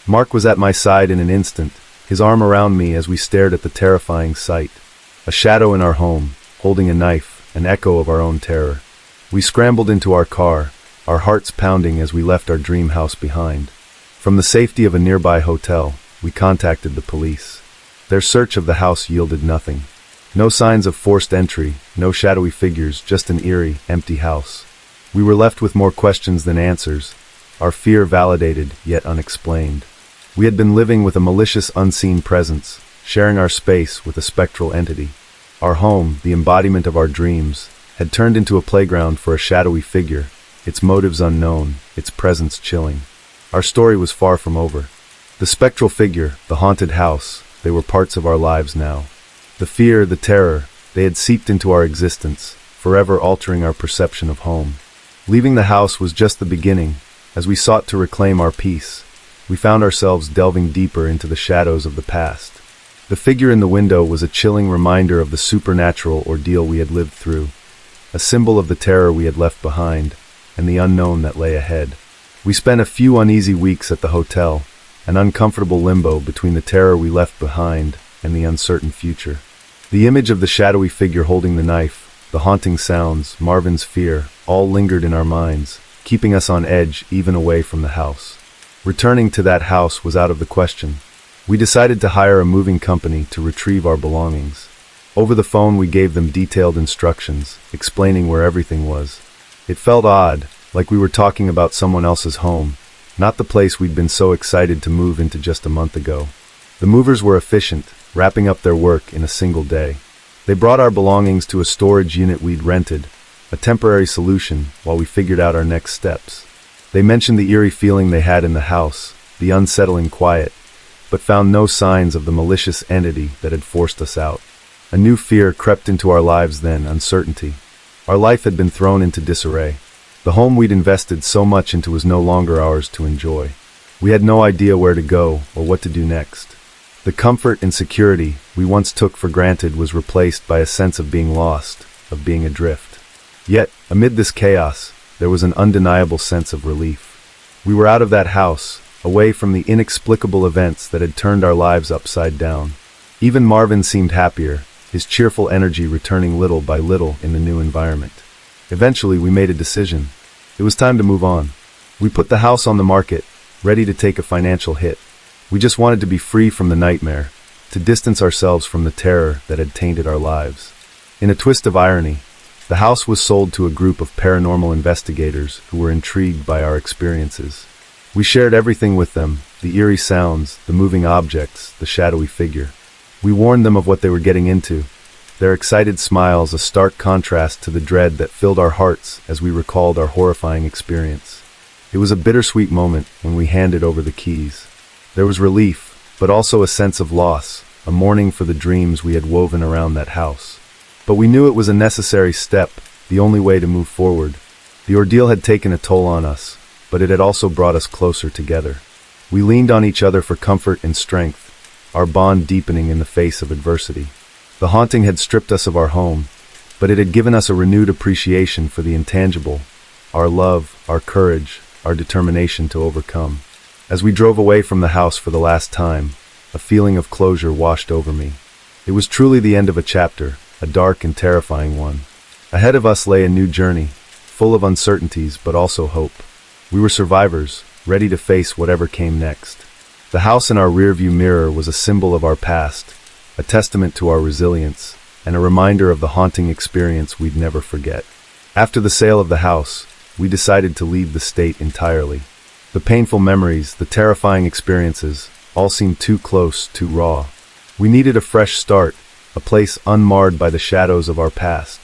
Mark was at my side in an instant, his arm around me as we stared at the terrifying sight. A shadow in our home, holding a knife, an echo of our own terror. We scrambled into our car, our hearts pounding as we left our dream house behind. From the safety of a nearby hotel, we contacted the police. Their search of the house yielded nothing. No signs of forced entry, no shadowy figures, just an eerie, empty house. We were left with more questions than answers, our fear validated yet unexplained. We had been living with a malicious unseen presence, sharing our space with a spectral entity. Our home, the embodiment of our dreams, had turned into a playground for a shadowy figure, its motives unknown, its presence chilling. Our story was far from over. The spectral figure, the haunted house, they were parts of our lives now. The fear, the terror, they had seeped into our existence, forever altering our perception of home. Leaving the house was just the beginning. As we sought to reclaim our peace, we found ourselves delving deeper into the shadows of the past. The figure in the window was a chilling reminder of the supernatural ordeal we had lived through, a symbol of the terror we had left behind, and the unknown that lay ahead. We spent a few uneasy weeks at the hotel, an uncomfortable limbo between the terror we left behind and the uncertain future. The image of the shadowy figure holding the knife, the haunting sounds, Marvin's fear, all lingered in our minds, keeping us on edge even away from the house. Returning to that house was out of the question. We decided to hire a moving company to retrieve our belongings. Over the phone, we gave them detailed instructions, explaining where everything was. It felt odd, like we were talking about someone else's home, not the place we'd been so excited to move into just a month ago. The movers were efficient, wrapping up their work in a single day. They brought our belongings to a storage unit we'd rented, a temporary solution while we figured out our next steps. They mentioned the eerie feeling they had in the house, the unsettling quiet, but found no signs of the malicious entity that had forced us out. A new fear crept into our lives then, uncertainty. Our life had been thrown into disarray. The home we'd invested so much into was no longer ours to enjoy. We had no idea where to go or what to do next. The comfort and security we once took for granted was replaced by a sense of being lost, of being adrift. Yet, amid this chaos, there was an undeniable sense of relief. We were out of that house, away from the inexplicable events that had turned our lives upside down. Even Marvin seemed happier, his cheerful energy returning little by little in the new environment. Eventually, we made a decision. It was time to move on. We put the house on the market, ready to take a financial hit. We just wanted to be free from the nightmare, to distance ourselves from the terror that had tainted our lives. In a twist of irony, the house was sold to a group of paranormal investigators who were intrigued by our experiences. We shared everything with them, the eerie sounds, the moving objects, the shadowy figure. We warned them of what they were getting into, their excited smiles a stark contrast to the dread that filled our hearts as we recalled our horrifying experience. It was a bittersweet moment when we handed over the keys. There was relief, but also a sense of loss, a mourning for the dreams we had woven around that house. But we knew it was a necessary step, the only way to move forward. The ordeal had taken a toll on us, but it had also brought us closer together. We leaned on each other for comfort and strength, our bond deepening in the face of adversity. The haunting had stripped us of our home, but it had given us a renewed appreciation for the intangible, our love, our courage, our determination to overcome. As we drove away from the house for the last time, a feeling of closure washed over me. It was truly the end of a chapter, a dark and terrifying one. Ahead of us lay a new journey, full of uncertainties but also hope. We were survivors, ready to face whatever came next. The house in our rearview mirror was a symbol of our past, a testament to our resilience, and a reminder of the haunting experience we'd never forget. After the sale of the house, we decided to leave the state entirely. The painful memories, the terrifying experiences, all seemed too close, too raw. We needed a fresh start, a place unmarred by the shadows of our past.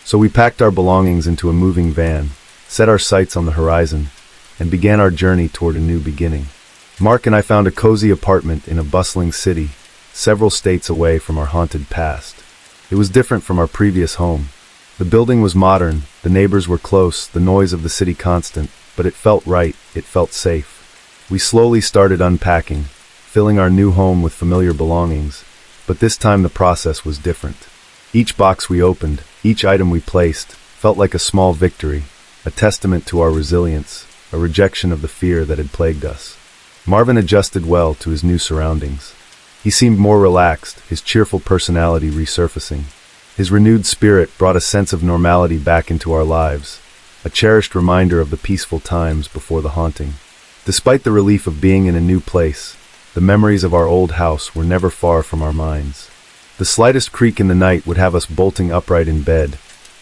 So we packed our belongings into a moving van, set our sights on the horizon, and began our journey toward a new beginning. Mark and I found a cozy apartment in a bustling city, several states away from our haunted past. It was different from our previous home. The building was modern, the neighbors were close, the noise of the city constant, but it felt right, it felt safe. We slowly started unpacking, filling our new home with familiar belongings, but this time the process was different. Each box we opened, each item we placed, felt like a small victory, a testament to our resilience, a rejection of the fear that had plagued us. Marvin adjusted well to his new surroundings. He seemed more relaxed, his cheerful personality resurfacing. His renewed spirit brought a sense of normality back into our lives, a cherished reminder of the peaceful times before the haunting. Despite the relief of being in a new place, the memories of our old house were never far from our minds. The slightest creak in the night would have us bolting upright in bed,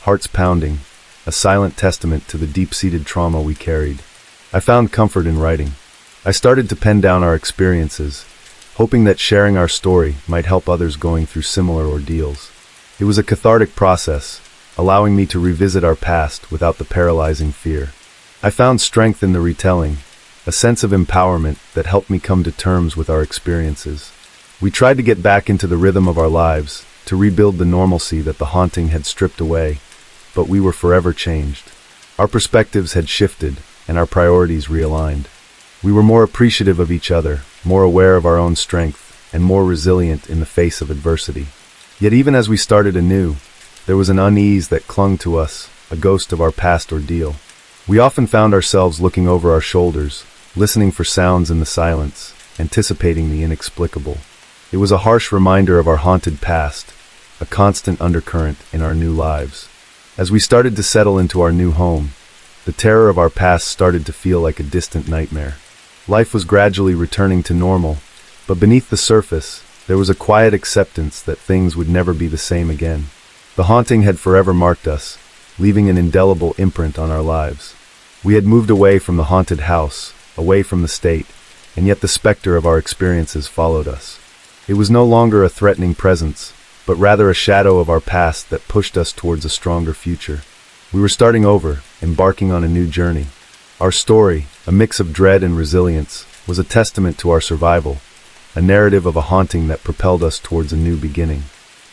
hearts pounding, a silent testament to the deep-seated trauma we carried. I found comfort in writing. I started to pen down our experiences, hoping that sharing our story might help others going through similar ordeals. It was a cathartic process, allowing me to revisit our past without the paralyzing fear. I found strength in the retelling, a sense of empowerment that helped me come to terms with our experiences. We tried to get back into the rhythm of our lives, to rebuild the normalcy that the haunting had stripped away, but we were forever changed. Our perspectives had shifted, and our priorities realigned. We were more appreciative of each other, more aware of our own strength, and more resilient in the face of adversity. Yet even as we started anew, there was an unease that clung to us, a ghost of our past ordeal. We often found ourselves looking over our shoulders, listening for sounds in the silence, anticipating the inexplicable. It was a harsh reminder of our haunted past, a constant undercurrent in our new lives. As we started to settle into our new home, the terror of our past started to feel like a distant nightmare. Life was gradually returning to normal, but beneath the surface, There was a quiet acceptance that things would never be the same again. The haunting had forever marked us, leaving an indelible imprint on our lives. We had moved away from the haunted house, away from the state, and yet the specter of our experiences followed us. It was no longer a threatening presence, but rather a shadow of our past that pushed us towards a stronger future. We were starting over, embarking on a new journey. Our story, a mix of dread and resilience, was a testament to our survival, a narrative of a haunting that propelled us towards a new beginning.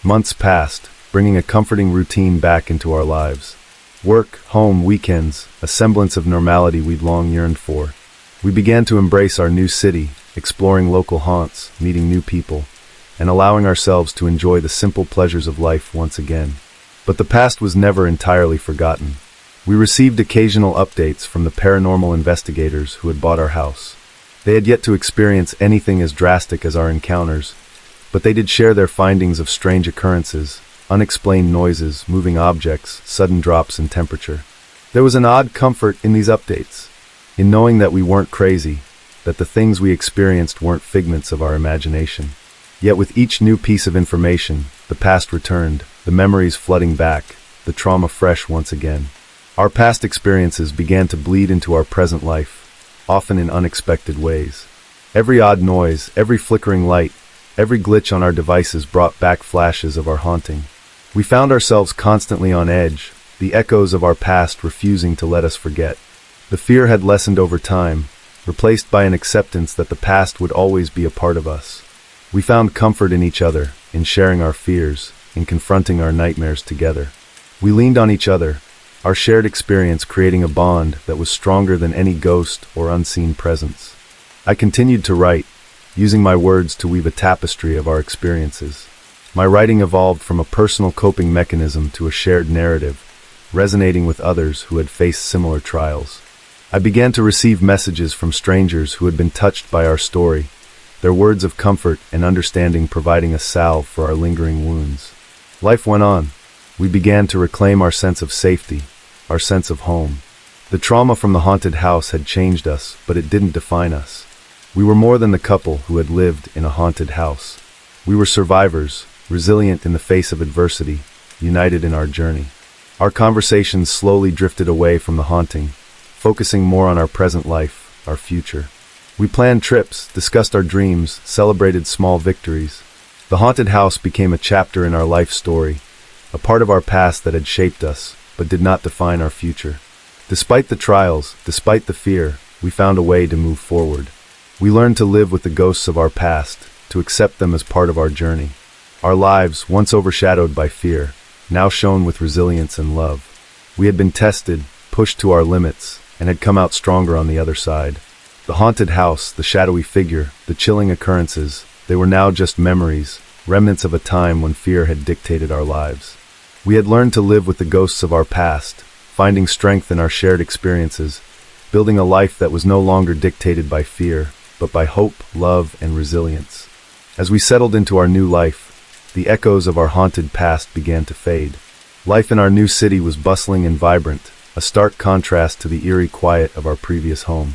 Months passed, bringing a comforting routine back into our lives. Work, home, weekends, a semblance of normality we'd long yearned for. We began to embrace our new city, exploring local haunts, meeting new people, and allowing ourselves to enjoy the simple pleasures of life once again. But the past was never entirely forgotten. We received occasional updates from the paranormal investigators who had bought our house. They had yet to experience anything as drastic as our encounters, but they did share their findings of strange occurrences, unexplained noises, moving objects, sudden drops in temperature. There was an odd comfort in these updates, in knowing that we weren't crazy, that the things we experienced weren't figments of our imagination. Yet with each new piece of information, the past returned, the memories flooding back, the trauma fresh once again. Our past experiences began to bleed into our present life, often in unexpected ways. Every odd noise, every flickering light, every glitch on our devices brought back flashes of our haunting. We found ourselves constantly on edge, the echoes of our past refusing to let us forget. The fear had lessened over time, replaced by an acceptance that the past would always be a part of us. We found comfort in each other, in sharing our fears, in confronting our nightmares together. We leaned on each other, our shared experience creating a bond that was stronger than any ghost or unseen presence. I continued to write, using my words to weave a tapestry of our experiences. My writing evolved from a personal coping mechanism to a shared narrative, resonating with others who had faced similar trials. I began to receive messages from strangers who had been touched by our story, their words of comfort and understanding providing a salve for our lingering wounds. Life went on. We began to reclaim our sense of safety, our sense of home. The trauma from the haunted house had changed us, but it didn't define us. We were more than the couple who had lived in a haunted house. We were survivors, resilient in the face of adversity, united in our journey. Our conversations slowly drifted away from the haunting, focusing more on our present life, our future. We planned trips, discussed our dreams, celebrated small victories. The haunted house became a chapter in our life story, a part of our past that had shaped us, but did not define our future. Despite the trials, despite the fear, we found a way to move forward. We learned to live with the ghosts of our past, to accept them as part of our journey. Our lives, once overshadowed by fear, now shone with resilience and love. We had been tested, pushed to our limits, and had come out stronger on the other side. The haunted house, the shadowy figure, the chilling occurrences, they were now just memories, remnants of a time when fear had dictated our lives. We had learned to live with the ghosts of our past, finding strength in our shared experiences, building a life that was no longer dictated by fear, but by hope, love, and resilience. As we settled into our new life, the echoes of our haunted past began to fade. Life in our new city was bustling and vibrant, a stark contrast to the eerie quiet of our previous home.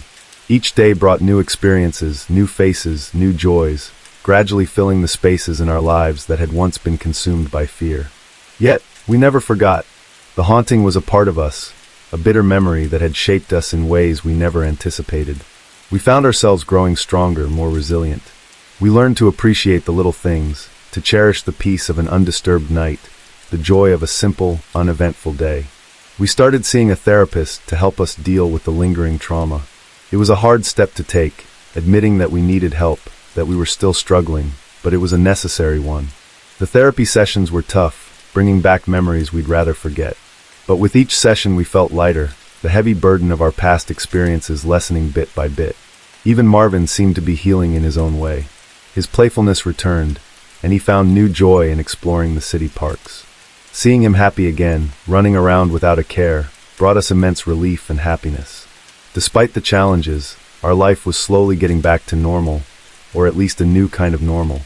Each day brought new experiences, new faces, new joys, gradually filling the spaces in our lives that had once been consumed by fear. Yet, we never forgot. The haunting was a part of us, a bitter memory that had shaped us in ways we never anticipated. We found ourselves growing stronger, more resilient. We learned to appreciate the little things, to cherish the peace of an undisturbed night, the joy of a simple, uneventful day. We started seeing a therapist to help us deal with the lingering trauma. It was a hard step to take, admitting that we needed help, that we were still struggling, but it was a necessary one. The therapy sessions were tough, bringing back memories we'd rather forget. But with each session we felt lighter, the heavy burden of our past experiences lessening bit by bit. Even Marvin seemed to be healing in his own way. His playfulness returned, and he found new joy in exploring the city parks. Seeing him happy again, running around without a care, brought us immense relief and happiness. Despite the challenges, our life was slowly getting back to normal, or at least a new kind of normal.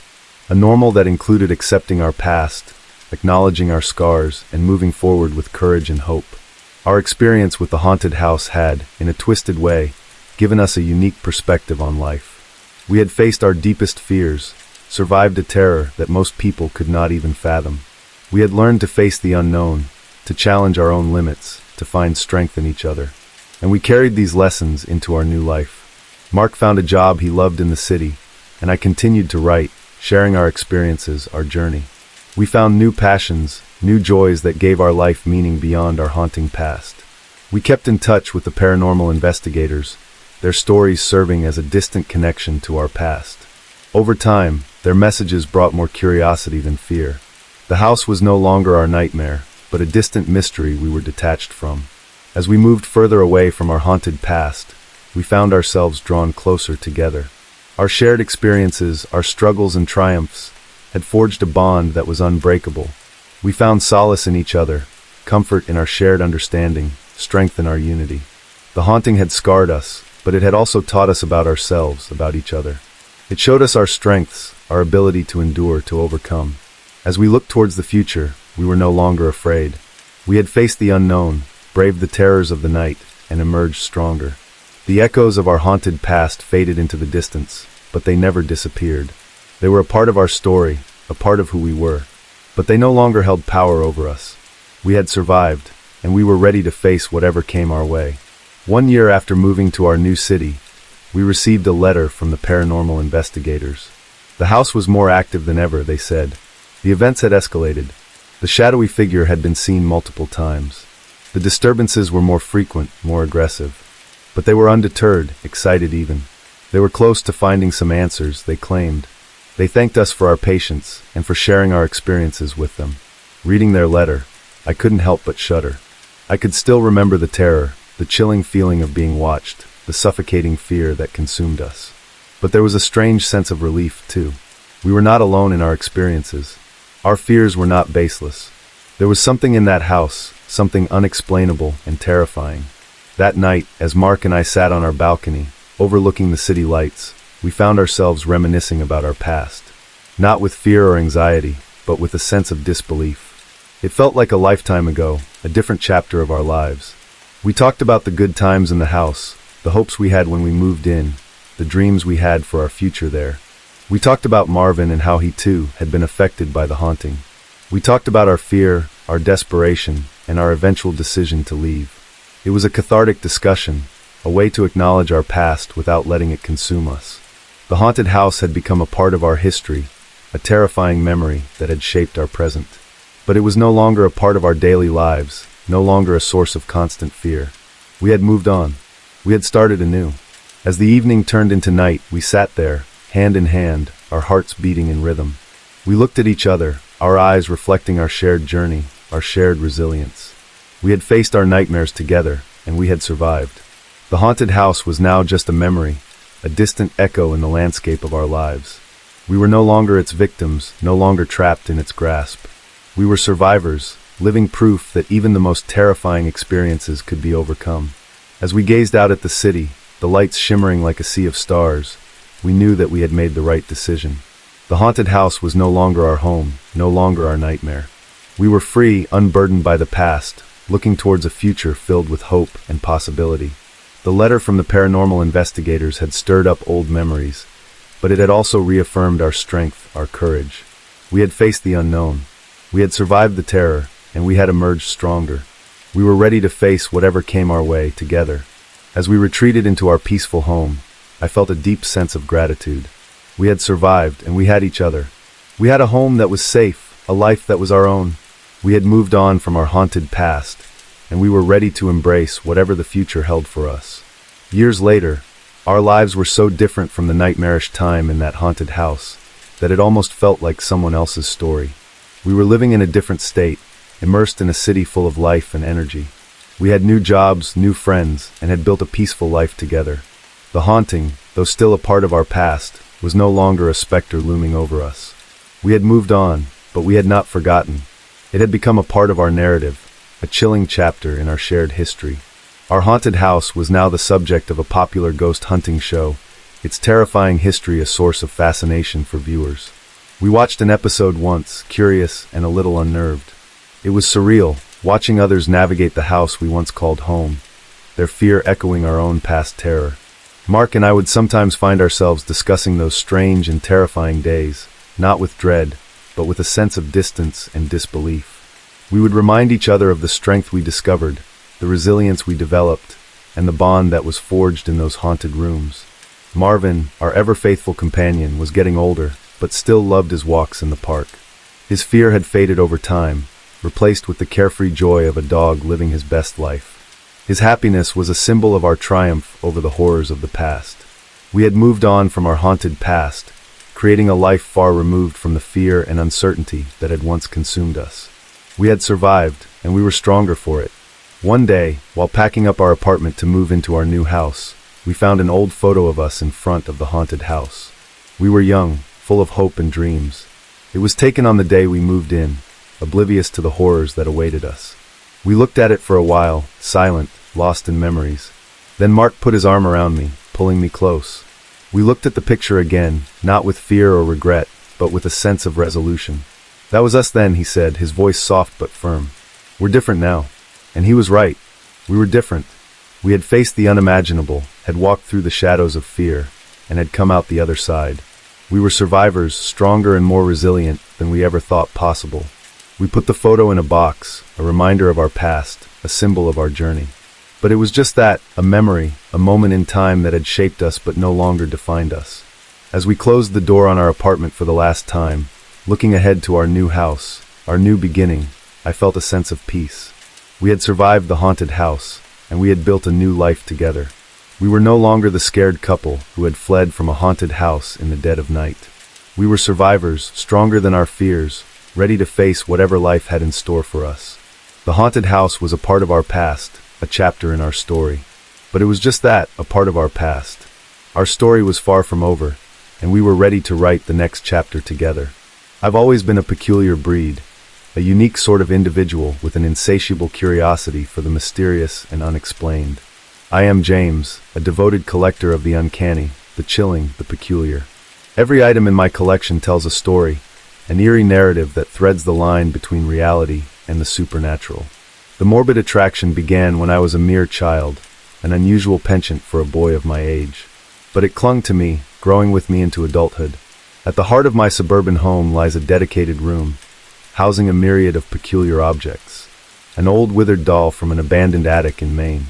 A normal that included accepting our past, acknowledging our scars, and moving forward with courage and hope. Our experience with the haunted house had, in a twisted way, given us a unique perspective on life. We had faced our deepest fears, survived a terror that most people could not even fathom. We had learned to face the unknown, to challenge our own limits, to find strength in each other. And we carried these lessons into our new life. Mark found a job he loved in the city, and I continued to write, sharing our experiences, our journey. We found new passions, new joys that gave our life meaning beyond our haunting past. We kept in touch with the paranormal investigators, their stories serving as a distant connection to our past. Over time, their messages brought more curiosity than fear. The house was no longer our nightmare, but a distant mystery we were detached from. As we moved further away from our haunted past, we found ourselves drawn closer together. Our shared experiences, our struggles and triumphs, had forged a bond that was unbreakable. We found solace in each other, comfort in our shared understanding, strength in our unity. The haunting had scarred us, but it had also taught us about ourselves, about each other. It showed us our strengths, our ability to endure, to overcome. As we looked towards the future, we were no longer afraid. We had faced the unknown, braved the terrors of the night, and emerged stronger. The echoes of our haunted past faded into the distance, but they never disappeared. They were a part of our story, a part of who we were. But they no longer held power over us. We had survived, and we were ready to face whatever came our way. 1 year after moving to our new city, we received a letter from the paranormal investigators. The house was more active than ever, they said. The events had escalated. The shadowy figure had been seen multiple times. The disturbances were more frequent, more aggressive. But they were undeterred, excited even. They were close to finding some answers, they claimed. They thanked us for our patience and for sharing our experiences with them. Reading their letter, I couldn't help but shudder. I could still remember the terror, the chilling feeling of being watched, the suffocating fear that consumed us. But there was a strange sense of relief, too. We were not alone in our experiences. Our fears were not baseless. There was something in that house, something unexplainable and terrifying. That night, as Mark and I sat on our balcony, overlooking the city lights, we found ourselves reminiscing about our past. Not with fear or anxiety, but with a sense of disbelief. It felt like a lifetime ago, a different chapter of our lives. We talked about the good times in the house, the hopes we had when we moved in, the dreams we had for our future there. We talked about Marvin and how he too had been affected by the haunting. We talked about our fear, our desperation, and our eventual decision to leave. It was a cathartic discussion, a way to acknowledge our past without letting it consume us. The haunted house had become a part of our history, a terrifying memory that had shaped our present. But it was no longer a part of our daily lives, no longer a source of constant fear. We had moved on. We had started anew. As the evening turned into night, we sat there, hand in hand, our hearts beating in rhythm. We looked at each other, our eyes reflecting our shared journey, our shared resilience. We had faced our nightmares together, and we had survived. The haunted house was now just a memory, a distant echo in the landscape of our lives. We were no longer its victims, no longer trapped in its grasp. We were survivors, living proof that even the most terrifying experiences could be overcome. As we gazed out at the city, the lights shimmering like a sea of stars, we knew that we had made the right decision. The haunted house was no longer our home, no longer our nightmare. We were free, unburdened by the past, looking towards a future filled with hope and possibility. The letter from the paranormal investigators had stirred up old memories, but it had also reaffirmed our strength, our courage. We had faced the unknown. We had survived the terror, and we had emerged stronger. We were ready to face whatever came our way together. As we retreated into our peaceful home, I felt a deep sense of gratitude. We had survived, and we had each other. We had a home that was safe, a life that was our own. We had moved on from our haunted past, and we were ready to embrace whatever the future held for us. Years later, our lives were so different from the nightmarish time in that haunted house that it almost felt like someone else's story. We were living in a different state, immersed in a city full of life and energy. We had new jobs, new friends, and had built a peaceful life together. The haunting, though still a part of our past, was no longer a specter looming over us. We had moved on, but we had not forgotten. It had become a part of our narrative, a chilling chapter in our shared history. Our haunted house was now the subject of a popular ghost hunting show, its terrifying history a source of fascination for viewers. We watched an episode once, curious and a little unnerved. It was surreal, watching others navigate the house we once called home, their fear echoing our own past terror. Mark and I would sometimes find ourselves discussing those strange and terrifying days, not with dread, but with a sense of distance and disbelief. We would remind each other of the strength we discovered, the resilience we developed, and the bond that was forged in those haunted rooms. Marvin, our ever-faithful companion, was getting older, but still loved his walks in the park. His fear had faded over time, replaced with the carefree joy of a dog living his best life. His happiness was a symbol of our triumph over the horrors of the past. We had moved on from our haunted past, creating a life far removed from the fear and uncertainty that had once consumed us. We had survived, and we were stronger for it. One day, while packing up our apartment to move into our new house, we found an old photo of us in front of the haunted house. We were young, full of hope and dreams. It was taken on the day we moved in, oblivious to the horrors that awaited us. We looked at it for a while, silent, lost in memories. Then Mark put his arm around me, pulling me close. We looked at the picture again, not with fear or regret, but with a sense of resolution. "That was us then," he said, his voice soft but firm. "We're different now." And he was right. We were different. We had faced the unimaginable, had walked through the shadows of fear, and had come out the other side. We were survivors, stronger and more resilient than we ever thought possible. We put the photo in a box, a reminder of our past, a symbol of our journey. But it was just that, a memory, a moment in time that had shaped us but no longer defined us. As we closed the door on our apartment for the last time, looking ahead to our new house, our new beginning, I felt a sense of peace. We had survived the haunted house, and we had built a new life together. We were no longer the scared couple who had fled from a haunted house in the dead of night. We were survivors, stronger than our fears, ready to face whatever life had in store for us. The haunted house was a part of our past, a chapter in our story. But it was just that, a part of our past. Our story was far from over, and we were ready to write the next chapter together. I've always been a peculiar breed, a unique sort of individual with an insatiable curiosity for the mysterious and unexplained. I am James, a devoted collector of the uncanny, the chilling, the peculiar. Every item in my collection tells a story, an eerie narrative that threads the line between reality and the supernatural. The morbid attraction began when I was a mere child, an unusual penchant for a boy of my age. But it clung to me, growing with me into adulthood. At the heart of my suburban home lies a dedicated room, housing a myriad of peculiar objects. An old withered doll from an abandoned attic in Maine.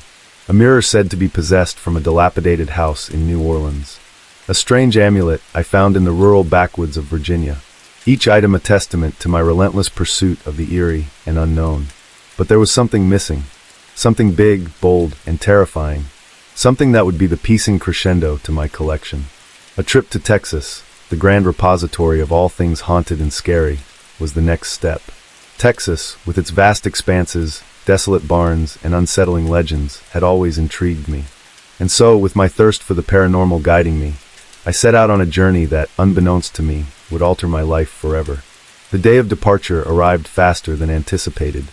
A mirror said to be possessed from a dilapidated house in New Orleans. A strange amulet I found in the rural backwoods of Virginia. Each item a testament to my relentless pursuit of the eerie and unknown. But there was something missing. Something big, bold, and terrifying. Something that would be the piecing crescendo to my collection. A trip to Texas, the grand repository of all things haunted and scary, was the next step. Texas, with its vast expanses, desolate barns, and unsettling legends, had always intrigued me. And so, with my thirst for the paranormal guiding me, I set out on a journey that, unbeknownst to me, would alter my life forever. The day of departure arrived faster than anticipated.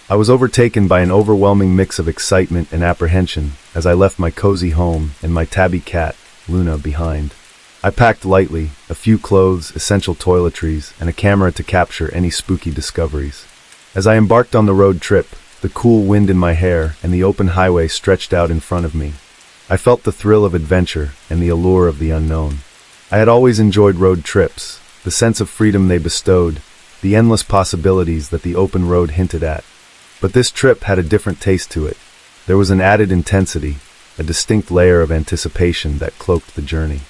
I was overtaken by an overwhelming mix of excitement and apprehension as I left my cozy home and my tabby cat, Luna, behind. I packed lightly, a few clothes, essential toiletries, and a camera to capture any spooky discoveries. As I embarked on the road trip, the cool wind in my hair and the open highway stretched out in front of me. I felt the thrill of adventure and the allure of the unknown. I had always enjoyed road trips, the sense of freedom they bestowed, the endless possibilities that the open road hinted at. But this trip had a different taste to it. There was an added intensity, a distinct layer of anticipation that cloaked the journey.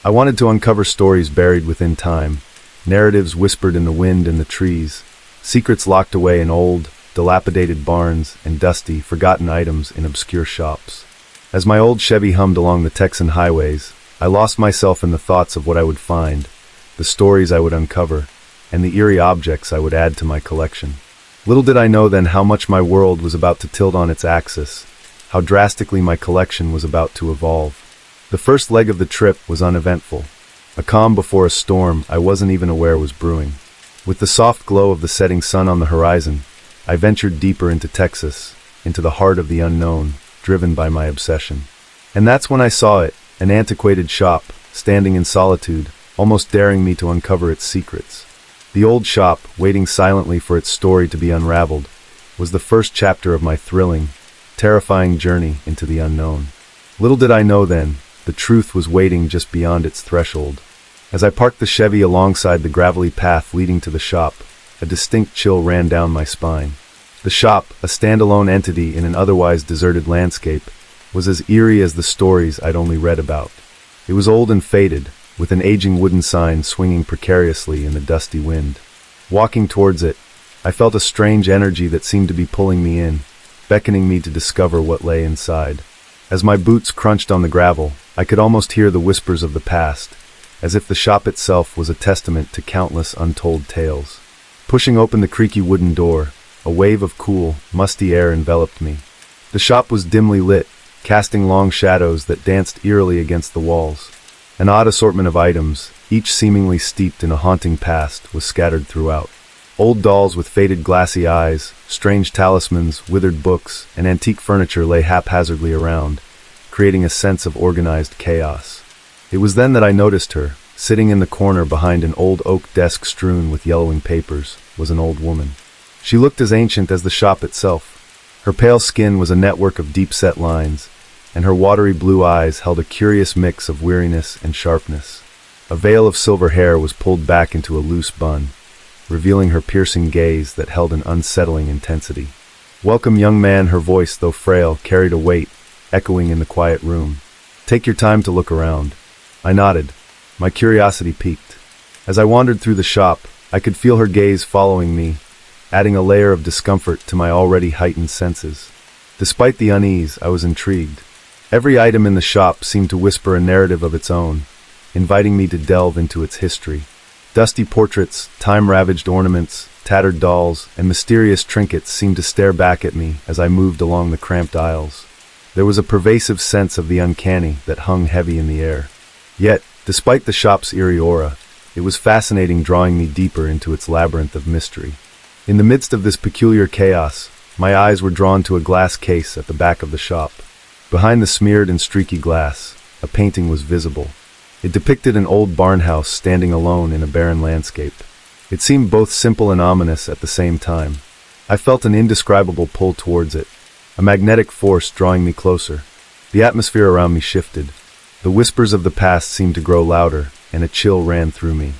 I wanted to uncover stories buried within time, narratives whispered in the wind and the trees, secrets locked away in old, dilapidated barns and dusty, forgotten items in obscure shops. As my old Chevy hummed along the Texan highways, I lost myself in the thoughts of what I would find, the stories I would uncover, and the eerie objects I would add to my collection. Little did I know then how much my world was about to tilt on its axis, how drastically my collection was about to evolve. The first leg of the trip was uneventful. A calm before a storm I wasn't even aware was brewing. With the soft glow of the setting sun on the horizon, I ventured deeper into Texas, into the heart of the unknown, driven by my obsession. And that's when I saw it, an antiquated shop, standing in solitude, almost daring me to uncover its secrets. The old shop, waiting silently for its story to be unraveled, was the first chapter of my thrilling, terrifying journey into the unknown. Little did I know then, the truth was waiting just beyond its threshold. As I parked the Chevy alongside the gravelly path leading to the shop, a distinct chill ran down my spine. The shop, a standalone entity in an otherwise deserted landscape, was as eerie as the stories I'd only read about. It was old and faded, with an aging wooden sign swinging precariously in the dusty wind. Walking towards it, I felt a strange energy that seemed to be pulling me in, beckoning me to discover what lay inside. As my boots crunched on the gravel, I could almost hear the whispers of the past, as if the shop itself was a testament to countless untold tales. Pushing open the creaky wooden door, a wave of cool, musty air enveloped me. The shop was dimly lit, casting long shadows that danced eerily against the walls. An odd assortment of items, each seemingly steeped in a haunting past, was scattered throughout. Old dolls with faded glassy eyes, strange talismans, withered books, and antique furniture lay haphazardly around, creating a sense of organized chaos. It was then that I noticed her. Sitting in the corner behind an old oak desk strewn with yellowing papers was an old woman. She looked as ancient as the shop itself. Her pale skin was a network of deep-set lines, and her watery blue eyes held a curious mix of weariness and sharpness. A veil of silver hair was pulled back into a loose bun, revealing her piercing gaze that held an unsettling intensity. "Welcome, young man," her voice, though frail, carried a weight, echoing in the quiet room. "Take your time to look around." I nodded. My curiosity piqued. As I wandered through the shop, I could feel her gaze following me, adding a layer of discomfort to my already heightened senses. Despite the unease, I was intrigued. Every item in the shop seemed to whisper a narrative of its own, inviting me to delve into its history. Dusty portraits, time-ravaged ornaments, tattered dolls, and mysterious trinkets seemed to stare back at me as I moved along the cramped aisles. There was a pervasive sense of the uncanny that hung heavy in the air. Yet, despite the shop's eerie aura, it was fascinating, drawing me deeper into its labyrinth of mystery. In the midst of this peculiar chaos, my eyes were drawn to a glass case at the back of the shop. Behind the smeared and streaky glass, a painting was visible. It depicted an old barn house standing alone in a barren landscape. It seemed both simple and ominous at the same time. I felt an indescribable pull towards it, a magnetic force drawing me closer. The atmosphere around me shifted. The whispers of the past seemed to grow louder, and a chill ran through me.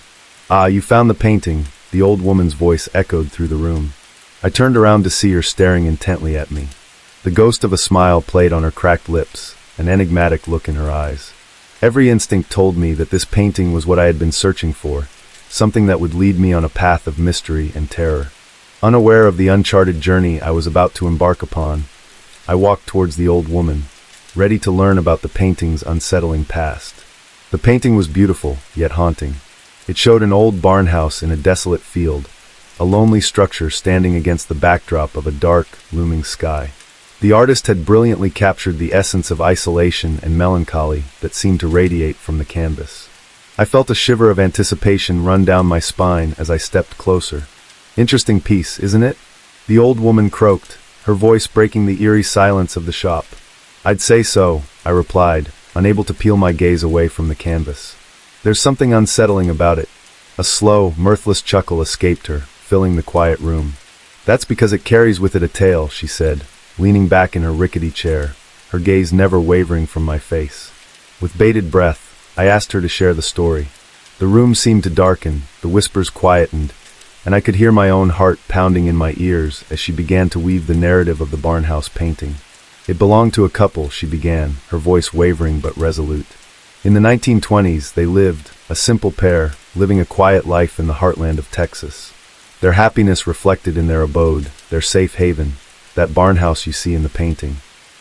"Ah, you found the painting," the old woman's voice echoed through the room. I turned around to see her staring intently at me. The ghost of a smile played on her cracked lips, an enigmatic look in her eyes. Every instinct told me that this painting was what I had been searching for, something that would lead me on a path of mystery and terror. Unaware of the uncharted journey I was about to embark upon, I walked towards the old woman, ready to learn about the painting's unsettling past. The painting was beautiful, yet haunting. It showed an old barn house in a desolate field, a lonely structure standing against the backdrop of a dark, looming sky. The artist had brilliantly captured the essence of isolation and melancholy that seemed to radiate from the canvas. I felt a shiver of anticipation run down my spine as I stepped closer. "Interesting piece, isn't it?" the old woman croaked, her voice breaking the eerie silence of the shop. "I'd say so," I replied, unable to peel my gaze away from the canvas. "There's something unsettling about it." A slow, mirthless chuckle escaped her, filling the quiet room. "That's because it carries with it a tale," she said, leaning back in her rickety chair, her gaze never wavering from my face. With bated breath, I asked her to share the story. The room seemed to darken, the whispers quietened, and I could hear my own heart pounding in my ears as she began to weave the narrative of the barnhouse painting. "It belonged to a couple," she began, her voice wavering but resolute. "In the 1920s, they lived, a simple pair, living a quiet life in the heartland of Texas. Their happiness reflected in their abode, their safe haven, that barnhouse you see in the painting."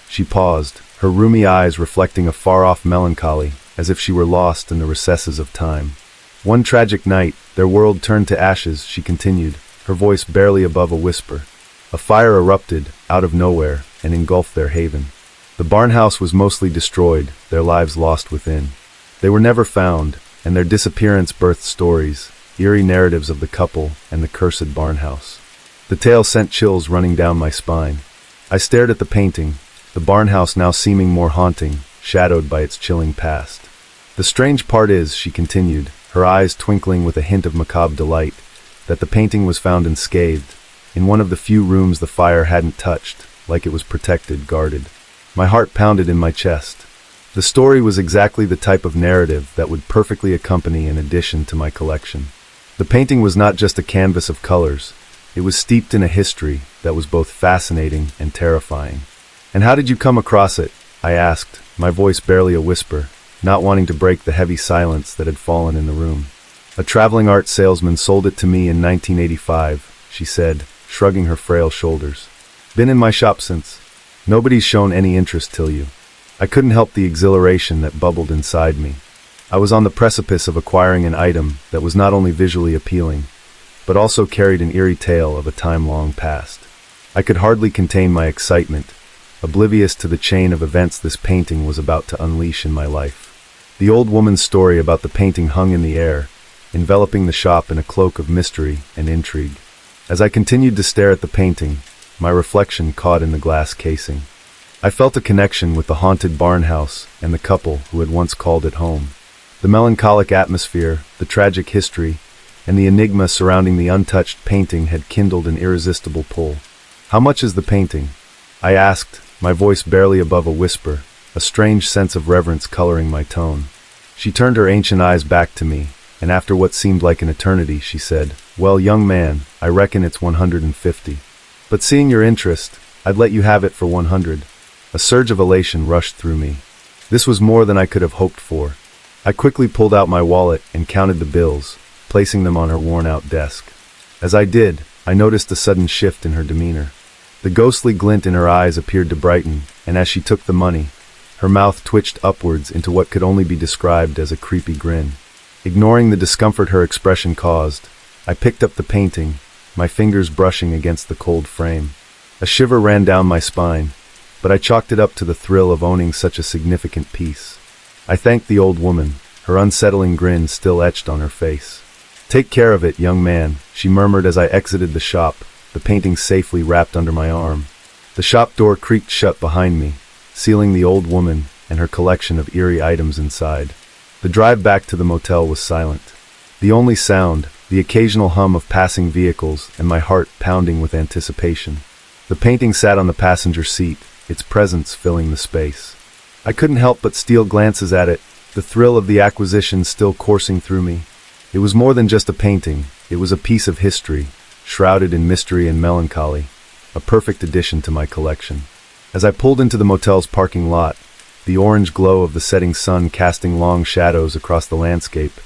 She paused, her rheumy eyes reflecting a far-off melancholy, as if she were lost in the recesses of time. "One tragic night, their world turned to ashes," she continued, her voice barely above a whisper. "A fire erupted, out of nowhere, and engulfed their haven. The barnhouse was mostly destroyed, their lives lost within. They were never found, and their disappearance birthed stories, eerie narratives of the couple and the cursed barnhouse." The tale sent chills running down my spine. I stared at the painting, the barnhouse now seeming more haunting, shadowed by its chilling past. "The strange part is," she continued, her eyes twinkling with a hint of macabre delight, "that the painting was found unscathed, in one of the few rooms the fire hadn't touched, like it was protected, guarded." My heart pounded in my chest. The story was exactly the type of narrative that would perfectly accompany an addition to my collection. The painting was not just a canvas of colors, it was steeped in a history that was both fascinating and terrifying. "And how did you come across it?" I asked, my voice barely a whisper, not wanting to break the heavy silence that had fallen in the room. "A traveling art salesman sold it to me in 1985, she said, shrugging her frail shoulders. "Been in my shop since. Nobody's shown any interest till you." I couldn't help the exhilaration that bubbled inside me. I was on the precipice of acquiring an item that was not only visually appealing, but also carried an eerie tale of a time long past. I could hardly contain my excitement, oblivious to the chain of events this painting was about to unleash in my life. The old woman's story about the painting hung in the air, enveloping the shop in a cloak of mystery and intrigue. As I continued to stare at the painting, my reflection caught in the glass casing. I felt a connection with the haunted barn house and the couple who had once called it home. The melancholic atmosphere, the tragic history, and the enigma surrounding the untouched painting had kindled an irresistible pull. "How much is the painting?" I asked, my voice barely above a whisper, a strange sense of reverence coloring my tone. She turned her ancient eyes back to me, and after what seemed like an eternity, she said, "Well, young man, I reckon it's 150. But seeing your interest, I'd let you have it for 100. A surge of elation rushed through me. This was more than I could have hoped for. I quickly pulled out my wallet and counted the bills, placing them on her worn-out desk. As I did, I noticed a sudden shift in her demeanor. The ghostly glint in her eyes appeared to brighten, and as she took the money, her mouth twitched upwards into what could only be described as a creepy grin. Ignoring the discomfort her expression caused, I picked up the painting, my fingers brushing against the cold frame. A shiver ran down my spine, but I chalked it up to the thrill of owning such a significant piece. I thanked the old woman, her unsettling grin still etched on her face. "Take care of it, young man," she murmured as I exited the shop, the painting safely wrapped under my arm. The shop door creaked shut behind me, sealing the old woman and her collection of eerie items inside. The drive back to the motel was silent. The only sound, the occasional hum of passing vehicles, and my heart pounding with anticipation. The painting sat on the passenger seat, its presence filling the space. I couldn't help but steal glances at it, the thrill of the acquisition still coursing through me. It was more than just a painting, it was a piece of history, shrouded in mystery and melancholy, a perfect addition to my collection. As I pulled into the motel's parking lot, the orange glow of the setting sun casting long shadows across the landscape,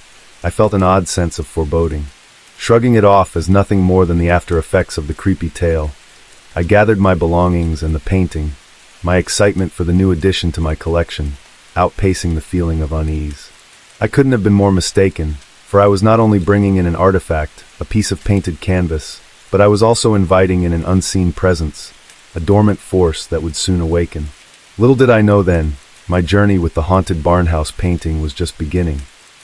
I felt an odd sense of foreboding. Shrugging it off as nothing more than the after-effects of the creepy tale, I gathered my belongings and the painting, my excitement for the new addition to my collection, outpacing the feeling of unease. I couldn't have been more mistaken, for I was not only bringing in an artifact, a piece of painted canvas, but I was also inviting in an unseen presence, a dormant force that would soon awaken. Little did I know then, my journey with the haunted barnhouse painting was just beginning.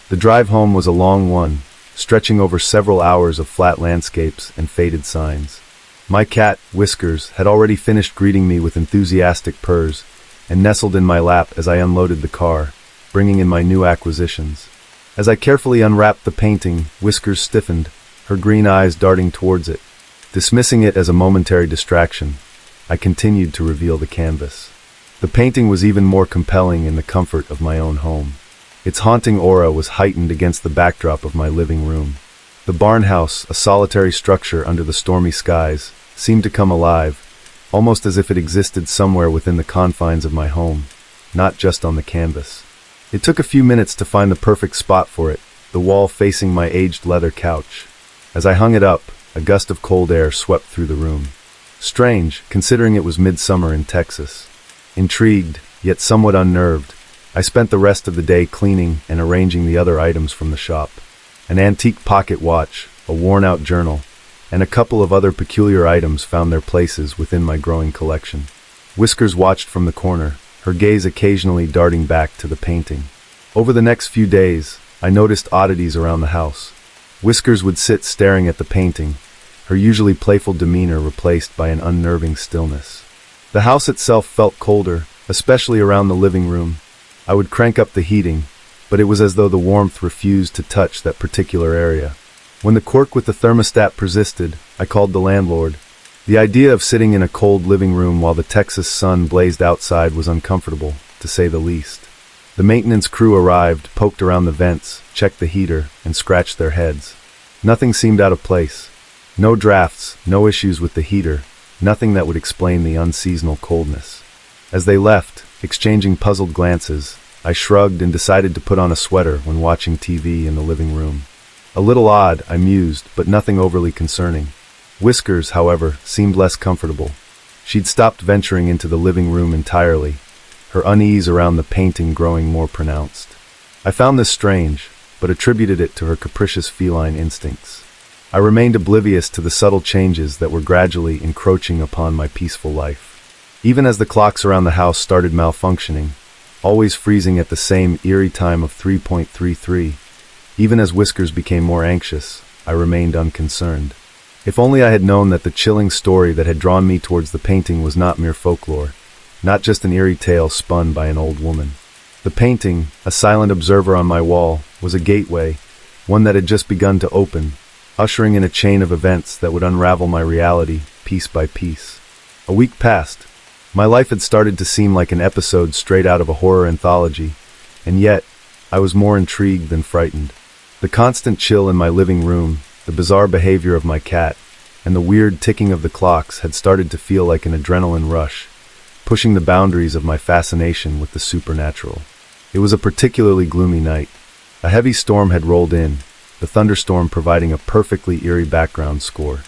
The drive home was a long one, stretching over several hours of flat landscapes and faded signs. My cat, Whiskers, had already finished greeting me with enthusiastic purrs and nestled in my lap as I unloaded the car, bringing in my new acquisitions. As I carefully unwrapped the painting, Whiskers stiffened, her green eyes darting towards it. Dismissing it as a momentary distraction, I continued to reveal the canvas. The painting was even more compelling in the comfort of my own home. Its haunting aura was heightened against the backdrop of my living room. The barn house, a solitary structure under the stormy skies, seemed to come alive, almost as if it existed somewhere within the confines of my home, not just on the canvas. It took a few minutes to find the perfect spot for it, the wall facing my aged leather couch. As I hung it up, a gust of cold air swept through the room. Strange, considering it was midsummer in Texas. Intrigued, yet somewhat unnerved, I spent the rest of the day cleaning and arranging the other items from the shop. An antique pocket watch, a worn-out journal, and a couple of other peculiar items found their places within my growing collection. Whiskers watched from the corner, her gaze occasionally darting back to the painting. Over the next few days, I noticed oddities around the house. Whiskers would sit staring at the painting, her usually playful demeanor replaced by an unnerving stillness. The house itself felt colder, especially around the living room. I would crank up the heating, but it was as though the warmth refused to touch that particular area. When the quirk with the thermostat persisted, I called the landlord. The idea of sitting in a cold living room while the Texas sun blazed outside was uncomfortable, to say the least. The maintenance crew arrived, poked around the vents, checked the heater, and scratched their heads. Nothing seemed out of place. No drafts, no issues with the heater, nothing that would explain the unseasonal coldness. As they left, exchanging puzzled glances, I shrugged and decided to put on a sweater when watching TV in the living room. A little odd, I mused, but nothing overly concerning. Whiskers, however, seemed less comfortable. She'd stopped venturing into the living room entirely, her unease around the painting growing more pronounced. I found this strange, but attributed it to her capricious feline instincts. I remained oblivious to the subtle changes that were gradually encroaching upon my peaceful life. Even as the clocks around the house started malfunctioning, always freezing at the same eerie time of 3.33, even as Whiskers became more anxious, I remained unconcerned. If only I had known that the chilling story that had drawn me towards the painting was not mere folklore, not just an eerie tale spun by an old woman. The painting, a silent observer on my wall, was a gateway, one that had just begun to open, ushering in a chain of events that would unravel my reality, piece by piece. A week passed. My life had started to seem like an episode straight out of a horror anthology, and yet, I was more intrigued than frightened. The constant chill in my living room, the bizarre behavior of my cat, and the weird ticking of the clocks had started to feel like an adrenaline rush, pushing the boundaries of my fascination with the supernatural. It was a particularly gloomy night. A heavy storm had rolled in, the thunderstorm providing a perfectly eerie background score.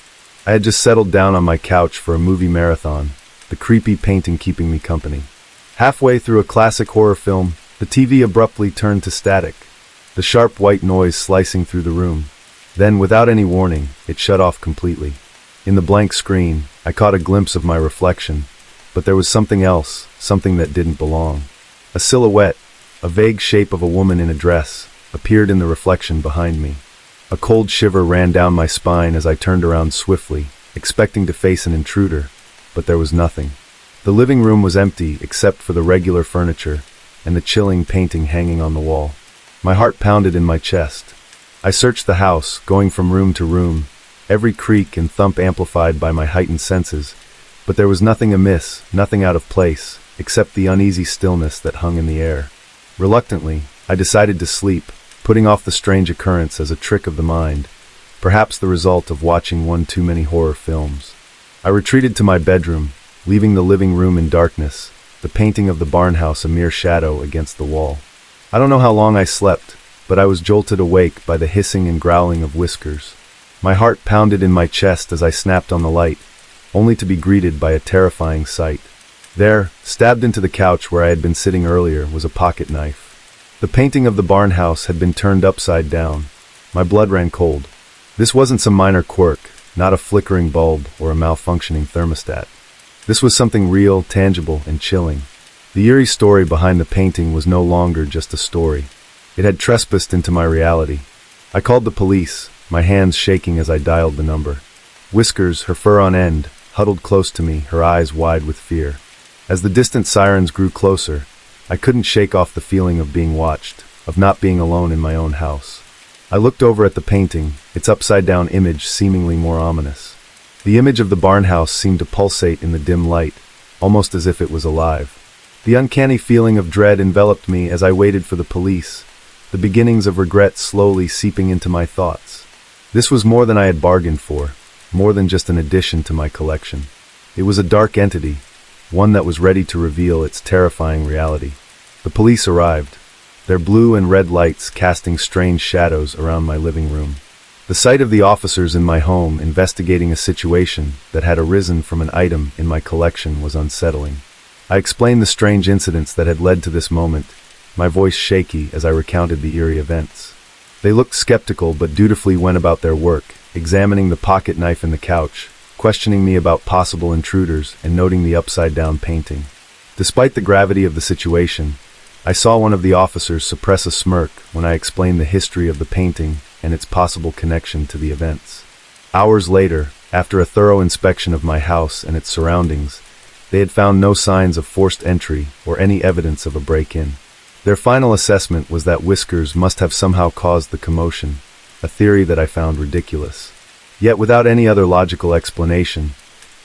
I had just settled down on my couch for a movie marathon, the creepy painting keeping me company. Halfway through a classic horror film, the TV abruptly turned to static, the sharp white noise slicing through the room. Then, without any warning, it shut off completely. In the blank screen, I caught a glimpse of my reflection, but there was something else, something that didn't belong. A silhouette, a vague shape of a woman in a dress, appeared in the reflection behind me. A cold shiver ran down my spine as I turned around swiftly, expecting to face an intruder, but there was nothing. The living room was empty except for the regular furniture and the chilling painting hanging on the wall. My heart pounded in my chest. I searched the house, going from room to room, every creak and thump amplified by my heightened senses, but there was nothing amiss, nothing out of place, except the uneasy stillness that hung in the air. Reluctantly, I decided to sleep, putting off the strange occurrence as a trick of the mind, perhaps the result of watching one too many horror films. I retreated to my bedroom, leaving the living room in darkness, the painting of the barn house a mere shadow against the wall. I don't know how long I slept, but I was jolted awake by the hissing and growling of Whiskers. My heart pounded in my chest as I snapped on the light, only to be greeted by a terrifying sight. There, stabbed into the couch where I had been sitting earlier, was a pocket knife. The painting of the barn house had been turned upside down. My blood ran cold. This wasn't some minor quirk, not a flickering bulb or a malfunctioning thermostat. This was something real, tangible, and chilling. The eerie story behind the painting was no longer just a story. It had trespassed into my reality. I called the police, my hands shaking as I dialed the number. Whiskers, her fur on end, huddled close to me, her eyes wide with fear. As the distant sirens grew closer, I couldn't shake off the feeling of being watched, of not being alone in my own house. I looked over at the painting, its upside-down image seemingly more ominous. The image of the barn house seemed to pulsate in the dim light, almost as if it was alive. The uncanny feeling of dread enveloped me as I waited for the police, the beginnings of regret slowly seeping into my thoughts. This was more than I had bargained for, more than just an addition to my collection. It was a dark entity, one that was ready to reveal its terrifying reality. The police arrived, their blue and red lights casting strange shadows around my living room. The sight of the officers in my home investigating a situation that had arisen from an item in my collection was unsettling. I explained the strange incidents that had led to this moment, my voice shaky as I recounted the eerie events. They looked skeptical but dutifully went about their work, examining the pocket knife in the couch, questioning me about possible intruders, and noting the upside-down painting. Despite the gravity of the situation, I saw one of the officers suppress a smirk when I explained the history of the painting and its possible connection to the events. Hours later, after a thorough inspection of my house and its surroundings, they had found no signs of forced entry or any evidence of a break-in. Their final assessment was that Whiskers must have somehow caused the commotion, a theory that I found ridiculous. Yet without any other logical explanation,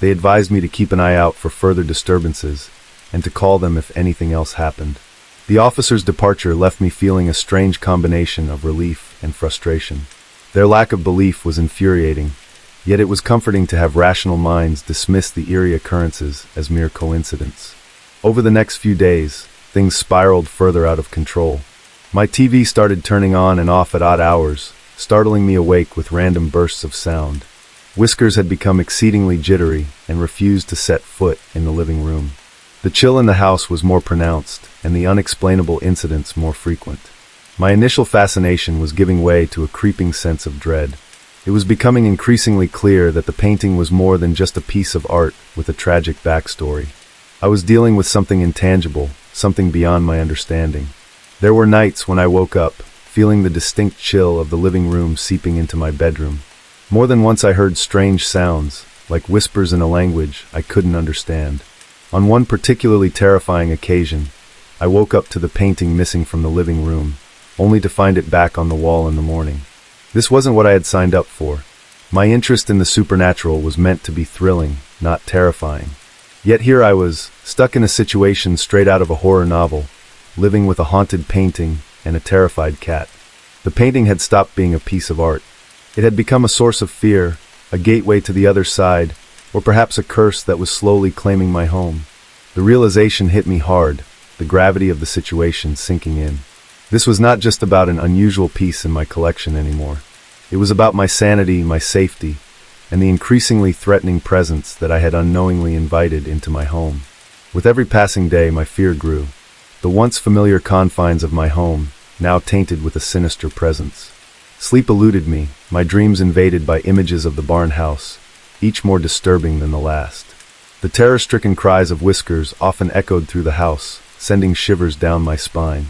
they advised me to keep an eye out for further disturbances and to call them if anything else happened. The officer's departure left me feeling a strange combination of relief and frustration. Their lack of belief was infuriating, yet it was comforting to have rational minds dismiss the eerie occurrences as mere coincidence. Over the next few days, things spiraled further out of control. My TV started turning on and off at odd hours, startling me awake with random bursts of sound. Whiskers had become exceedingly jittery and refused to set foot in the living room. The chill in the house was more pronounced, and the unexplainable incidents more frequent. My initial fascination was giving way to a creeping sense of dread. It was becoming increasingly clear that the painting was more than just a piece of art with a tragic backstory. I was dealing with something intangible, something beyond my understanding. There were nights when I woke up, feeling the distinct chill of the living room seeping into my bedroom. More than once I heard strange sounds, like whispers in a language I couldn't understand. On one particularly terrifying occasion, I woke up to the painting missing from the living room, only to find it back on the wall in the morning. This wasn't what I had signed up for. My interest in the supernatural was meant to be thrilling, not terrifying. Yet here I was, stuck in a situation straight out of a horror novel, living with a haunted painting and a terrified cat. The painting had stopped being a piece of art. It had become a source of fear, a gateway to the other side, or perhaps a curse that was slowly claiming my home. The realization hit me hard, the gravity of the situation sinking in. This was not just about an unusual piece in my collection anymore. It was about my sanity, my safety, and the increasingly threatening presence that I had unknowingly invited into my home. With every passing day, my fear grew. The once familiar confines of my home, now tainted with a sinister presence. Sleep eluded me, my dreams invaded by images of the barn house, each more disturbing than the last. The terror-stricken cries of Whiskers often echoed through the house, sending shivers down my spine.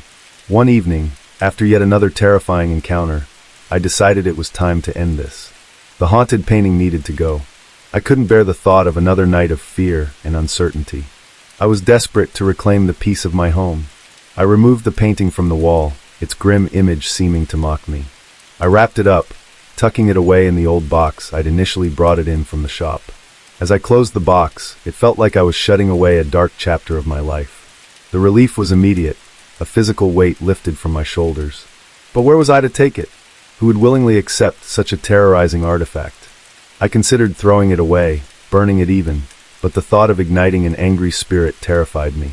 One evening, after yet another terrifying encounter, I decided it was time to end this. The haunted painting needed to go. I couldn't bear the thought of another night of fear and uncertainty. I was desperate to reclaim the peace of my home. I removed the painting from the wall, its grim image seeming to mock me. I wrapped it up, tucking it away in the old box I'd initially brought it in from the shop. As I closed the box, it felt like I was shutting away a dark chapter of my life. The relief was immediate, a physical weight lifted from my shoulders. But where was I to take it? Who would willingly accept such a terrorizing artifact? I considered throwing it away, burning it even, but the thought of igniting an angry spirit terrified me.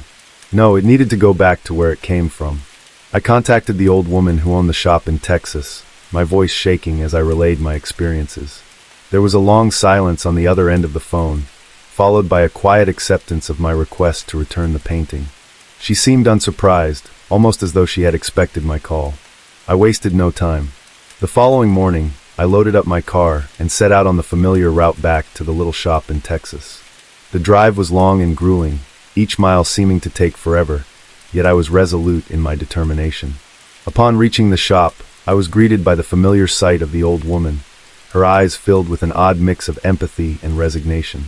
No, it needed to go back to where it came from. I contacted the old woman who owned the shop in Texas, my voice shaking as I relayed my experiences. There was a long silence on the other end of the phone, followed by a quiet acceptance of my request to return the painting. She seemed unsurprised, almost as though she had expected my call. I wasted no time. The following morning, I loaded up my car and set out on the familiar route back to the little shop in Texas. The drive was long and grueling, each mile seeming to take forever, yet I was resolute in my determination. Upon reaching the shop, I was greeted by the familiar sight of the old woman, her eyes filled with an odd mix of empathy and resignation.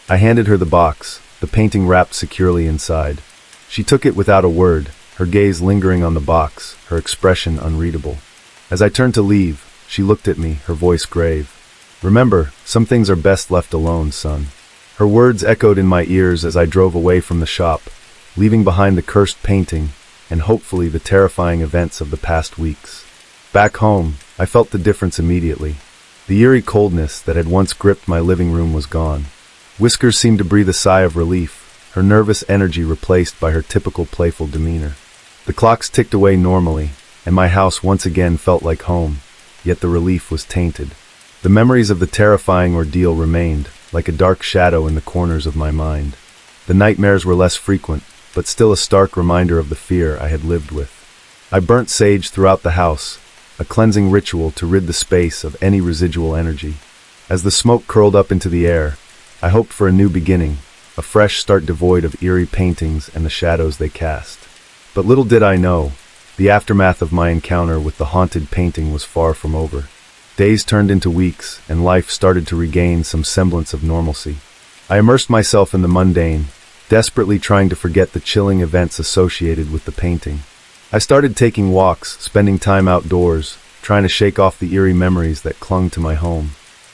I handed her the box, the painting wrapped securely inside. She took it without a word, her gaze lingering on the box, her expression unreadable. As I turned to leave, she looked at me, her voice grave. "Remember, some things are best left alone, son." Her words echoed in my ears as I drove away from the shop, leaving behind the cursed painting and hopefully the terrifying events of the past weeks. Back home, I felt the difference immediately. The eerie coldness that had once gripped my living room was gone. Whiskers seemed to breathe a sigh of relief, her nervous energy replaced by her typical playful demeanor. The clocks ticked away normally, and my house once again felt like home, yet the relief was tainted. The memories of the terrifying ordeal remained, like a dark shadow in the corners of my mind. The nightmares were less frequent, but still a stark reminder of the fear I had lived with. I burnt sage throughout the house, a cleansing ritual to rid the space of any residual energy. As the smoke curled up into the air, I hoped for a new beginning, a fresh start devoid of eerie paintings and the shadows they cast. But little did I know, the aftermath of my encounter with the haunted painting was far from over. Days turned into weeks, and life started to regain some semblance of normalcy. I immersed myself in the mundane, desperately trying to forget the chilling events associated with the painting. I started taking walks, spending time outdoors, trying to shake off the eerie memories that clung to my home.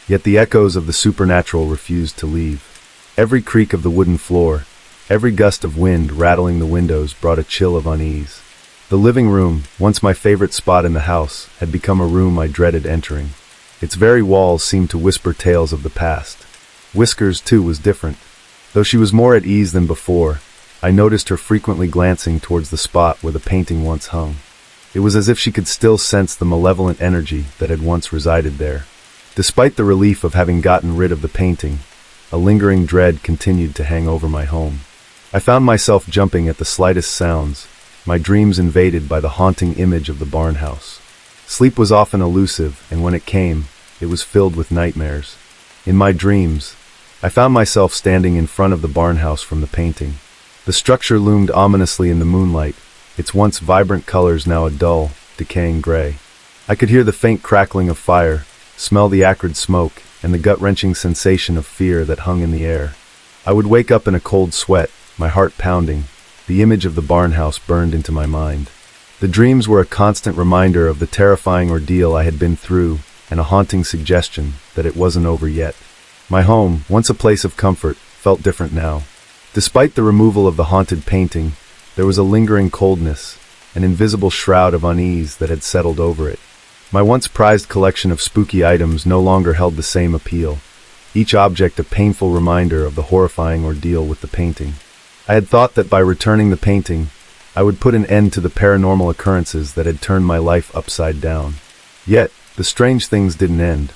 Yet the echoes of the supernatural refused to leave. Every creak of the wooden floor, every gust of wind rattling the windows brought a chill of unease. The living room, once my favorite spot in the house, had become a room I dreaded entering. Its very walls seemed to whisper tales of the past. Whiskers, too, was different. Though she was more at ease than before, I noticed her frequently glancing towards the spot where the painting once hung. It was as if she could still sense the malevolent energy that had once resided there. Despite the relief of having gotten rid of the painting, a lingering dread continued to hang over my home. I found myself jumping at the slightest sounds, my dreams invaded by the haunting image of the barn house. Sleep was often elusive, and when it came, it was filled with nightmares. In my dreams, I found myself standing in front of the barn house from the painting. The structure loomed ominously in the moonlight, its once vibrant colors now a dull, decaying gray. I could hear the faint crackling of fire, smell the acrid smoke, and the gut-wrenching sensation of fear that hung in the air. I would wake up in a cold sweat, my heart pounding. The image of the barn house burned into my mind. The dreams were a constant reminder of the terrifying ordeal I had been through, and a haunting suggestion that it wasn't over yet. My home, once a place of comfort, felt different now. Despite the removal of the haunted painting, there was a lingering coldness, an invisible shroud of unease that had settled over it. My once prized collection of spooky items no longer held the same appeal, each object a painful reminder of the horrifying ordeal with the painting. I had thought that by returning the painting, I would put an end to the paranormal occurrences that had turned my life upside down. Yet, the strange things didn't end.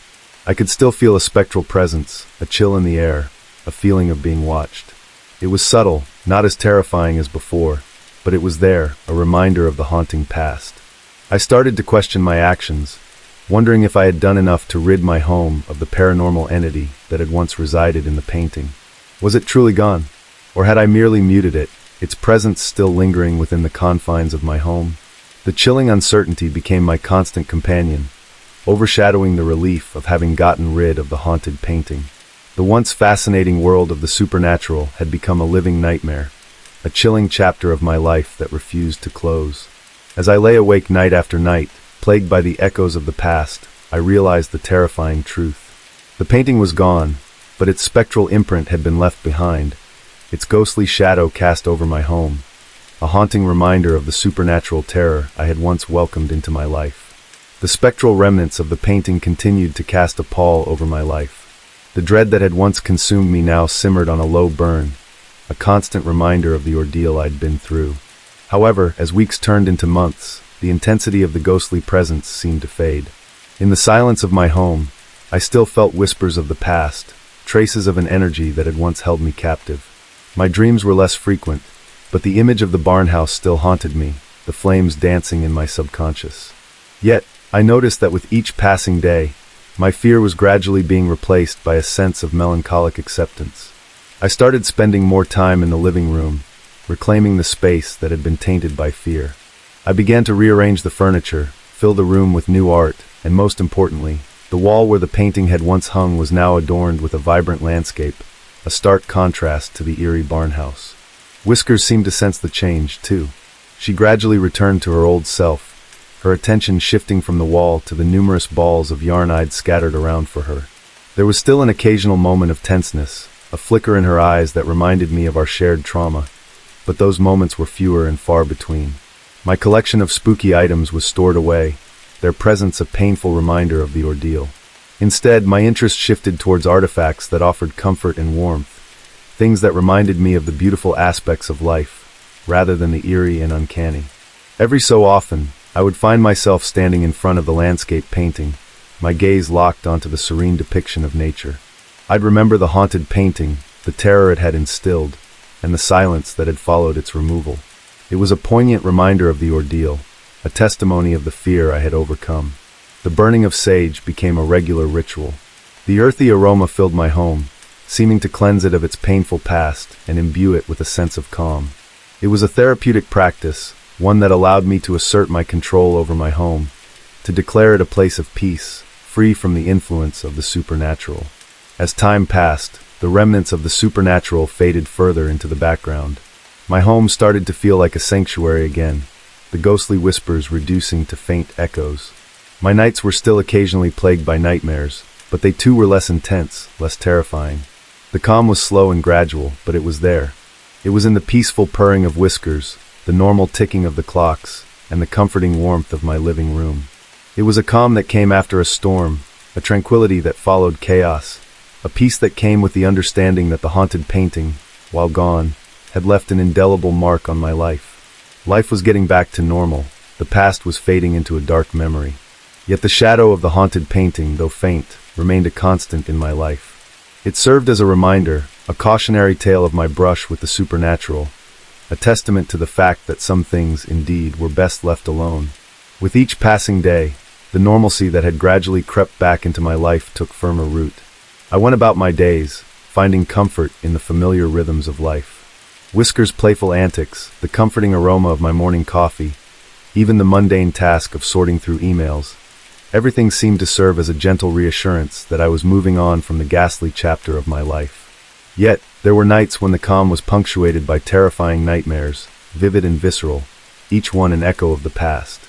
I could still feel a spectral presence, a chill in the air, a feeling of being watched. It was subtle, not as terrifying as before, but it was there, a reminder of the haunting past. I started to question my actions, wondering if I had done enough to rid my home of the paranormal entity that had once resided in the painting. Was it truly gone? Or had I merely muted it, its presence still lingering within the confines of my home? The chilling uncertainty became my constant companion, overshadowing the relief of having gotten rid of the haunted painting. The once fascinating world of the supernatural had become a living nightmare, a chilling chapter of my life that refused to close. As I lay awake night after night, plagued by the echoes of the past, I realized the terrifying truth. The painting was gone, but its spectral imprint had been left behind, its ghostly shadow cast over my home, a haunting reminder of the supernatural terror I had once welcomed into my life. The spectral remnants of the painting continued to cast a pall over my life. The dread that had once consumed me now simmered on a low burn, a constant reminder of the ordeal I'd been through. However, as weeks turned into months, the intensity of the ghostly presence seemed to fade. In the silence of my home, I still felt whispers of the past, traces of an energy that had once held me captive. My dreams were less frequent, but the image of the barn house still haunted me, the flames dancing in my subconscious. Yet, I noticed that with each passing day, my fear was gradually being replaced by a sense of melancholic acceptance. I started spending more time in the living room, reclaiming the space that had been tainted by fear. I began to rearrange the furniture, fill the room with new art, and most importantly, the wall where the painting had once hung was now adorned with a vibrant landscape, a stark contrast to the eerie barn house. Whiskers seemed to sense the change, too. She gradually returned to her old self, her attention shifting from the wall to the numerous balls of yarn I'd scattered around for her. There was still an occasional moment of tenseness, a flicker in her eyes that reminded me of our shared trauma, but those moments were fewer and far between. My collection of spooky items was stored away, their presence a painful reminder of the ordeal. Instead, my interest shifted towards artifacts that offered comfort and warmth, things that reminded me of the beautiful aspects of life, rather than the eerie and uncanny. Every so often, I would find myself standing in front of the landscape painting, my gaze locked onto the serene depiction of nature. I'd remember the haunted painting, the terror it had instilled, and the silence that had followed its removal. It was a poignant reminder of the ordeal, a testimony of the fear I had overcome. The burning of sage became a regular ritual. The earthy aroma filled my home, seeming to cleanse it of its painful past and imbue it with a sense of calm. It was a therapeutic practice, one that allowed me to assert my control over my home, to declare it a place of peace, free from the influence of the supernatural. As time passed, the remnants of the supernatural faded further into the background. My home started to feel like a sanctuary again, the ghostly whispers reducing to faint echoes. My nights were still occasionally plagued by nightmares, but they too were less intense, less terrifying. The calm was slow and gradual, but it was there. It was in the peaceful purring of whiskers, the normal ticking of the clocks, and the comforting warmth of my living room. It was a calm that came after a storm, a tranquility that followed chaos, a peace that came with the understanding that the haunted painting, while gone, had left an indelible mark on my life. Life was getting back to normal. The past was fading into a dark memory. Yet the shadow of the haunted painting, though faint, remained a constant in my life. It served as a reminder, a cautionary tale of my brush with the supernatural, a testament to the fact that some things, indeed, were best left alone. With each passing day, the normalcy that had gradually crept back into my life took firmer root. I went about my days, finding comfort in the familiar rhythms of life. Whisker's playful antics, the comforting aroma of my morning coffee, even the mundane task of sorting through emails, everything seemed to serve as a gentle reassurance that I was moving on from the ghastly chapter of my life. Yet, there were nights when the calm was punctuated by terrifying nightmares, vivid and visceral, each one an echo of the past.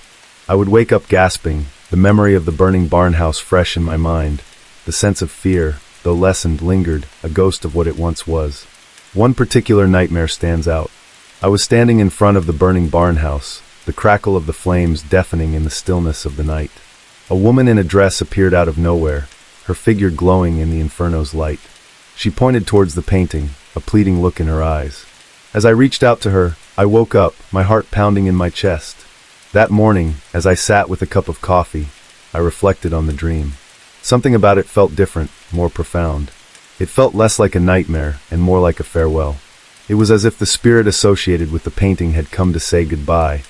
I would wake up gasping, the memory of the burning barn house fresh in my mind, the sense of fear, though lessened, lingered, a ghost of what it once was. One particular nightmare stands out. I was standing in front of the burning barn house, the crackle of the flames deafening in the stillness of the night. A woman in a dress appeared out of nowhere, her figure glowing in the inferno's light. She pointed towards the painting, a pleading look in her eyes. As I reached out to her, I woke up, my heart pounding in my chest. That morning, as I sat with a cup of coffee, I reflected on the dream. Something about it felt different, more profound. It felt less like a nightmare and more like a farewell. It was as if the spirit associated with the painting had come to say goodbye,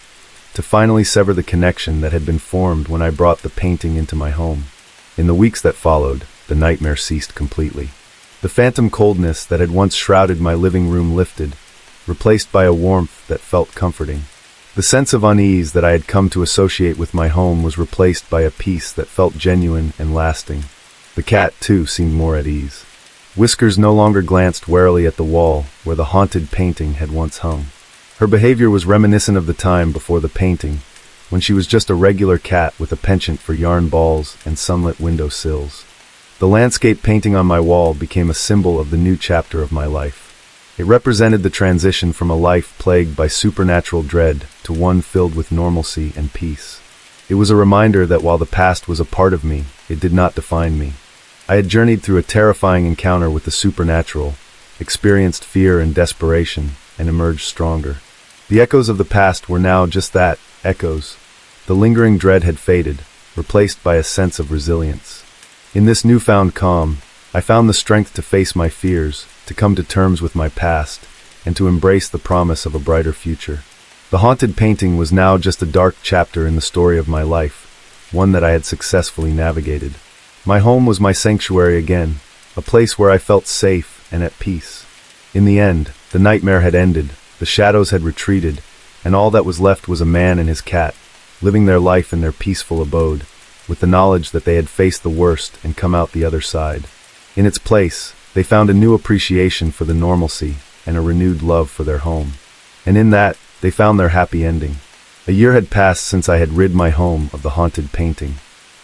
to finally sever the connection that had been formed when I brought the painting into my home. In the weeks that followed, the nightmare ceased completely. The phantom coldness that had once shrouded my living room lifted, replaced by a warmth that felt comforting. The sense of unease that I had come to associate with my home was replaced by a peace that felt genuine and lasting. The cat, too, seemed more at ease. Whiskers no longer glanced warily at the wall where the haunted painting had once hung. Her behavior was reminiscent of the time before the painting, when she was just a regular cat with a penchant for yarn balls and sunlit window sills. The landscape painting on my wall became a symbol of the new chapter of my life. It represented the transition from a life plagued by supernatural dread to one filled with normalcy and peace. It was a reminder that while the past was a part of me, it did not define me. I had journeyed through a terrifying encounter with the supernatural, experienced fear and desperation, and emerged stronger. The echoes of the past were now just that, echoes. The lingering dread had faded, replaced by a sense of resilience. In this newfound calm, I found the strength to face my fears, to come to terms with my past, and to embrace the promise of a brighter future. The haunted painting was now just a dark chapter in the story of my life, one that I had successfully navigated. My home was my sanctuary again, a place where I felt safe and at peace. In the end, the nightmare had ended, the shadows had retreated, and all that was left was a man and his cat, living their life in their peaceful abode, with the knowledge that they had faced the worst and come out the other side. In its place, they found a new appreciation for the normalcy and a renewed love for their home. And in that, they found their happy ending. A year had passed since I had rid my home of the haunted painting.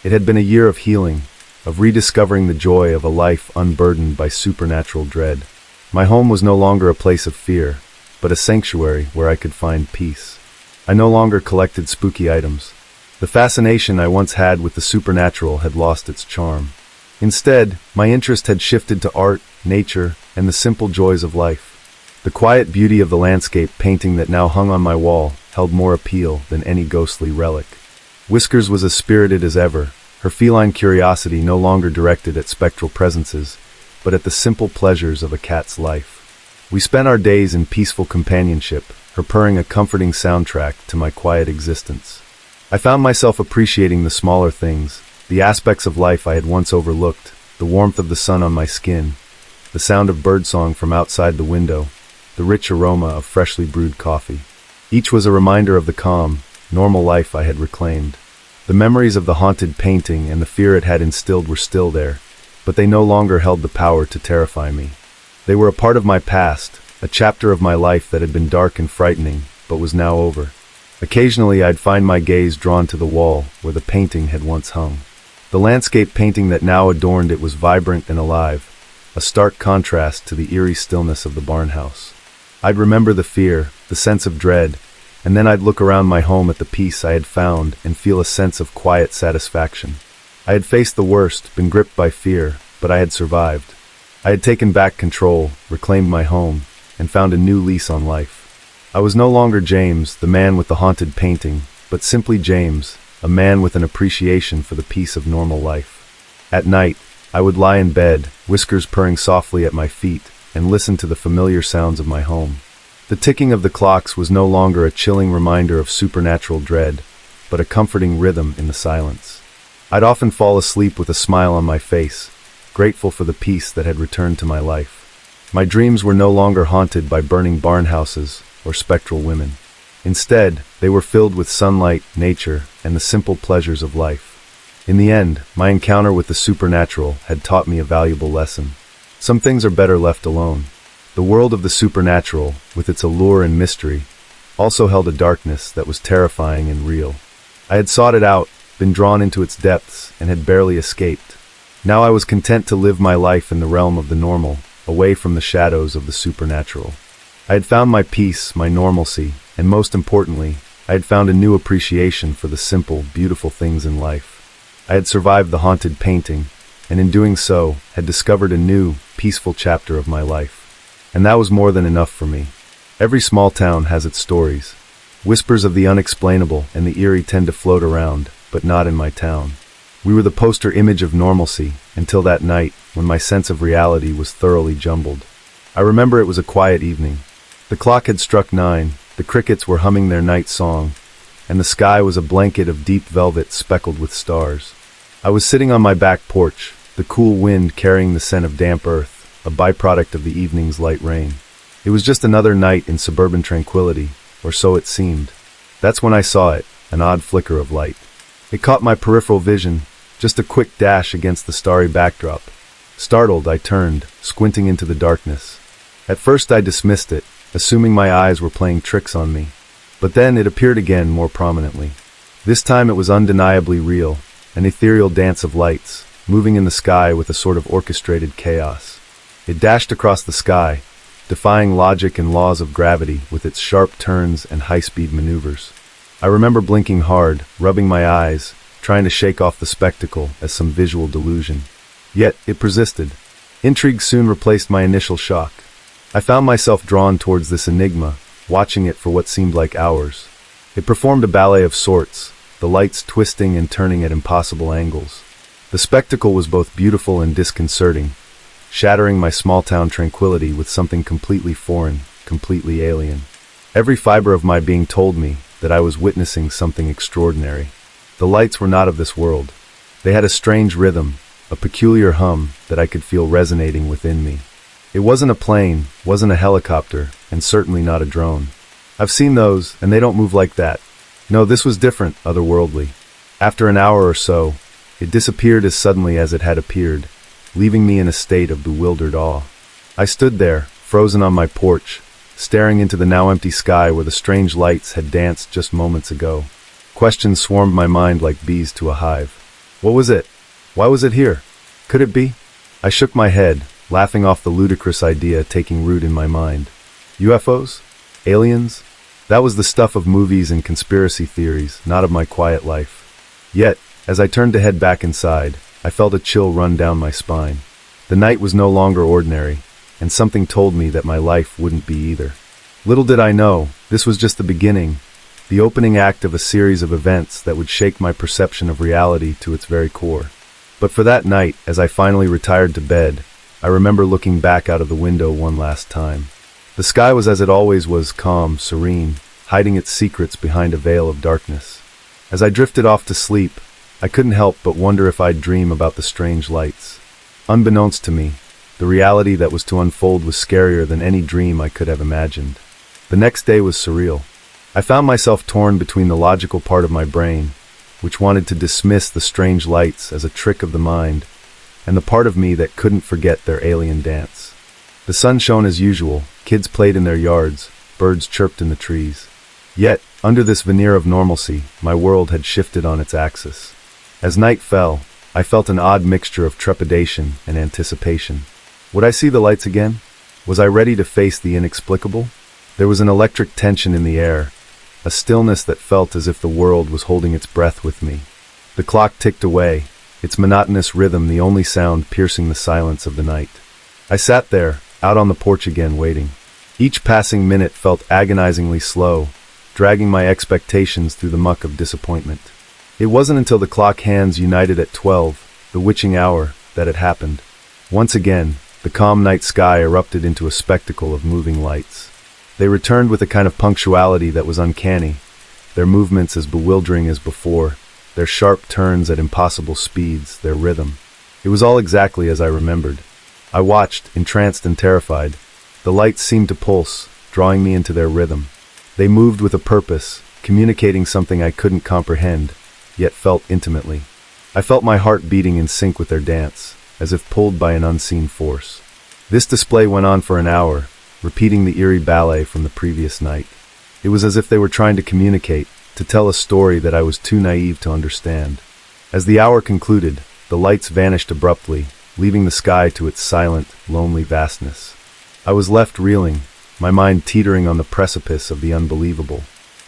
It had been a year of healing, of rediscovering the joy of a life unburdened by supernatural dread. My home was no longer a place of fear, but a sanctuary where I could find peace. I no longer collected spooky items. The fascination I once had with the supernatural had lost its charm. Instead, my interest had shifted to art, nature, and the simple joys of life. The quiet beauty of the landscape painting that now hung on my wall held more appeal than any ghostly relic. Whiskers was as spirited as ever, her feline curiosity no longer directed at spectral presences, but at the simple pleasures of a cat's life. We spent our days in peaceful companionship, her purring a comforting soundtrack to my quiet existence. I found myself appreciating the smaller things, the aspects of life I had once overlooked, the warmth of the sun on my skin, the sound of birdsong from outside the window, the rich aroma of freshly brewed coffee. Each was a reminder of the calm, normal life I had reclaimed. The memories of the haunted painting and the fear it had instilled were still there, but they no longer held the power to terrify me. They were a part of my past, a chapter of my life that had been dark and frightening, but was now over. Occasionally I'd find my gaze drawn to the wall where the painting had once hung. The landscape painting that now adorned it was vibrant and alive, a stark contrast to the eerie stillness of the barn house. I'd remember the fear, the sense of dread, and then I'd look around my home at the peace I had found and feel a sense of quiet satisfaction. I had faced the worst, been gripped by fear, but I had survived. I had taken back control, reclaimed my home, and found a new lease on life. I was no longer James, the man with the haunted painting, but simply James, a man with an appreciation for the peace of normal life. At night, I would lie in bed, whiskers purring softly at my feet, and listen to the familiar sounds of my home. The ticking of the clocks was no longer a chilling reminder of supernatural dread, but a comforting rhythm in the silence. I'd often fall asleep with a smile on my face, grateful for the peace that had returned to my life. My dreams were no longer haunted by burning barn houses or spectral women. Instead, they were filled with sunlight, nature, and the simple pleasures of life. In the end, my encounter with the supernatural had taught me a valuable lesson. Some things are better left alone. The world of the supernatural, with its allure and mystery, also held a darkness that was terrifying and real. I had sought it out, been drawn into its depths, and had barely escaped. Now I was content to live my life in the realm of the normal, away from the shadows of the supernatural. I had found my peace, my normalcy, and most importantly, I had found a new appreciation for the simple, beautiful things in life. I had survived the haunted painting, and in doing so, had discovered a new, peaceful chapter of my life. And that was more than enough for me. Every small town has its stories. Whispers of the unexplainable and the eerie tend to float around, but not in my town. We were the poster image of normalcy, until that night, when my sense of reality was thoroughly jumbled. I remember it was a quiet evening. The clock had struck 9, the crickets were humming their night song, and the sky was a blanket of deep velvet speckled with stars. I was sitting on my back porch, the cool wind carrying the scent of damp earth, a byproduct of the evening's light rain. It was just another night in suburban tranquility, or so it seemed. That's when I saw it, an odd flicker of light. It caught my peripheral vision, just a quick dash against the starry backdrop. Startled, I turned, squinting into the darkness. At first I dismissed it, assuming my eyes were playing tricks on me. But then it appeared again more prominently. This time it was undeniably real, an ethereal dance of lights, moving in the sky with a sort of orchestrated chaos. It dashed across the sky, defying logic and laws of gravity with its sharp turns and high-speed maneuvers. I remember blinking hard, rubbing my eyes, trying to shake off the spectacle as some visual delusion. Yet, it persisted. Intrigue soon replaced my initial shock. I found myself drawn towards this enigma, watching it for what seemed like hours. It performed a ballet of sorts, the lights twisting and turning at impossible angles. The spectacle was both beautiful and disconcerting, shattering my small-town tranquility with something completely foreign, completely alien. Every fiber of my being told me that I was witnessing something extraordinary. The lights were not of this world. They had a strange rhythm, a peculiar hum that I could feel resonating within me. It wasn't a plane, wasn't a helicopter, and certainly not a drone. I've seen those, and they don't move like that. No, this was different, otherworldly. After an hour or so, it disappeared as suddenly as it had appeared, leaving me in a state of bewildered awe. I stood there, frozen on my porch, staring into the now empty sky where the strange lights had danced just moments ago. Questions swarmed my mind like bees to a hive. What was it? Why was it here? Could it be? I shook my head, laughing off the ludicrous idea taking root in my mind. UFOs? Aliens? That was the stuff of movies and conspiracy theories, not of my quiet life. Yet, as I turned to head back inside, I felt a chill run down my spine. The night was no longer ordinary, and something told me that my life wouldn't be either. Little did I know, this was just the beginning, the opening act of a series of events that would shake my perception of reality to its very core. But for that night, as I finally retired to bed, I remember looking back out of the window one last time. The sky was as it always was, calm, serene, hiding its secrets behind a veil of darkness. As I drifted off to sleep, I couldn't help but wonder if I'd dream about the strange lights. Unbeknownst to me, the reality that was to unfold was scarier than any dream I could have imagined. The next day was surreal. I found myself torn between the logical part of my brain, which wanted to dismiss the strange lights as a trick of the mind, and the part of me that couldn't forget their alien dance. The sun shone as usual, kids played in their yards, birds chirped in the trees. Yet, under this veneer of normalcy, my world had shifted on its axis. As night fell, I felt an odd mixture of trepidation and anticipation. Would I see the lights again? Was I ready to face the inexplicable? There was an electric tension in the air, a stillness that felt as if the world was holding its breath with me. The clock ticked away, its monotonous rhythm the only sound piercing the silence of the night. I sat there, out on the porch again, waiting. Each passing minute felt agonizingly slow, dragging my expectations through the muck of disappointment. It wasn't until the clock hands united at 12, the witching hour, that it happened. Once again, the calm night sky erupted into a spectacle of moving lights. They returned with a kind of punctuality that was uncanny, their movements as bewildering as before, their sharp turns at impossible speeds, their rhythm. It was all exactly as I remembered. I watched, entranced and terrified. The lights seemed to pulse, drawing me into their rhythm. They moved with a purpose, communicating something I couldn't comprehend, yet felt intimately. I felt my heart beating in sync with their dance, as if pulled by an unseen force. This display went on for an hour, repeating the eerie ballet from the previous night. It was as if they were trying to communicate, to tell a story that I was too naive to understand. As the hour concluded, the lights vanished abruptly, leaving the sky to its silent, lonely vastness. I was left reeling, my mind teetering on the precipice of the unbelievable.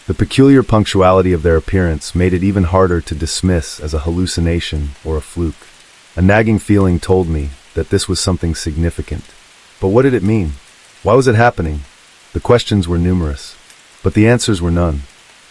The peculiar punctuality of their appearance made it even harder to dismiss as a hallucination or a fluke. A nagging feeling told me that this was something significant. But what did it mean? Why was it happening? The questions were numerous, but the answers were none.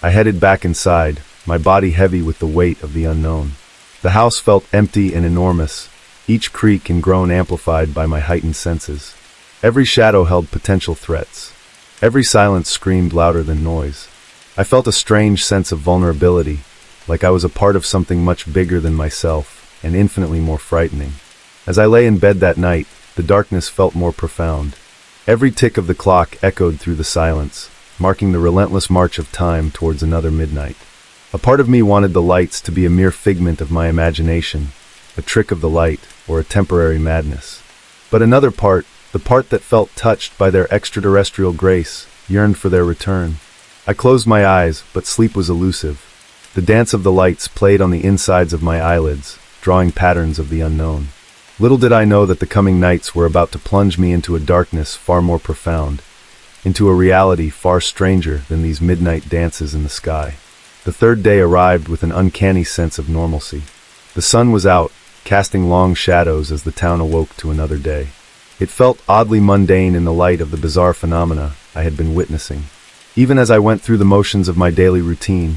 I headed back inside, my body heavy with the weight of the unknown. The house felt empty and enormous, each creak and groan amplified by my heightened senses. Every shadow held potential threats. Every silence screamed louder than noise. I felt a strange sense of vulnerability, like I was a part of something much bigger than myself, and infinitely more frightening. As I lay in bed that night, the darkness felt more profound. Every tick of the clock echoed through the silence, marking the relentless march of time towards another midnight. A part of me wanted the lights to be a mere figment of my imagination, a trick of the light, or a temporary madness. But another part, the part that felt touched by their extraterrestrial grace, yearned for their return. I closed my eyes, but sleep was elusive. The dance of the lights played on the insides of my eyelids, drawing patterns of the unknown. Little did I know that the coming nights were about to plunge me into a darkness far more profound, into a reality far stranger than these midnight dances in the sky. The third day arrived with an uncanny sense of normalcy. The sun was out, casting long shadows as the town awoke to another day. It felt oddly mundane in the light of the bizarre phenomena I had been witnessing. Even as I went through the motions of my daily routine,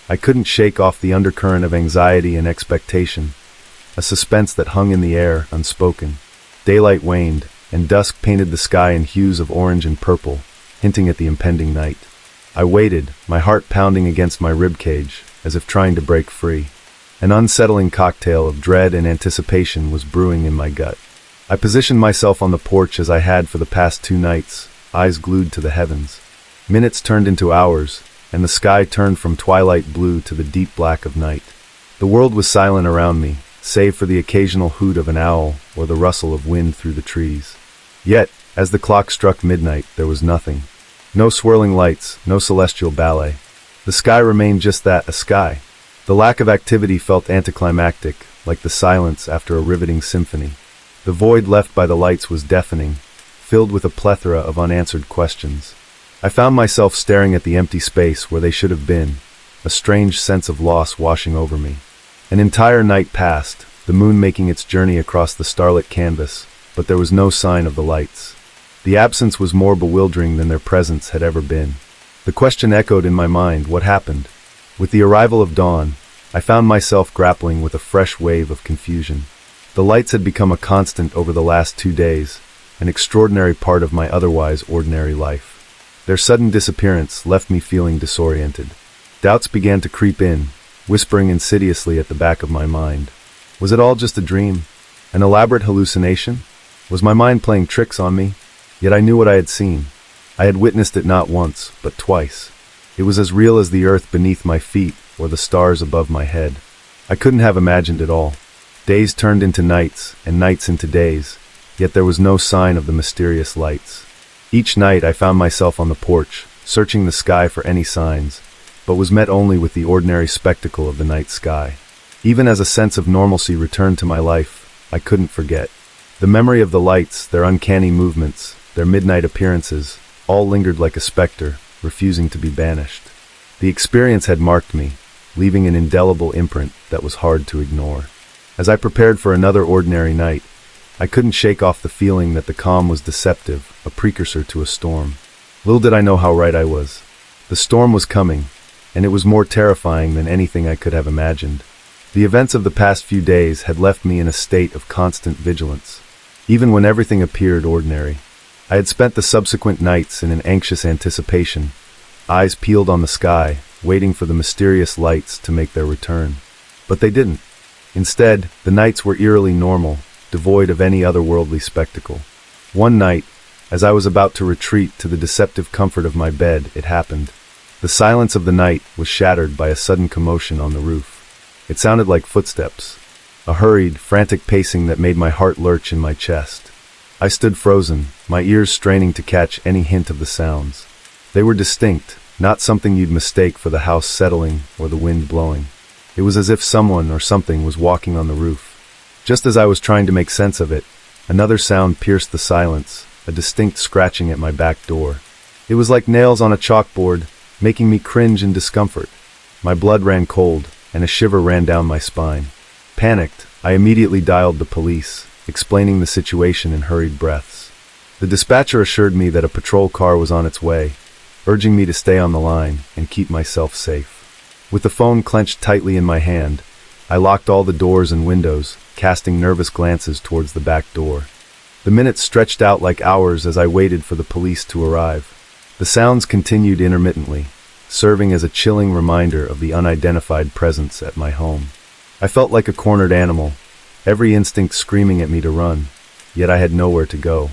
I couldn't shake off the undercurrent of anxiety and expectation, a suspense that hung in the air, unspoken. Daylight waned, and dusk painted the sky in hues of orange and purple, hinting at the impending night. I waited, my heart pounding against my ribcage, as if trying to break free. An unsettling cocktail of dread and anticipation was brewing in my gut. I positioned myself on the porch as I had for the past 2 nights, eyes glued to the heavens. Minutes turned into hours, and the sky turned from twilight blue to the deep black of night. The world was silent around me, save for the occasional hoot of an owl or the rustle of wind through the trees. Yet, as the clock struck midnight, there was nothing. No swirling lights, no celestial ballet. The sky remained just that, a sky. The lack of activity felt anticlimactic, like the silence after a riveting symphony. The void left by the lights was deafening, filled with a plethora of unanswered questions. I found myself staring at the empty space where they should have been, a strange sense of loss washing over me. An entire night passed, the moon making its journey across the starlit canvas, but there was no sign of the lights. The absence was more bewildering than their presence had ever been. The question echoed in my mind, what happened? With the arrival of dawn, I found myself grappling with a fresh wave of confusion. The lights had become a constant over the last 2 days, an extraordinary part of my otherwise ordinary life. Their sudden disappearance left me feeling disoriented. Doubts began to creep in, whispering insidiously at the back of my mind. Was it all just a dream? An elaborate hallucination? Was my mind playing tricks on me? Yet I knew what I had seen. I had witnessed it not once, but twice. It was as real as the earth beneath my feet or the stars above my head. I couldn't have imagined it all. Days turned into nights, and nights into days, yet there was no sign of the mysterious lights. Each night I found myself on the porch, searching the sky for any signs, but was met only with the ordinary spectacle of the night sky. Even as a sense of normalcy returned to my life, I couldn't forget. The memory of the lights, their uncanny movements, their midnight appearances, all lingered like a specter, refusing to be banished. The experience had marked me, leaving an indelible imprint that was hard to ignore. As I prepared for another ordinary night, I couldn't shake off the feeling that the calm was deceptive, a precursor to a storm. Little did I know how right I was. The storm was coming, and it was more terrifying than anything I could have imagined. The events of the past few days had left me in a state of constant vigilance. Even when everything appeared ordinary, I had spent the subsequent nights in an anxious anticipation, eyes peeled on the sky, waiting for the mysterious lights to make their return. But they didn't. Instead, the nights were eerily normal, devoid of any otherworldly spectacle. One night, as I was about to retreat to the deceptive comfort of my bed, it happened. The silence of the night was shattered by a sudden commotion on the roof. It sounded like footsteps, a hurried, frantic pacing that made my heart lurch in my chest. I stood frozen, my ears straining to catch any hint of the sounds. They were distinct, not something you'd mistake for the house settling or the wind blowing. It was as if someone or something was walking on the roof. Just as I was trying to make sense of it, another sound pierced the silence, a distinct scratching at my back door. It was like nails on a chalkboard, making me cringe in discomfort. My blood ran cold, and a shiver ran down my spine. Panicked, I immediately dialed the police, explaining the situation in hurried breaths. The dispatcher assured me that a patrol car was on its way, urging me to stay on the line and keep myself safe. With the phone clenched tightly in my hand, I locked all the doors and windows, casting nervous glances towards the back door. The minutes stretched out like hours as I waited for the police to arrive. The sounds continued intermittently, serving as a chilling reminder of the unidentified presence at my home. I felt like a cornered animal, every instinct screaming at me to run, yet I had nowhere to go.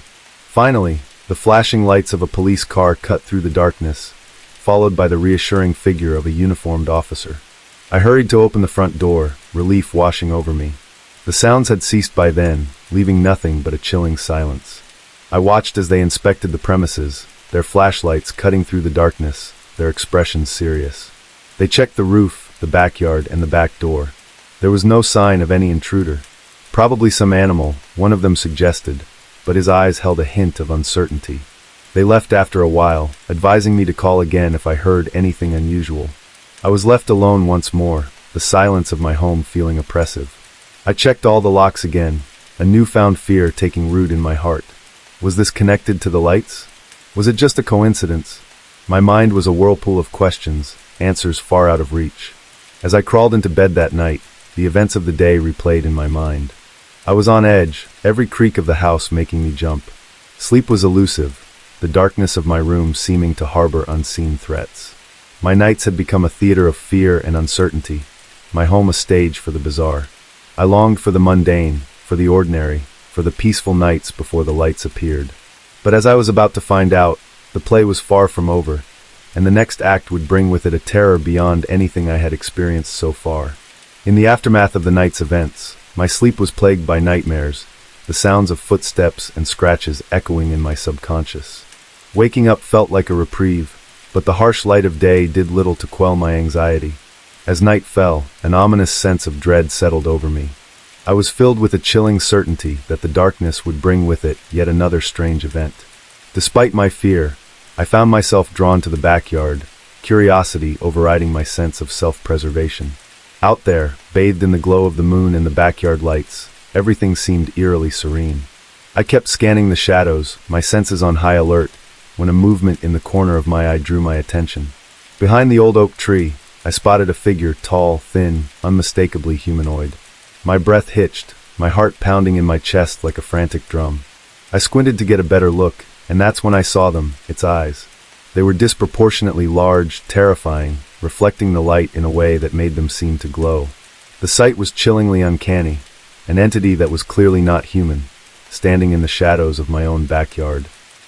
Finally, the flashing lights of a police car cut through the darkness, followed by the reassuring figure of a uniformed officer. I hurried to open the front door, relief washing over me. The sounds had ceased by then, leaving nothing but a chilling silence. I watched as they inspected the premises, their flashlights cutting through the darkness, their expressions serious. They checked the roof, the backyard, and the back door. There was no sign of any intruder. Probably some animal, one of them suggested, but his eyes held a hint of uncertainty. They left after a while, advising me to call again if I heard anything unusual. I was left alone once more, the silence of my home feeling oppressive. I checked all the locks again, a newfound fear taking root in my heart. Was this connected to the lights? Was it just a coincidence? My mind was a whirlpool of questions, answers far out of reach. As I crawled into bed that night, the events of the day replayed in my mind. I was on edge, every creak of the house making me jump. Sleep was elusive, the darkness of my room seeming to harbor unseen threats. My nights had become a theater of fear and uncertainty, my home a stage for the bizarre. I longed for the mundane, for the ordinary, for the peaceful nights before the lights appeared. But as I was about to find out, the play was far from over, and the next act would bring with it a terror beyond anything I had experienced so far. In the aftermath of the night's events, my sleep was plagued by nightmares, the sounds of footsteps and scratches echoing in my subconscious. Waking up felt like a reprieve, but the harsh light of day did little to quell my anxiety. As night fell, an ominous sense of dread settled over me. I was filled with a chilling certainty that the darkness would bring with it yet another strange event. Despite my fear, I found myself drawn to the backyard, curiosity overriding my sense of self-preservation. Out there, bathed in the glow of the moon and the backyard lights, everything seemed eerily serene. I kept scanning the shadows, my senses on high alert, when a movement in the corner of my eye drew my attention. Behind the old oak tree, I spotted a figure tall, thin, unmistakably humanoid. My breath hitched, my heart pounding in my chest like a frantic drum. I squinted to get a better look, and that's when I saw them, its eyes. They were disproportionately large, terrifying, reflecting the light in a way that made them seem to glow. The sight was chillingly uncanny, an entity that was clearly not human, standing in the shadows of my own backyard.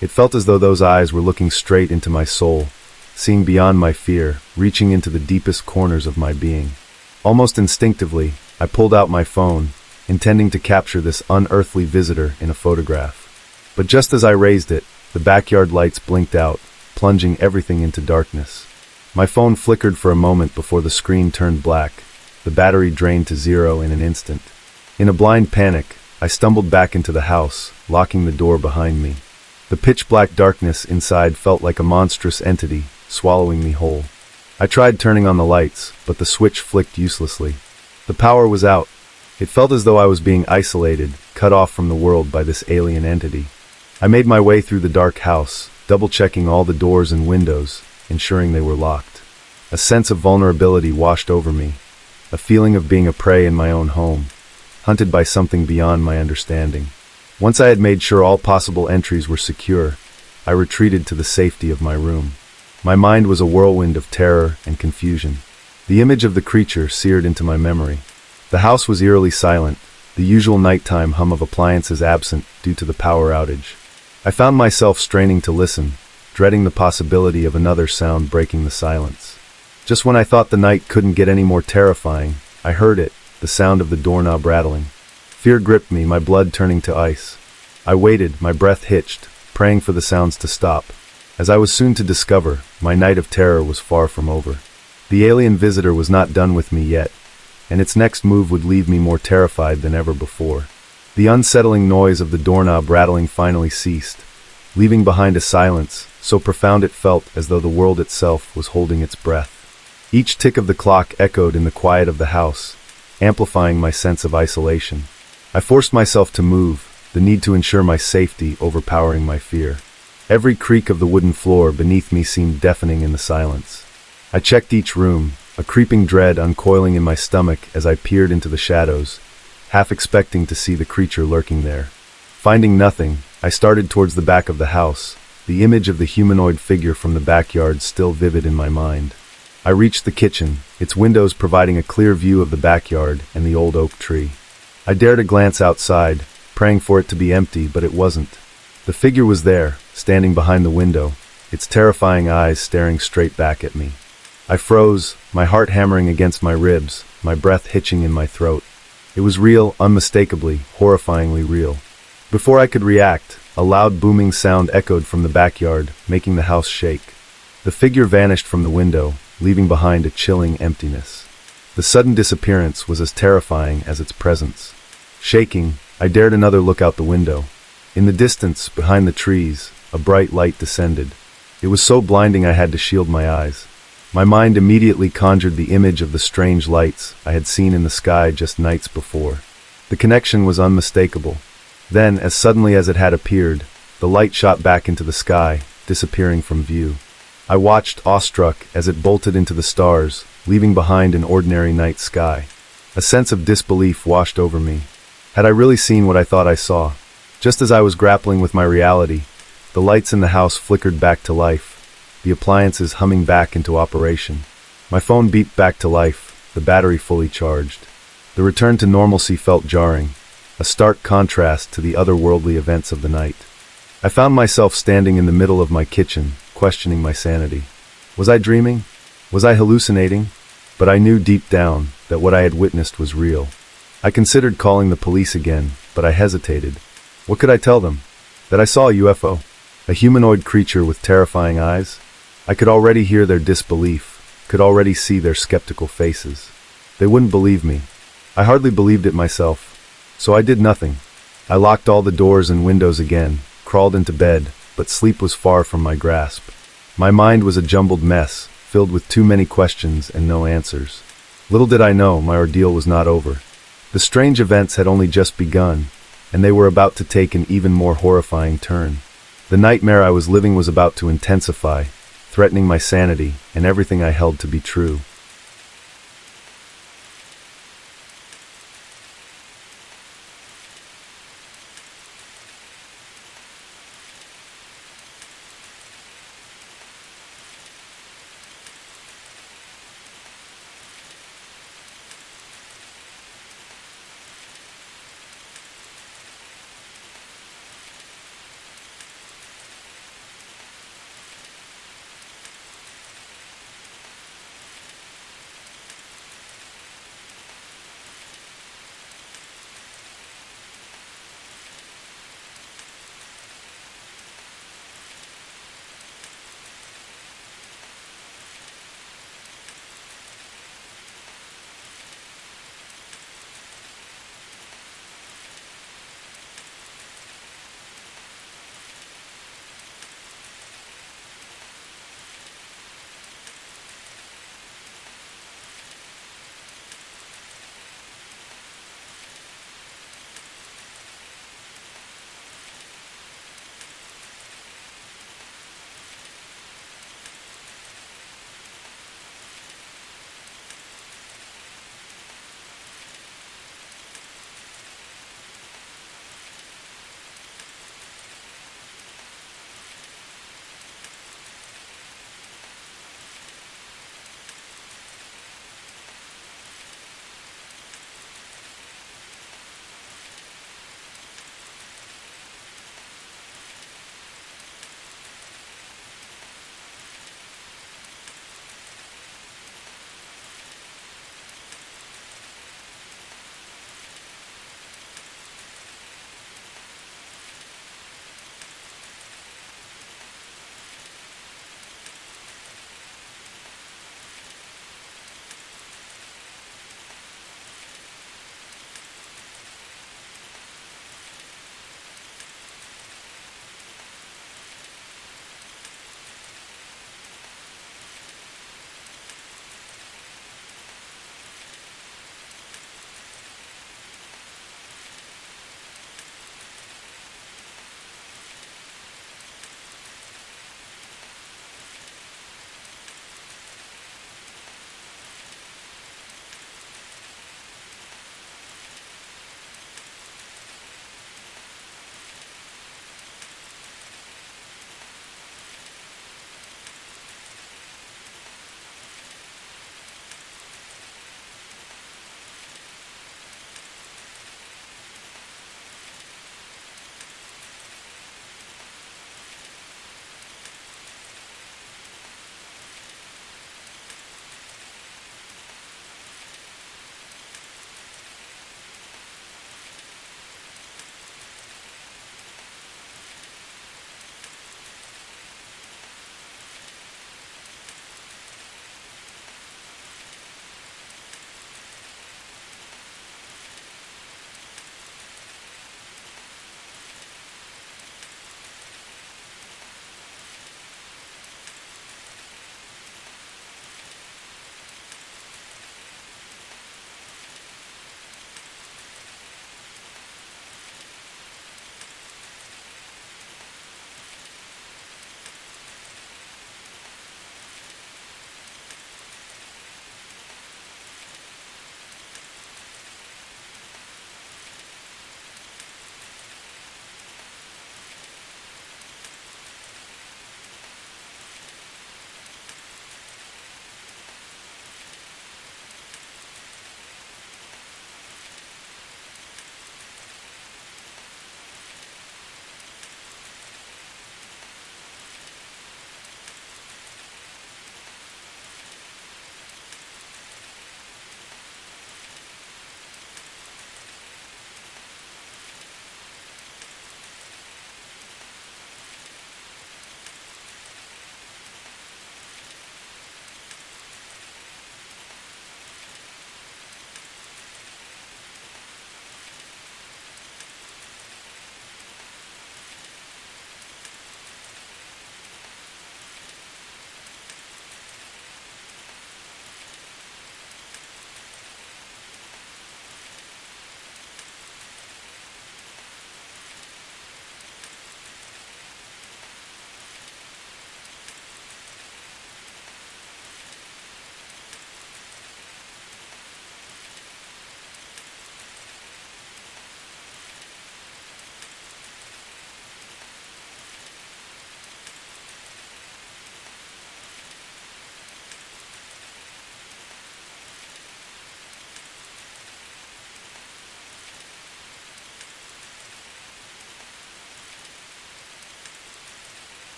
It felt as though those eyes were looking straight into my soul, seeing beyond my fear, reaching into the deepest corners of my being. Almost instinctively, I pulled out my phone, intending to capture this unearthly visitor in a photograph. But just as I raised it, the backyard lights blinked out, plunging everything into darkness. My phone flickered for a moment before the screen turned black, the battery drained to zero in an instant. In a blind panic, I stumbled back into the house, locking the door behind me. The pitch-black darkness inside felt like a monstrous entity, swallowing me whole. I I tried turning on the lights, but the switch flicked uselessly. The power was out. It felt as though I was being isolated, cut off from the world by this alien entity. I made my way through the dark house, double-checking all the doors and windows, ensuring they were locked. A sense of vulnerability washed over me, a feeling of being a prey in my own home, hunted by something beyond my understanding. Once I had made sure all possible entries were secure, I retreated to the safety of my room. My mind was a whirlwind of terror and confusion. The image of the creature seared into my memory. The house was eerily silent, the usual nighttime hum of appliances absent due to the power outage. I found myself straining to listen, dreading the possibility of another sound breaking the silence. Just when I thought the night couldn't get any more terrifying, I heard it, the sound of the doorknob rattling. Fear gripped me, my blood turning to ice. I waited, my breath hitched, praying for the sounds to stop. As I was soon to discover, my night of terror was far from over. The alien visitor was not done with me yet, and its next move would leave me more terrified than ever before. The unsettling noise of the doorknob rattling finally ceased, leaving behind a silence so profound it felt as though the world itself was holding its breath. Each tick of the clock echoed in the quiet of the house, amplifying my sense of isolation. I forced myself to move, the need to ensure my safety overpowering my fear. Every creak of the wooden floor beneath me seemed deafening in the silence. I checked each room, a creeping dread uncoiling in my stomach as I peered into the shadows, half expecting to see the creature lurking there. Finding nothing, I started towards the back of the house, the image of the humanoid figure from the backyard still vivid in my mind. I reached the kitchen, its windows providing a clear view of the backyard and the old oak tree. I dared a glance outside, praying for it to be empty, but it wasn't. The figure was there, standing behind the window, its terrifying eyes staring straight back at me. I froze, my heart hammering against my ribs, my breath hitching in my throat. It was real, unmistakably, horrifyingly real. Before I could react, a loud booming sound echoed from the backyard, making the house shake. The figure vanished from the window, leaving behind a chilling emptiness. The sudden disappearance was as terrifying as its presence. Shaking, I dared another look out the window. In the distance, behind the trees, a bright light descended. It was so blinding I had to shield my eyes. My mind immediately conjured the image of the strange lights I had seen in the sky just nights before. The connection was unmistakable. Then, as suddenly as it had appeared, the light shot back into the sky, disappearing from view. I watched, awestruck, as it bolted into the stars, leaving behind an ordinary night sky. A sense of disbelief washed over me. Had I really seen what I thought I saw? Just as I was grappling with my reality, the lights in the house flickered back to life, the appliances humming back into operation. My phone beeped back to life, the battery fully charged. The return to normalcy felt jarring, a stark contrast to the otherworldly events of the night. I found myself standing in the middle of my kitchen, questioning my sanity. Was I dreaming? Was I hallucinating? But I knew deep down that what I had witnessed was real. I considered calling the police again, but I hesitated. What could I tell them? That I saw a UFO? A humanoid creature with terrifying eyes? I could already hear their disbelief, could already see their skeptical faces. They wouldn't believe me. I hardly believed it myself. So I did nothing. I locked all the doors and windows again, crawled into bed, but sleep was far from my grasp. My mind was a jumbled mess, filled with too many questions and no answers. Little did I know my ordeal was not over. The strange events had only just begun, and they were about to take an even more horrifying turn. The nightmare I was living was about to intensify, threatening my sanity and everything I held to be true.